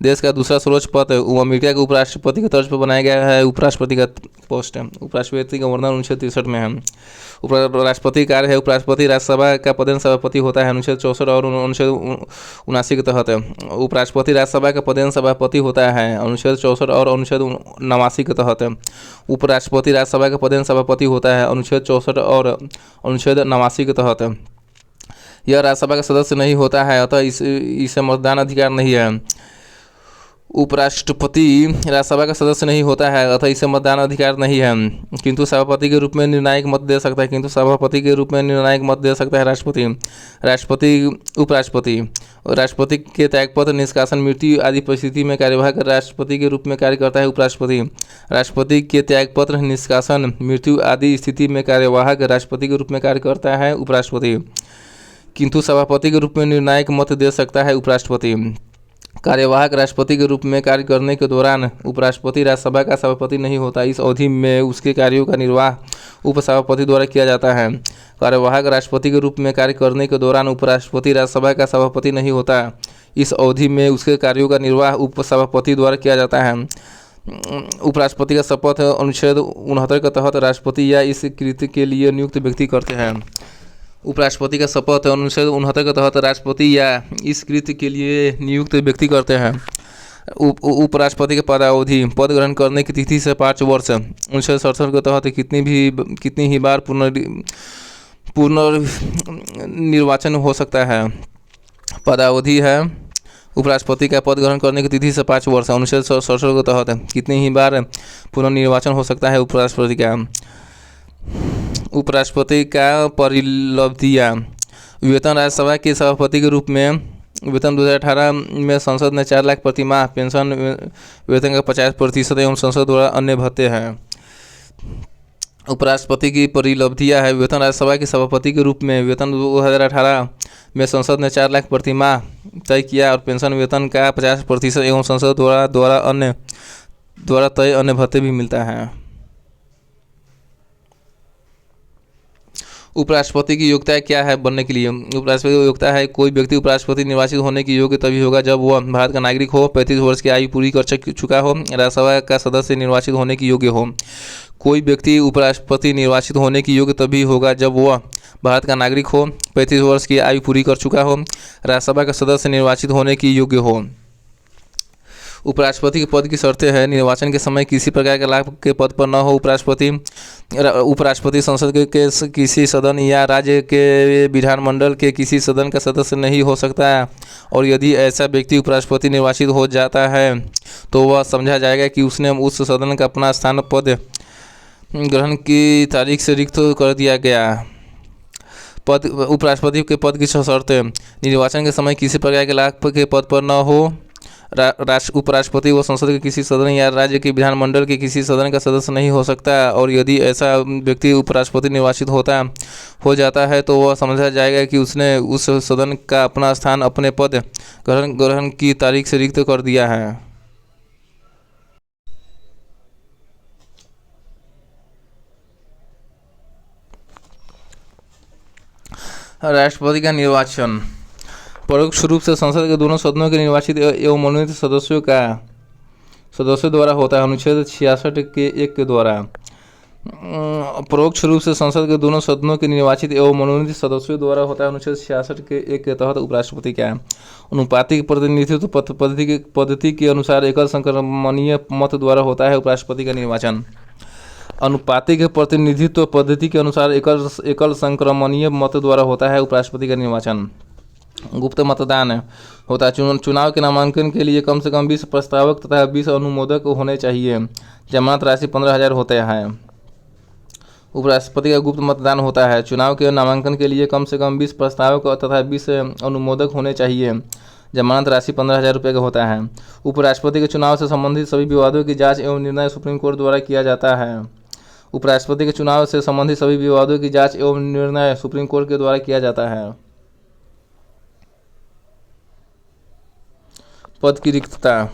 देश का दूसरा सर्वोच्च पद अमेरिका के उपराष्ट्रपति की तर्ज पर बनाया गया है। उपराष्ट्रपति का पोस्ट है। उपराष्ट्रपति का वर्णन अनुच्छेद 63 में है। उपराष्ट्रपति कार्य है। उपराष्ट्रपति राज्यसभा का पदेन सभापति होता है, अनुच्छेद 64 और अनुच्छेद 79 के तहत। उपराष्ट्रपति राज्यसभा का पदेन सभापति होता है, अनुच्छेद 64 और अनुच्छेद 89 के तहत। उपराष्ट्रपति राज्यसभा का पदेन सभापति होता है, अनुच्छेद 64 और अनुच्छेद 89 के तहत। यह राज्यसभा का सदस्य नहीं होता है, अतः इसे मतदान अधिकार नहीं है। उपराष्ट्रपति राज्यसभा का सदस्य नहीं होता है, अतः इसे मतदान अधिकार नहीं है, किंतु सभापति के रूप में निर्णायक मत दे सकता है। राष्ट्रपति। उपराष्ट्रपति राष्ट्रपति के त्यागपत्र, निष्कासन, मृत्यु आदि परिस्थिति में कार्यवाहक राष्ट्रपति के रूप में कार्य करता है। उपराष्ट्रपति। राष्ट्रपति के त्यागपत्र, निष्कासन, मृत्यु आदि स्थिति में कार्यवाहक राष्ट्रपति के रूप में कार्य करता है उपराष्ट्रपति, किंतु सभापति के रूप में निर्णायक मत दे सकता है उपराष्ट्रपति। कार्यवाहक राष्ट्रपति के रूप में कार्य करने के दौरान उपराष्ट्रपति राज्यसभा का सभापति नहीं होता। इस अवधि में उसके कार्यों का निर्वाह उपसभापति द्वारा किया जाता है। कार्यवाहक राष्ट्रपति के रूप में कार्य करने के दौरान उपराष्ट्रपति राज्यसभा का सभापति नहीं होता। इस अवधि में उसके कार्यों का निर्वाह उपसभापति द्वारा किया जाता है। उपराष्ट्रपति का शपथ अनुच्छेद 69 के तहत राष्ट्रपति या इस कृत्य के लिए नियुक्त व्यक्ति करते हैं। उपराष्ट्रपति का शपथ अनुच्छेद 69 के तहत राष्ट्रपति या इस कृत्य के लिए नियुक्त व्यक्ति करते हैं। उपराष्ट्रपति के पदावधि पद ग्रहण करने की तिथि से 5 वर्ष अनुच्छेद 67 के तहत कितनी ही बार पुनर्निर्वाचन हो सकता है। पदावधि है उपराष्ट्रपति का पद ग्रहण करने की तिथि से 5 वर्ष अनुच्छेद 67 के तहत कितनी ही बार पुनर्निर्वाचन हो सकता है। उपराष्ट्रपति का परिलब्धियाँ वेतन राज्यसभा के सभापति के रूप में वेतन 2018 में संसद ने 4 लाख प्रति माह पेंशन वेतन का 50% एवं संसद द्वारा अन्य भत्ते हैं। उपराष्ट्रपति की परिलब्धियाँ है वेतन राज्यसभा के सभापति के रूप में वेतन 2018 में संसद ने 4 लाख प्रति माह तय किया और पेंशन वेतन का 50% एवं संसद द्वारा तय अन्य भत्ते भी मिलता है। उपराष्ट्रपति की योग्यता क्या है बनने के लिए। उपराष्ट्रपति की योग्यता है कोई व्यक्ति उपराष्ट्रपति निर्वाचित होने की योग्य तभी होगा जब वह भारत का नागरिक हो, 35 वर्ष की आयु पूरी कर चुका हो, राज्यसभा का सदस्य निर्वाचित होने की योग्य हो। कोई व्यक्ति उपराष्ट्रपति निर्वाचित होने की योग्य तभी होगा जब वह भारत का नागरिक हो, 35 वर्ष की आयु पूरी कर चुका हो, राज्यसभा का सदस्य निर्वाचित होने की योग्य हो। उपराष्ट्रपति के पद की शर्तें हैं निर्वाचन के समय किसी प्रकार के लाभ के पद पर न हो। उपराष्ट्रपति संसद के किसी सदन या राज्य के विधानमंडल के किसी सदन का सदस्य नहीं हो सकता है और यदि ऐसा व्यक्ति उपराष्ट्रपति निर्वाचित हो जाता है तो वह समझा जाएगा कि उसने उस सदन का अपना स्थान पद ग्रहण की तारीख से रिक्त कर दिया गया। उपराष्ट्रपति के पद की शर्तें निर्वाचन के समय किसी प्रकार के लाभ के पद पर न हो। उपराष्ट्रपति व संसद के किसी सदन या राज्य के विधानमंडल के किसी सदन का सदस्य नहीं हो सकता और यदि ऐसा व्यक्ति उपराष्ट्रपति निर्वाचित हो जाता है तो वह समझा जाएगा कि उसने उस सदन का अपना स्थान अपने पद ग्रहण की तारीख से रिक्त कर दिया है। राष्ट्रपति का निर्वाचन परोक्ष रूप से संसद के दोनों सदनों के निर्वाचित एवं मनोनीत सदस्यों द्वारा होता है। अनुच्छेद 66 के 1 के द्वारा परोक्ष रूप से संसद के दोनों सदनों के निर्वाचित एवं मनोनीत सदस्यों द्वारा होता है। अनुच्छेद 66 के 1 के तहत उपराष्ट्रपति क्या है। अनुपातिक प्रतिनिधित्व पद्धति के अनुसार एकल संक्रमणीय मत द्वारा होता है उपराष्ट्रपति का निर्वाचन। अनुपातिक प्रतिनिधित्व पद्धति के अनुसार एकल संक्रमणीय मत द्वारा होता है उपराष्ट्रपति का निर्वाचन। गुप्त मतदान होता है। चुनाव के नामांकन के लिए कम से कम 20 प्रस्तावक तथा 20 अनुमोदक होने चाहिए। जमानत राशि 15,000 होते हैं। उपराष्ट्रपति का गुप्त मतदान होता है। चुनाव के नामांकन के लिए कम से कम 20 प्रस्तावक तथा 20 अनुमोदक होने चाहिए। जमानत राशि 15,000 रुपये का होता है। उपराष्ट्रपति के चुनाव से संबंधित सभी विवादों की जाँच एवं निर्णय सुप्रीम कोर्ट द्वारा किया जाता है। उपराष्ट्रपति के चुनाव से संबंधित सभी विवादों की जाँच एवं निर्णय सुप्रीम कोर्ट के द्वारा किया जाता है। पद की रिक्तता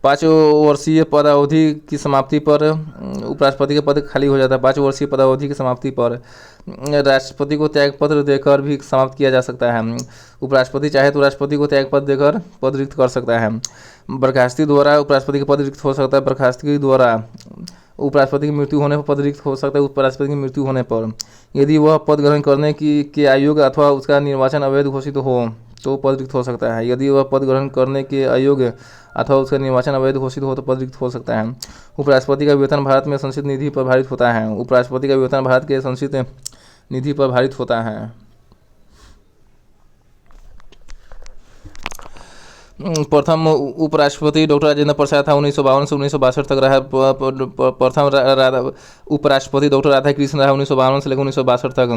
5 वर्षीय पदावधि की समाप्ति पर उपराष्ट्रपति का पद खाली हो जाता है। 5 वर्षीय पदावधि की समाप्ति पर राष्ट्रपति को त्यागपत्र देकर भी समाप्त किया जा सकता है। उपराष्ट्रपति चाहे तो राष्ट्रपति को त्यागपत्र देकर पद रिक्त कर सकता है। बर्खास्ती द्वारा उपराष्ट्रपति का पद रिक्त हो सकता है। बर्खास्ती द्वारा उपराष्ट्रपति की मृत्यु होने पर पद रिक्त हो सकता है। उपराष्ट्रपति की मृत्यु होने पर यदि वह पद ग्रहण करने के अयोग्य अथवा उसका निर्वाचन अवैध घोषित हो तो पद रिक्त हो सकता है। यदि वह पद ग्रहण करने के अयोग्य अथवा उसका निर्वाचन अवैध घोषित हो तो पद रिक्त हो सकता है। उपराष्ट्रपति का वेतन भारत में संचित निधि पर भारित होता है। उपराष्ट्रपति का वेतन भारत के संचित निधि पर भारित होता है। प्रथम उपराष्ट्रपति डॉक्टर राजेंद्र प्रसाद था। 1952 से 1962 तक रहा। प्रथम उपराष्ट्रपति डॉक्टर राधाकृष्ण रहा। 1952 से लेकर 1962 तक।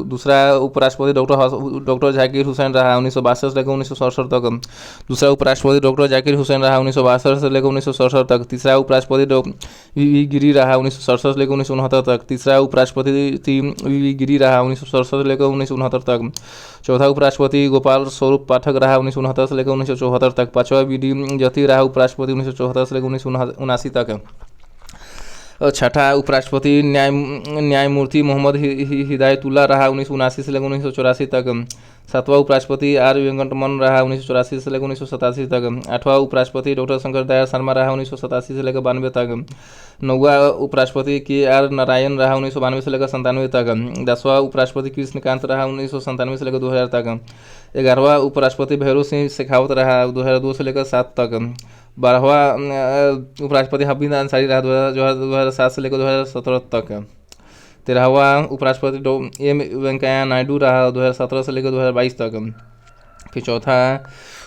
दूसरा उपराष्ट्रपति डॉक्टर जाकिर हुसैन रहा। 1962 से लेकर 1967 तक। दूसरा उपराष्ट्रपति डॉक्टर जाकिर हुसैन रहा। 1962 से लेकर 1967 तक। तीसरा उपराष्ट्रपति वी गिरी रहा। 1967 से लेकर 1969 तक। तीसरा उपराष्ट्रपति वी गिरी रहा। 1967 से लेकर 1969 तक। चौथा उपराष्ट्रपति गोपाल स्वरूप पाठक रहा। 1969 से लेकर 1974 तक। पांचवा वी डी जति रहा उपराष्ट्रपति। 1974 से लेकर 1979 तक। छठा उपराष्ट्रपति न्यायमूर्ति मोहम्मद हिदायतुल्लाह रहा 1979 से लेकर 1984 तक। सातवां उपराष्ट्रपति आर वेंकटरमन रहा 1984 से लेकर 1987 तक। आठवां उपराष्ट्रपति डॉक्टर शंकर दयाल शर्मा रहा 1987 से लेकर 92 तक। नौवां उपराष्ट्रपति के आर नारायण रहा 1992 से लेकर 97 तक। 10वां उपराष्ट्रपति कृष्णकांत रहा 1997 से लेकर 2000 तक। 11वां उपराष्ट्रपति भैरों सिंह शेखावत रहा 2002 से लेकर 7 तक। 12वां उपराष्ट्रपति हमीद अंसारी रहा 2007 से लेकर 2017 तक। 13वां उपराष्ट्रपति एम वेंकैया नायडू रहा 2017 से लेकर 2022 तक। फिर चौथा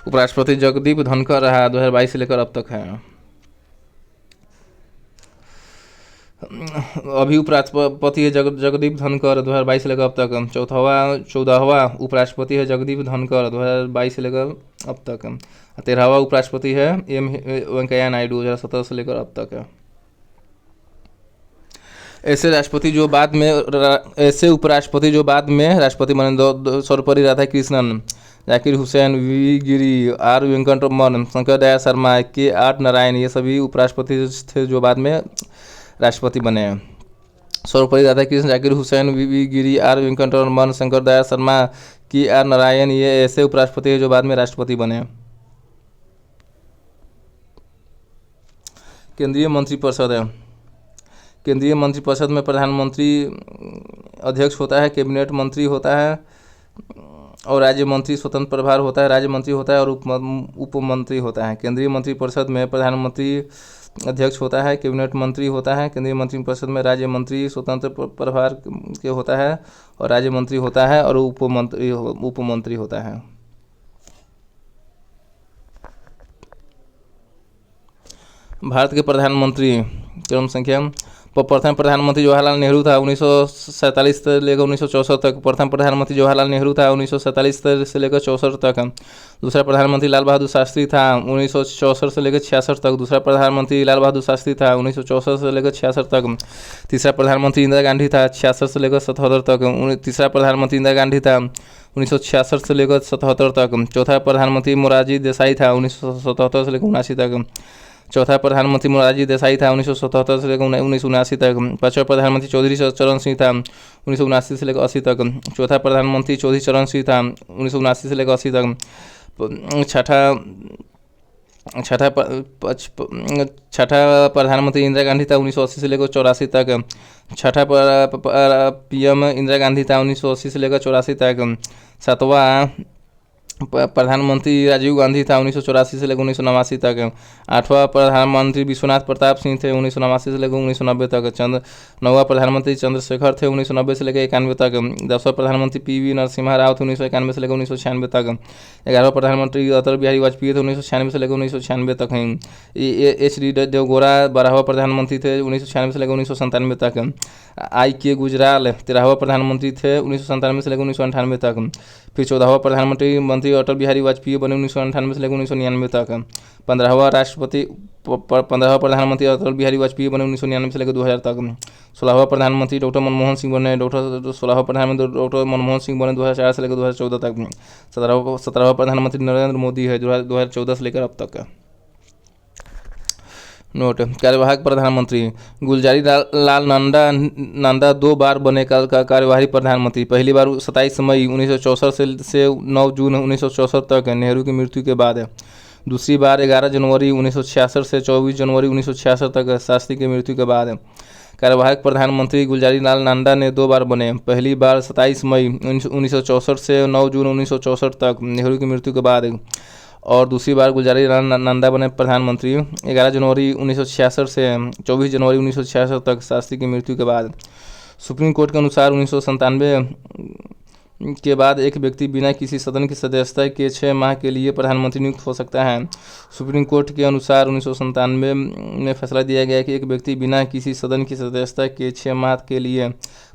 उपराष्ट्रपति जगदीप धनखड़ रहा 2022 से लेकर अब तक है। अभी उपराष्ट्रपति है जगदीप धनखड़ 2022 से लेकर अब तक। 14वां उपराष्ट्रपति है जगदीप धनखड़ 2022 से लेकर अब तक। 13वां उपराष्ट्रपति है एम वेंकैया नायडू 2017 से लेकर अब तक है। ऐसे उपराष्ट्रपति जो बाद में राष्ट्रपति बने Sarvepalli Radhakrishnan, Zakir Hussain, V Giri, R Venkataraman, Shankar Dayal Sharma, K R Narayan, ये सभी उपराष्ट्रपति थे जो बाद में राष्ट्रपति बने। Sarvepalli Radhakrishnan, Zakir Hussain, V Giri, R Venkataraman, Shankar Dayal Sharma, K R Narayan, ये ऐसे उपराष्ट्रपति हैं जो बाद में राष्ट्रपति बने। केंद्रीय मंत्रिपरिषद है। केंद्रीय मंत्रिपरिषद में प्रधानमंत्री अध्यक्ष होता है, कैबिनेट मंत्री होता है और राज्य मंत्री स्वतंत्र प्रभार होता है, राज्य मंत्री होता है और उप मंत्री होता है। केंद्रीय मंत्रिपरिषद में प्रधानमंत्री अध्यक्ष होता है, कैबिनेट मंत्री होता है। केंद्रीय मंत्रिपरिषद में राज्य मंत्री स्वतंत्र प्रभार के होता है और राज्य मंत्री होता है और उप मंत्री होता है। भारत के प्रधानमंत्री क्रम संख्या। प्रथम प्रधानमंत्री जवाहरलाल नेहरू था 1947 से लेकर 1964 तक। प्रथम प्रधानमंत्री जवाहरलाल नेहरू था 1947 से लेकर 64 तक। दूसरा प्रधानमंत्री लाल बहादुर शास्त्री था 1964 से लेकर 66 तक। दूसरा प्रधानमंत्री लाल बहादुर शास्त्री था 1964 से लेकर 66 तक। तीसरा प्रधानमंत्री इंदिरा गांधी था 66 से लेकर 77 तक। तीसरा प्रधानमंत्री इंदिरा गांधी था 1966 से लेकर 77 तक। चौथा प्रधानमंत्री मोरारजी देसाई था 1977 से लेकर 79 तक। चौथा प्रधानमंत्री मोरारजी देसाई था 1977 से लेकर 1979 तक। पांचवा प्रधानमंत्री चौधरी चरण सिंह था 1979 से लेकर 80 तक। चौथा प्रधानमंत्री चौधरी चरण सिंह था 1979 से लेकर 80 तक। छठा प्रधानमंत्री इंदिरा गांधी था 1980 से लेकर 84 तक। छठा पीएम इंदिरा गांधी था 1980 से लेकर 84 तक। सातवां प्रधानमंत्री राजीव गांधी था 1984 से लेकर 1989 तक। आठवां प्रधानमंत्री विश्वनाथ प्रताप सिंह थे 1989 से लेकर 1990 तक। नौवां प्रधानमंत्री चंद्रशेखर थे 1990 से लेकर 91 तक। 10वां प्रधानमंत्री पीवी नरसिम्हा राव थे 1991 से लेकर 1996 तक। 11वां प्रधानमंत्री अटल बिहारी वाजपेयी थे 1996 से लेकर 1996 तक हैं। एच.डी. देवगौड़ा 12वां प्रधानमंत्री थे 1996 से लेकर 1997 तक। I.K. गुजराल 13वां प्रधानमंत्री थे 1997 से लेकर 1998 तक। फिर 14वां प्रधानमंत्री अटल बिहारी वाजपेयी बने 1998 से लेकर 1999 तक। 15वां प्रधानमंत्री अटल बिहारी वाजपेयी बने 1999 से लेकर 2000 तक। 16वां प्रधानमंत्री डॉक्टर मनमोहन सिंह बने 2004 से लेकर 2014 तक। 17वां प्रधानमंत्री नरेंद्र मोदी है 2014 से लेकर अब तक। नोट: कार्यवाहक प्रधानमंत्री गुलजारी लाल नंदा 2 बार बने कार्यवाही प्रधानमंत्री। पहली बार 27 मई 1964 से 9 जून 1964 तक नेहरू की मृत्यु के बाद। दूसरी बार 11 जनवरी 1966 से 24 जनवरी 1966 तक शास्त्री की मृत्यु के बाद। कार्यवाहक प्रधानमंत्री गुलजारी लाल नंदा ने 2 बार बने। पहली बार 27 मई 1964 से 9 जून 1964 तक नेहरू की मृत्यु के बाद और दूसरी बार गुलजारी लाल नंदा बने प्रधानमंत्री 11 जनवरी 1966 से 24 जनवरी 1966 तक शास्त्री की मृत्यु के बाद। सुप्रीम कोर्ट के अनुसार 1997 के बाद एक व्यक्ति बिना किसी सदन की सदस्यता के 6 माह के लिए प्रधानमंत्री नियुक्त हो सकता है। सुप्रीम कोर्ट के अनुसार 1997 में फैसला दिया गया कि एक व्यक्ति बिना किसी सदन की सदस्यता के 6 माह के लिए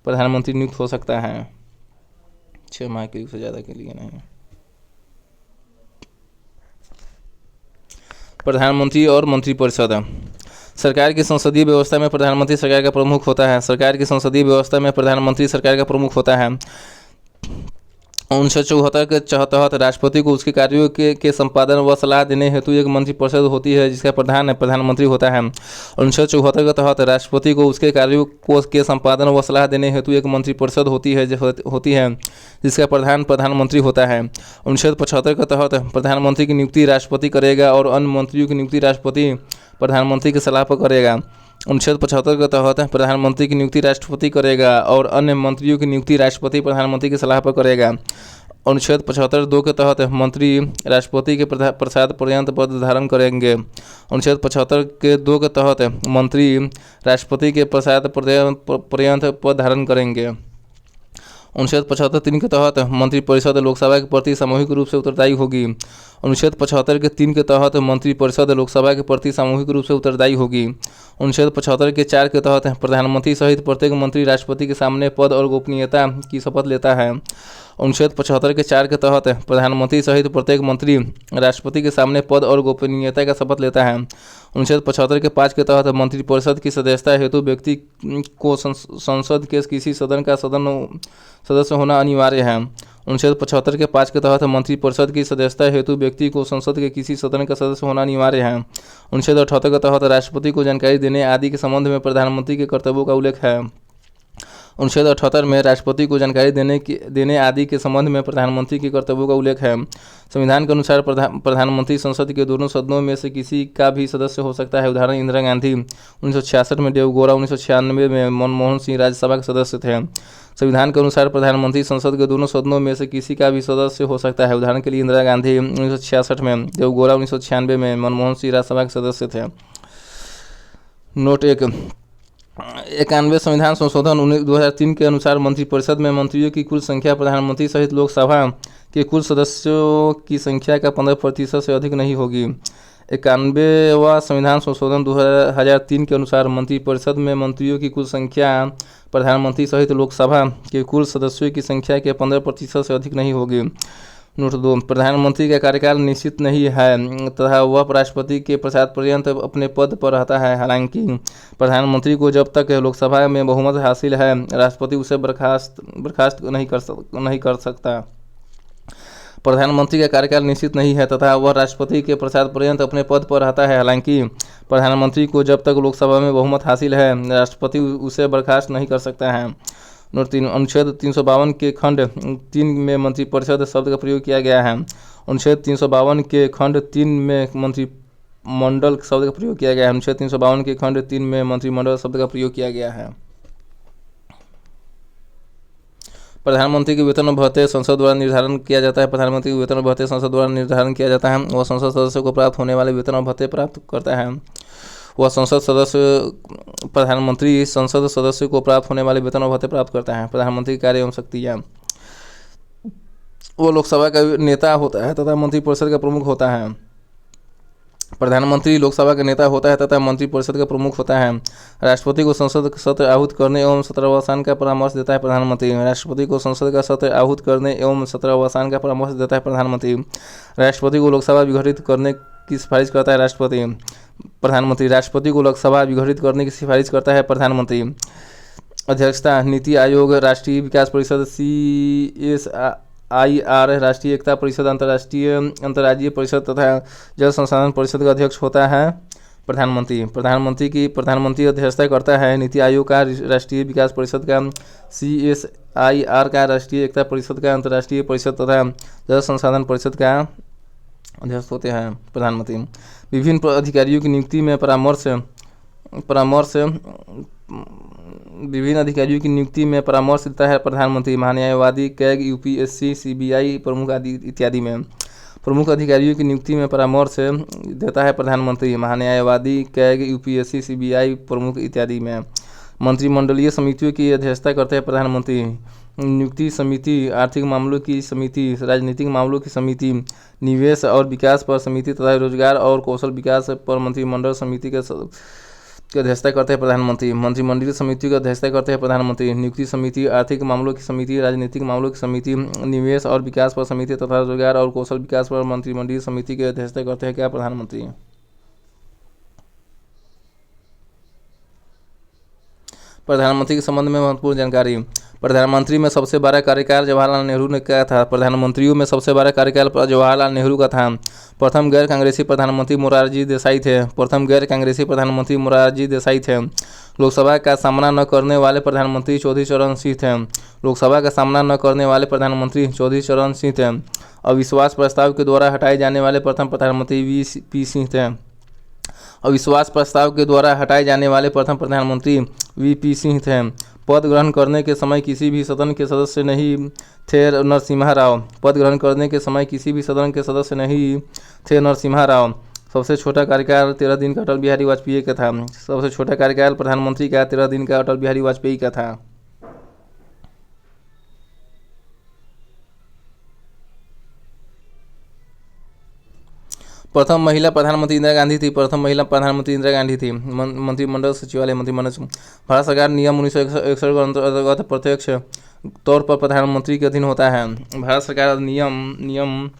प्रधानमंत्री नियुक्त हो सकता है, 6 माह के लिए, से ज़्यादा के लिए नहीं। प्रधानमंत्री और मंत्रिपरिषद। सरकार की संसदीय व्यवस्था में प्रधानमंत्री सरकार का प्रमुख होता है। सरकार की संसदीय व्यवस्था में प्रधानमंत्री सरकार का प्रमुख होता है 1974 के तहत राष्ट्रपति को उसके कार्यों के संपादन व सलाह देने हेतु एक मंत्रिपरिषद होती है जिसका प्रधानमंत्री होता है। 1974 के तहत राष्ट्रपति को उसके कार्यों के संपादन व सलाह देने हेतु एक मंत्रिपरिषद होती है जिसका प्रधानमंत्री होता है। 1975 के तहत प्रधानमंत्री की नियुक्ति राष्ट्रपति करेगा और अन्य मंत्रियों की नियुक्ति राष्ट्रपति प्रधानमंत्री की सलाह पर करेगा। 1975 के तहत प्रधानमंत्री की नियुक्ति राष्ट्रपति करेगा और अन्य मंत्रियों की नियुक्ति राष्ट्रपति प्रधानमंत्री की सलाह पर करेगा। 1975-2 के तहत मंत्री राष्ट्रपति के प्रसाद पर्यंत पद धारण करेंगे। 1975 के 2 के तहत मंत्री राष्ट्रपति के प्रसाद पर्यंत पद धारण करेंगे। 1975-3 के तहत मंत्रिपरिषद लोकसभा के प्रति सामूहिक रूप से उत्तरदायी होगी। 1975 के 3 के तहत मंत्रिपरिषद लोकसभा के प्रति सामूहिक रूप से उत्तरदायी होगी। 1975 के 4 के तहत प्रधानमंत्री सहित प्रत्येक मंत्री राष्ट्रपति के सामने पद और गोपनीयता की शपथ लेता है। 1975 के 4 के तहत प्रधानमंत्री सहित प्रत्येक मंत्री राष्ट्रपति के सामने पद और गोपनीयता का शपथ लेता है। 1975 के 5 के तहत मंत्रिपरिषद की सदस्यता हेतु व्यक्ति को संसद के किसी सदन का सदस्य होना अनिवार्य है। 1975 के 5 के तहत मंत्रिपरिषद की सदस्यता हेतु व्यक्ति को संसद के किसी सदन का सदस्य होना अनिवार्य है। 1978 के तहत राष्ट्रपति को जानकारी देने आदि के संबंध में प्रधानमंत्री के कर्तव्यों का उल्लेख है। 1978 में राष्ट्रपति को जानकारी देने आदि के संबंध में प्रधानमंत्री के कर्तव्यों का उल्लेख है। संविधान के अनुसार प्रधानमंत्री संसद के दोनों सदनों में से किसी का भी सदस्य हो सकता है। उदाहरण इंदिरा गांधी 1966 में, देवगौड़ा 1996 में, मनमोहन सिंह राज्यसभा के सदस्य थे। संविधान के अनुसार प्रधानमंत्री संसद के दोनों सदनों में से किसी का भी सदस्य हो सकता है। उदाहरण के लिए इंदिरा गांधी 1966 में, देवगौड़ा 1996 में, मनमोहन सिंह राज्यसभा के सदस्य थे। नोट 91 संविधान संशोधन 2003 के अनुसार मंत्रिपरिषद में मंत्रियों की कुल संख्या प्रधानमंत्री सहित लोकसभा के कुल सदस्यों की संख्या का 15% से अधिक नहीं होगी। 91वां संविधान संशोधन 2003 के अनुसार मंत्रिपरिषद में मंत्रियों की कुल संख्या प्रधानमंत्री सहित लोकसभा के कुल सदस्यों की संख्या के 15% से अधिक नहीं होगी। नोट 2, प्रधानमंत्री का कार्यकाल निश्चित नहीं है तथा वह राष्ट्रपति के प्रसाद पर्यंत अपने पद पर रहता है। हालांकि प्रधानमंत्री को जब तक लोकसभा में बहुमत हासिल है राष्ट्रपति उसे बर्खास्त नहीं कर सकता। प्रधानमंत्री का कार्यकाल निश्चित नहीं है तथा वह राष्ट्रपति के प्रसाद पर्यंत अपने पद पर रहता है। हालांकि प्रधानमंत्री को जब तक लोकसभा में बहुमत हासिल है राष्ट्रपति उसे बर्खास्त नहीं कर सकता है। नोट 3, अनुच्छेद 352 के खंड 3 में मंत्रिपरिषद शब्द का प्रयोग किया गया है। अनुच्छेद 352 के खंड 3 में मंत्रिमंडल शब्द का प्रयोग किया गया है। अनुच्छेद 352 के खंड 3 में मंत्रिमंडल शब्द का प्रयोग किया गया है। प्रधानमंत्री के वेतन और भत्ते संसद द्वारा निर्धारण किया जाता है। प्रधानमंत्री के वेतन और भत्ते संसद द्वारा निर्धारण किया जाता है। वह संसद सदस्य को प्राप्त होने वाले वेतन और भत्ते प्राप्त करता है। प्रधानमंत्री संसद सदस्य को प्राप्त होने वाले वेतन और भत्ते प्राप्त करता है। प्रधानमंत्री कार्य एवं शक्तियाँ, वो लोकसभा का नेता होता है तथा मंत्रिपरिषद का प्रमुख होता है। प्रधानमंत्री लोकसभा का नेता होता है तथा मंत्रिपरिषद का प्रमुख होता है। राष्ट्रपति को संसद का सत्र आहूत करने एवं सत्रावसान का परामर्श देता है प्रधानमंत्री। राष्ट्रपति को संसद का सत्र आहूत करने एवं सत्रावसान का परामर्श देता है प्रधानमंत्री। राष्ट्रपति को लोकसभा विघटित करने की सिफारिश करता है प्रधानमंत्री। राष्ट्रपति को लोकसभा विघटित करने की सिफारिश करता है प्रधानमंत्री। अध्यक्षता नीति आयोग, राष्ट्रीय विकास परिषद CSIR, राष्ट्रीय एकता परिषद, अंतर्राज्यीय परिषद तथा जल संसाधन परिषद का अध्यक्ष होता है प्रधानमंत्री। प्रधानमंत्री अध्यक्षता करता है नीति आयोग का, राष्ट्रीय विकास परिषद का, CSIR का, राष्ट्रीय एकता परिषद का, अंतर्राष्ट्रीय परिषद तथा जल संसाधन परिषद का अध्यक्ष होते हैं प्रधानमंत्री। विभिन्न अधिकारियों की नियुक्ति में परामर्श देता है प्रधानमंत्री। महान्यायवादी, कैग, UPSC, CBI प्रमुख आदि इत्यादि में। प्रमुख अधिकारियों की नियुक्ति में परामर्श देता है प्रधानमंत्री। महान्यायवादी, कैग, UPSC, CBI प्रमुख इत्यादि में। मंत्रिमंडलीय समितियों की अध्यक्षता करते हैं प्रधानमंत्री। नियुक्ति समिति, आर्थिक मामलों की समिति, राजनीतिक मामलों की समिति, निवेश और विकास पर समिति तथा रोजगार और कौशल विकास पर मंत्रिमंडल समिति की अध्यक्षता करते हैं प्रधानमंत्री। मंत्रिमंडलीय समितियों की अध्यक्षता करते हैं प्रधानमंत्री। नियुक्ति समिति, आर्थिक मामलों की समिति, राजनीतिक मामलों की समिति, निवेश और विकास पर समिति तथा रोजगार और कौशल विकास पर मंत्रिमंडलीय समिति की अध्यक्षता करते हैं क्या प्रधानमंत्री। प्रधानमंत्री के संबंध में महत्वपूर्ण जानकारी। प्रधानमंत्री में सबसे बड़ा कार्यकाल जवाहरलाल नेहरू ने क्या था? प्रधानमंत्रियों में सबसे बड़ा कार्यकाल जवाहरलाल नेहरू का था। प्रथम गैर कांग्रेसी प्रधानमंत्री मोरारजी देसाई थे। प्रथम गैर कांग्रेसी प्रधानमंत्री मोरारजी देसाई थे। लोकसभा का सामना न करने वाले प्रधानमंत्री चौधरी चरण सिंह थे। लोकसभा का सामना न करने वाले प्रधानमंत्री चौधरी चरण सिंह थे। अविश्वास प्रस्ताव के द्वारा हटाए जाने वाले प्रथम प्रधानमंत्री वी.पी. सिंह थे। अविश्वास प्रस्ताव के द्वारा हटाए जाने वाले प्रथम प्रधानमंत्री वी.पी. सिंह थे। पद ग्रहण करने के समय किसी भी सदन के सदस्य नहीं थे नरसिम्हा राव। पद ग्रहण करने के समय किसी भी सदन के सदस्य नहीं थे नरसिम्हा राव। सबसे छोटा कार्यकाल 13 दिन का अटल बिहारी वाजपेयी का था। सबसे छोटा कार्यकाल प्रधानमंत्री का 13 दिन का अटल बिहारी वाजपेयी का था। प्रथम महिला प्रधानमंत्री इंदिरा गांधी थी। प्रथम महिला प्रधानमंत्री इंदिरा गांधी थी। मंत्रिमंडल सचिवालय मंत्रिमंडल। भारत सरकार नियम 1961 के अंतर्गत प्रत्यक्ष तौर पर प्रधानमंत्री के अधीन होता है। भारत सरकार नियम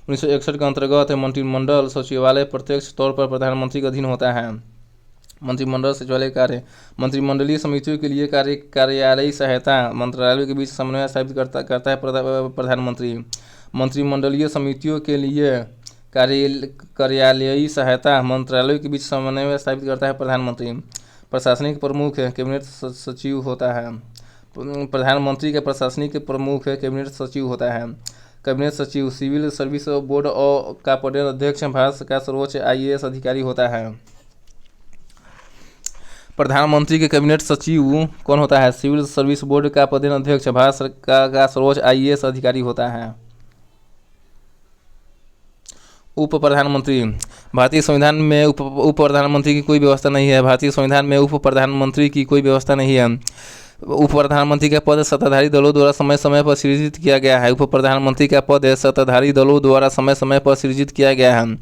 1961 के अंतर्गत मंत्रिमंडल सचिवालय प्रत्यक्ष तौर पर प्रधानमंत्री के अधीन होता है। मंत्रिमंडल सचिवालय कार्य। मंत्रिमंडलीय समितियों के लिए कार्यालयी सहायता मंत्रालयों के बीच समन्वय स्थापित करता है प्रधानमंत्री। मंत्रिमंडलीय समितियों के लिए कार्यालयी सहायता मंत्रालयों के बीच समन्वय स्थापित करता है प्रधानमंत्री। प्रशासनिक प्रमुख कैबिनेट सचिव होता है। प्रधानमंत्री के प्रशासनिक प्रमुख कैबिनेट सचिव होता है। कैबिनेट सचिव सिविल सर्विस बोर्ड का पदेन अध्यक्ष भारत का सर्वोच्च IAS अधिकारी होता है। प्रधानमंत्री के कैबिनेट सचिव कौन होता है? सिविल सर्विस बोर्ड का पदेन अध्यक्ष भारत का सर्वोच्च IAS अधिकारी होता है। उप प्रधानमंत्री। भारतीय संविधान में उप प्रधानमंत्री की कोई व्यवस्था नहीं है। भारतीय संविधान में उप प्रधानमंत्री की कोई व्यवस्था नहीं है। उप प्रधानमंत्री का पद सत्ताधारी दलों द्वारा समय समय पर सृजित किया गया है। उप प्रधानमंत्री का पद सत्ताधारी दलों द्वारा समय समय पर सृजित किया गया है।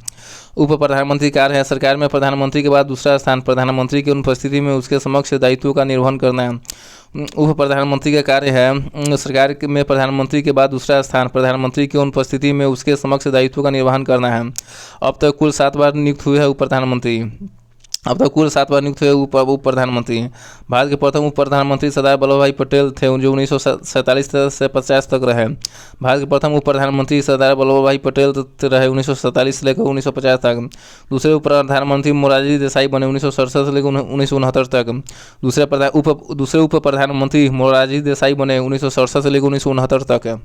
उप प्रधानमंत्री कार्य है सरकार में प्रधानमंत्री के बाद दूसरा स्थान। प्रधानमंत्री की अनुपस्थिति में उसके समक्ष दायित्वों का निर्वहन करना। उप प्रधानमंत्री का कार्य है सरकार में प्रधानमंत्री के बाद दूसरा स्थान। प्रधानमंत्री की अनुपस्थिति में उसके समक्ष दायित्वों का निर्वहन करना है। अब तक कुल 7 बार नियुक्त हुए हैं उप प्रधानमंत्री। उप प्रधानमंत्री। भारत के प्रथम उप प्रधानमंत्री सरदार वल्लभ भाई पटेल थे जो 1947 से 50 तक रहे। भारत के प्रथम उप प्रधानमंत्री सरदार वल्लभ भाई पटेल रहे 1947 से लेकर 1950 तक। दूसरे उप प्रधानमंत्री मोरारजी देसाई बने 1967 से लेकर 1969 तक। दूसरे उप प्रधानमंत्री मोरारजी देसाई बने 1967 से लेकर 1969 तक।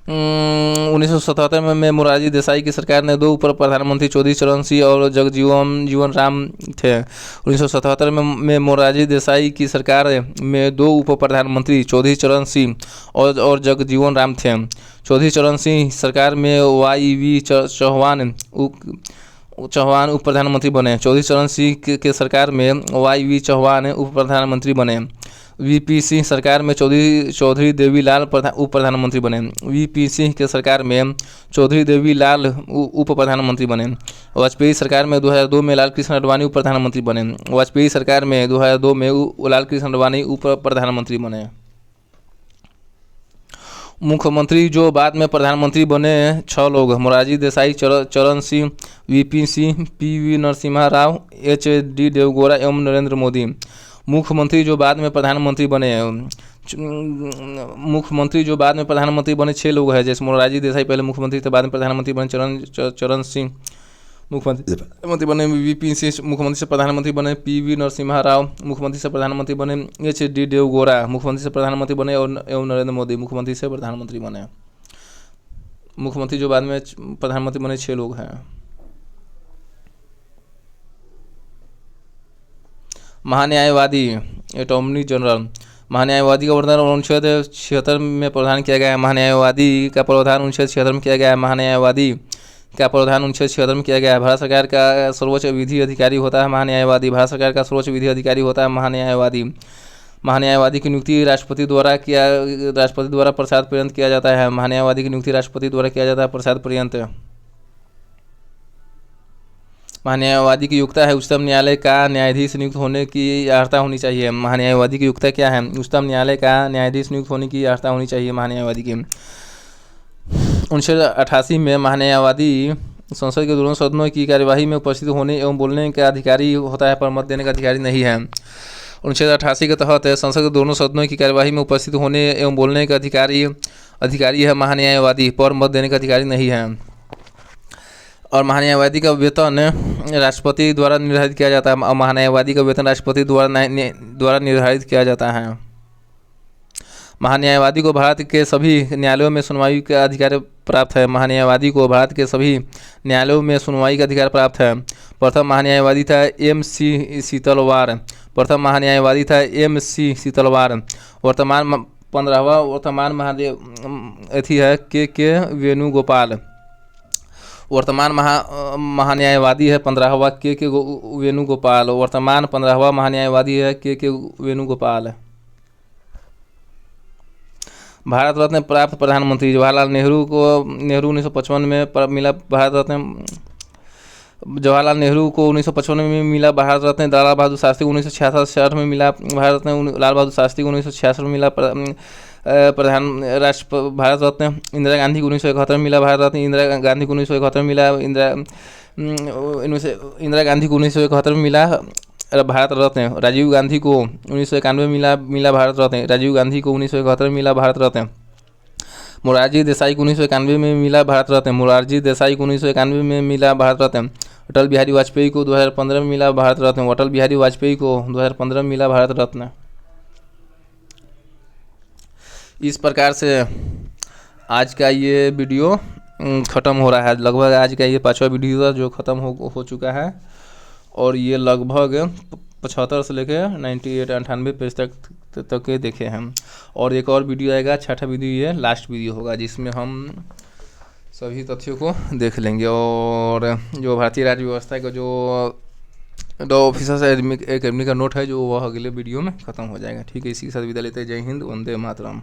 1977 में मोरारजी देसाई की सरकार ने 2 उप प्रधानमंत्री चौधरी चरण सिंह और जगजीवन राम थे। 1977 में मोरारजी देसाई की सरकार में 2 उप प्रधानमंत्री चौधरी चरण सिंह और जगजीवन राम थे। चौधरी चरण सिंह सरकार में YV चौहान उप प्रधानमंत्री बने। चौधरी चरण सिंह के सरकार में YV चौहान उप प्रधानमंत्री बने। VP सिंह सरकार में चौधरी देवीलाल उप प्रधानमंत्री बने। VP सिंह के सरकार में चौधरी देवीलाल उप प्रधानमंत्री बने। वाजपेयी सरकार में 2002 में लाल कृष्ण आडवाणी उप प्रधानमंत्री बने। वाजपेयी सरकार में 2002 में लाल कृष्ण आडवाणी उप प्रधानमंत्री बने। मुख्यमंत्री जो बाद में प्रधानमंत्री बने 6 लोग। मोरारजी देसाई, चरण Singh, VP Singh, PV Narasimha Rao, HD Deve Gowda एवं नरेंद्र मोदी। मुख्यमंत्री जो बाद में प्रधानमंत्री बने 6 लोग हैं। जैसे मोरारजी देसाई पहले मुख्यमंत्री थे, बाद में प्रधानमंत्री बने चरण सिंह मुख्यमंत्री बने। VP सिंह मुख्यमंत्री से प्रधानमंत्री बने। PV नरसिम्हा राव मुख्यमंत्री से प्रधानमंत्री बने। HD देवगौड़ा मुख्यमंत्री से प्रधानमंत्री बने और एवं नरेंद्र मोदी मुख्यमंत्री से प्रधानमंत्री बने। मुख्यमंत्री जो बाद में प्रधानमंत्री बने 6 लोग हैं। महान्यायवादी अटॉर्नी जनरल। महान्यायवादी का प्रावधान अनुच्छेद 76 में प्रावधान किया गया है। महान्यायवादी का प्रावधान अनुच्छेद 76 में किया गया है। महान्यायवादी का प्रावधान अनुच्छेद 76 में किया गया है। भारत सरकार का सर्वोच्च विधि अधिकारी होता है महान्यायवादी। भारत सरकार का सर्वोच्च विधि अधिकारी होता है महान्यायवादी। महान्यायवादी की नियुक्ति राष्ट्रपति द्वारा प्रसाद पर्यंत किया जाता है। महान्यायवादी की नियुक्ति राष्ट्रपति द्वारा किया जाता है प्रसाद पर्यंत। महान्यायवादी की योग्यता है उच्चतम न्यायालय का न्यायाधीश नियुक्त होने की अर्हता होनी चाहिए। महान्यायवादी की योग्यता क्या है? उच्चतम न्यायालय का न्यायाधीश नियुक्त होने की अर्हता होनी चाहिए महान्यायवादी की। 1988 में महान्यायवादी संसद के दोनों सदनों की कार्यवाही में उपस्थित होने एवं बोलने का अधिकारी होता है, पर मत देने का अधिकारी नहीं है। अनुच्छेद 88 के तहत संसद के दोनों सदनों की कार्यवाही में उपस्थित होने एवं बोलने का अधिकारी है महान्यायवादी, पर मत देने का अधिकारी नहीं है। और महान्यायवादी का वेतन राष्ट्रपति द्वारा निर्धारित किया जाता है। महान्यायवादी का वेतन राष्ट्रपति द्वारा निर्धारित किया जाता है। महान्यायवादी को भारत के सभी न्यायालयों में सुनवाई का अधिकार प्राप्त है। महान्यायवादी को भारत के सभी न्यायालयों में सुनवाई का अधिकार प्राप्त है। प्रथम महान्यायवादी था M.C. सीतलवार। प्रथम महान्यायवादी था M.C. सीतलवार। वर्तमान 15वां वर्तमान महान्यायवादी है K. वेणुगोपाल। वर्तमान महान्यायवादी है 15वां K. वेणुगोपाल। वर्तमान 15वां महान्यायवादी है K. वेणुगोपाल। भारत रत्न प्राप्त प्रधानमंत्री जवाहरलाल नेहरू को 1955 में मिला भारत रत्न। जवाहरलाल नेहरू को 1955 में मिला भारत रत्न। लाल बहादुर शास्त्री 1966 में मिला भारत रत्न। लाल बहादुर शास्त्री को 1966 में मिला भारत रत्न। इंदिरा गांधी को 1971 में मिला भारत रत्न। इंदिरा गांधी को 1971 में मिला इंदिरा गांधी को 1971 में मिला भारत रत्न। राजीव गांधी को 1991 में मिला भारत रत्न। राजीव गांधी को 1971 में मिला भारत रत्न। मोरारजी देसाई को 1991 में मिला भारत रत्न। मोरारजी देसाई को 1991 में मिला भारत रत्न। अटल बिहारी वाजपेयी को 2015 में मिला भारत रत्न। अटल बिहारी वाजपेयी को 2015 में मिला भारत रत्न। इस प्रकार से आज का ये वीडियो ख़त्म हो रहा है। लगभग आज का ये 5वां वीडियो था जो ख़त्म हो चुका है, और ये लगभग 75 से लेकर 98 पेज तक के देखे हम। और एक और वीडियो आएगा, 6ठा वीडियो, ये लास्ट वीडियो होगा जिसमें हम सभी तथ्यों को देख लेंगे। और जो भारतीय राज्य व्यवस्था का जो ऑफिसर्स एकेडमी का नोट है जो वह अगले वीडियो में ख़त्म हो जाएगा। ठीक है, इसी के साथ विदा लेते हैं। जय हिंद, वंदे मातरम।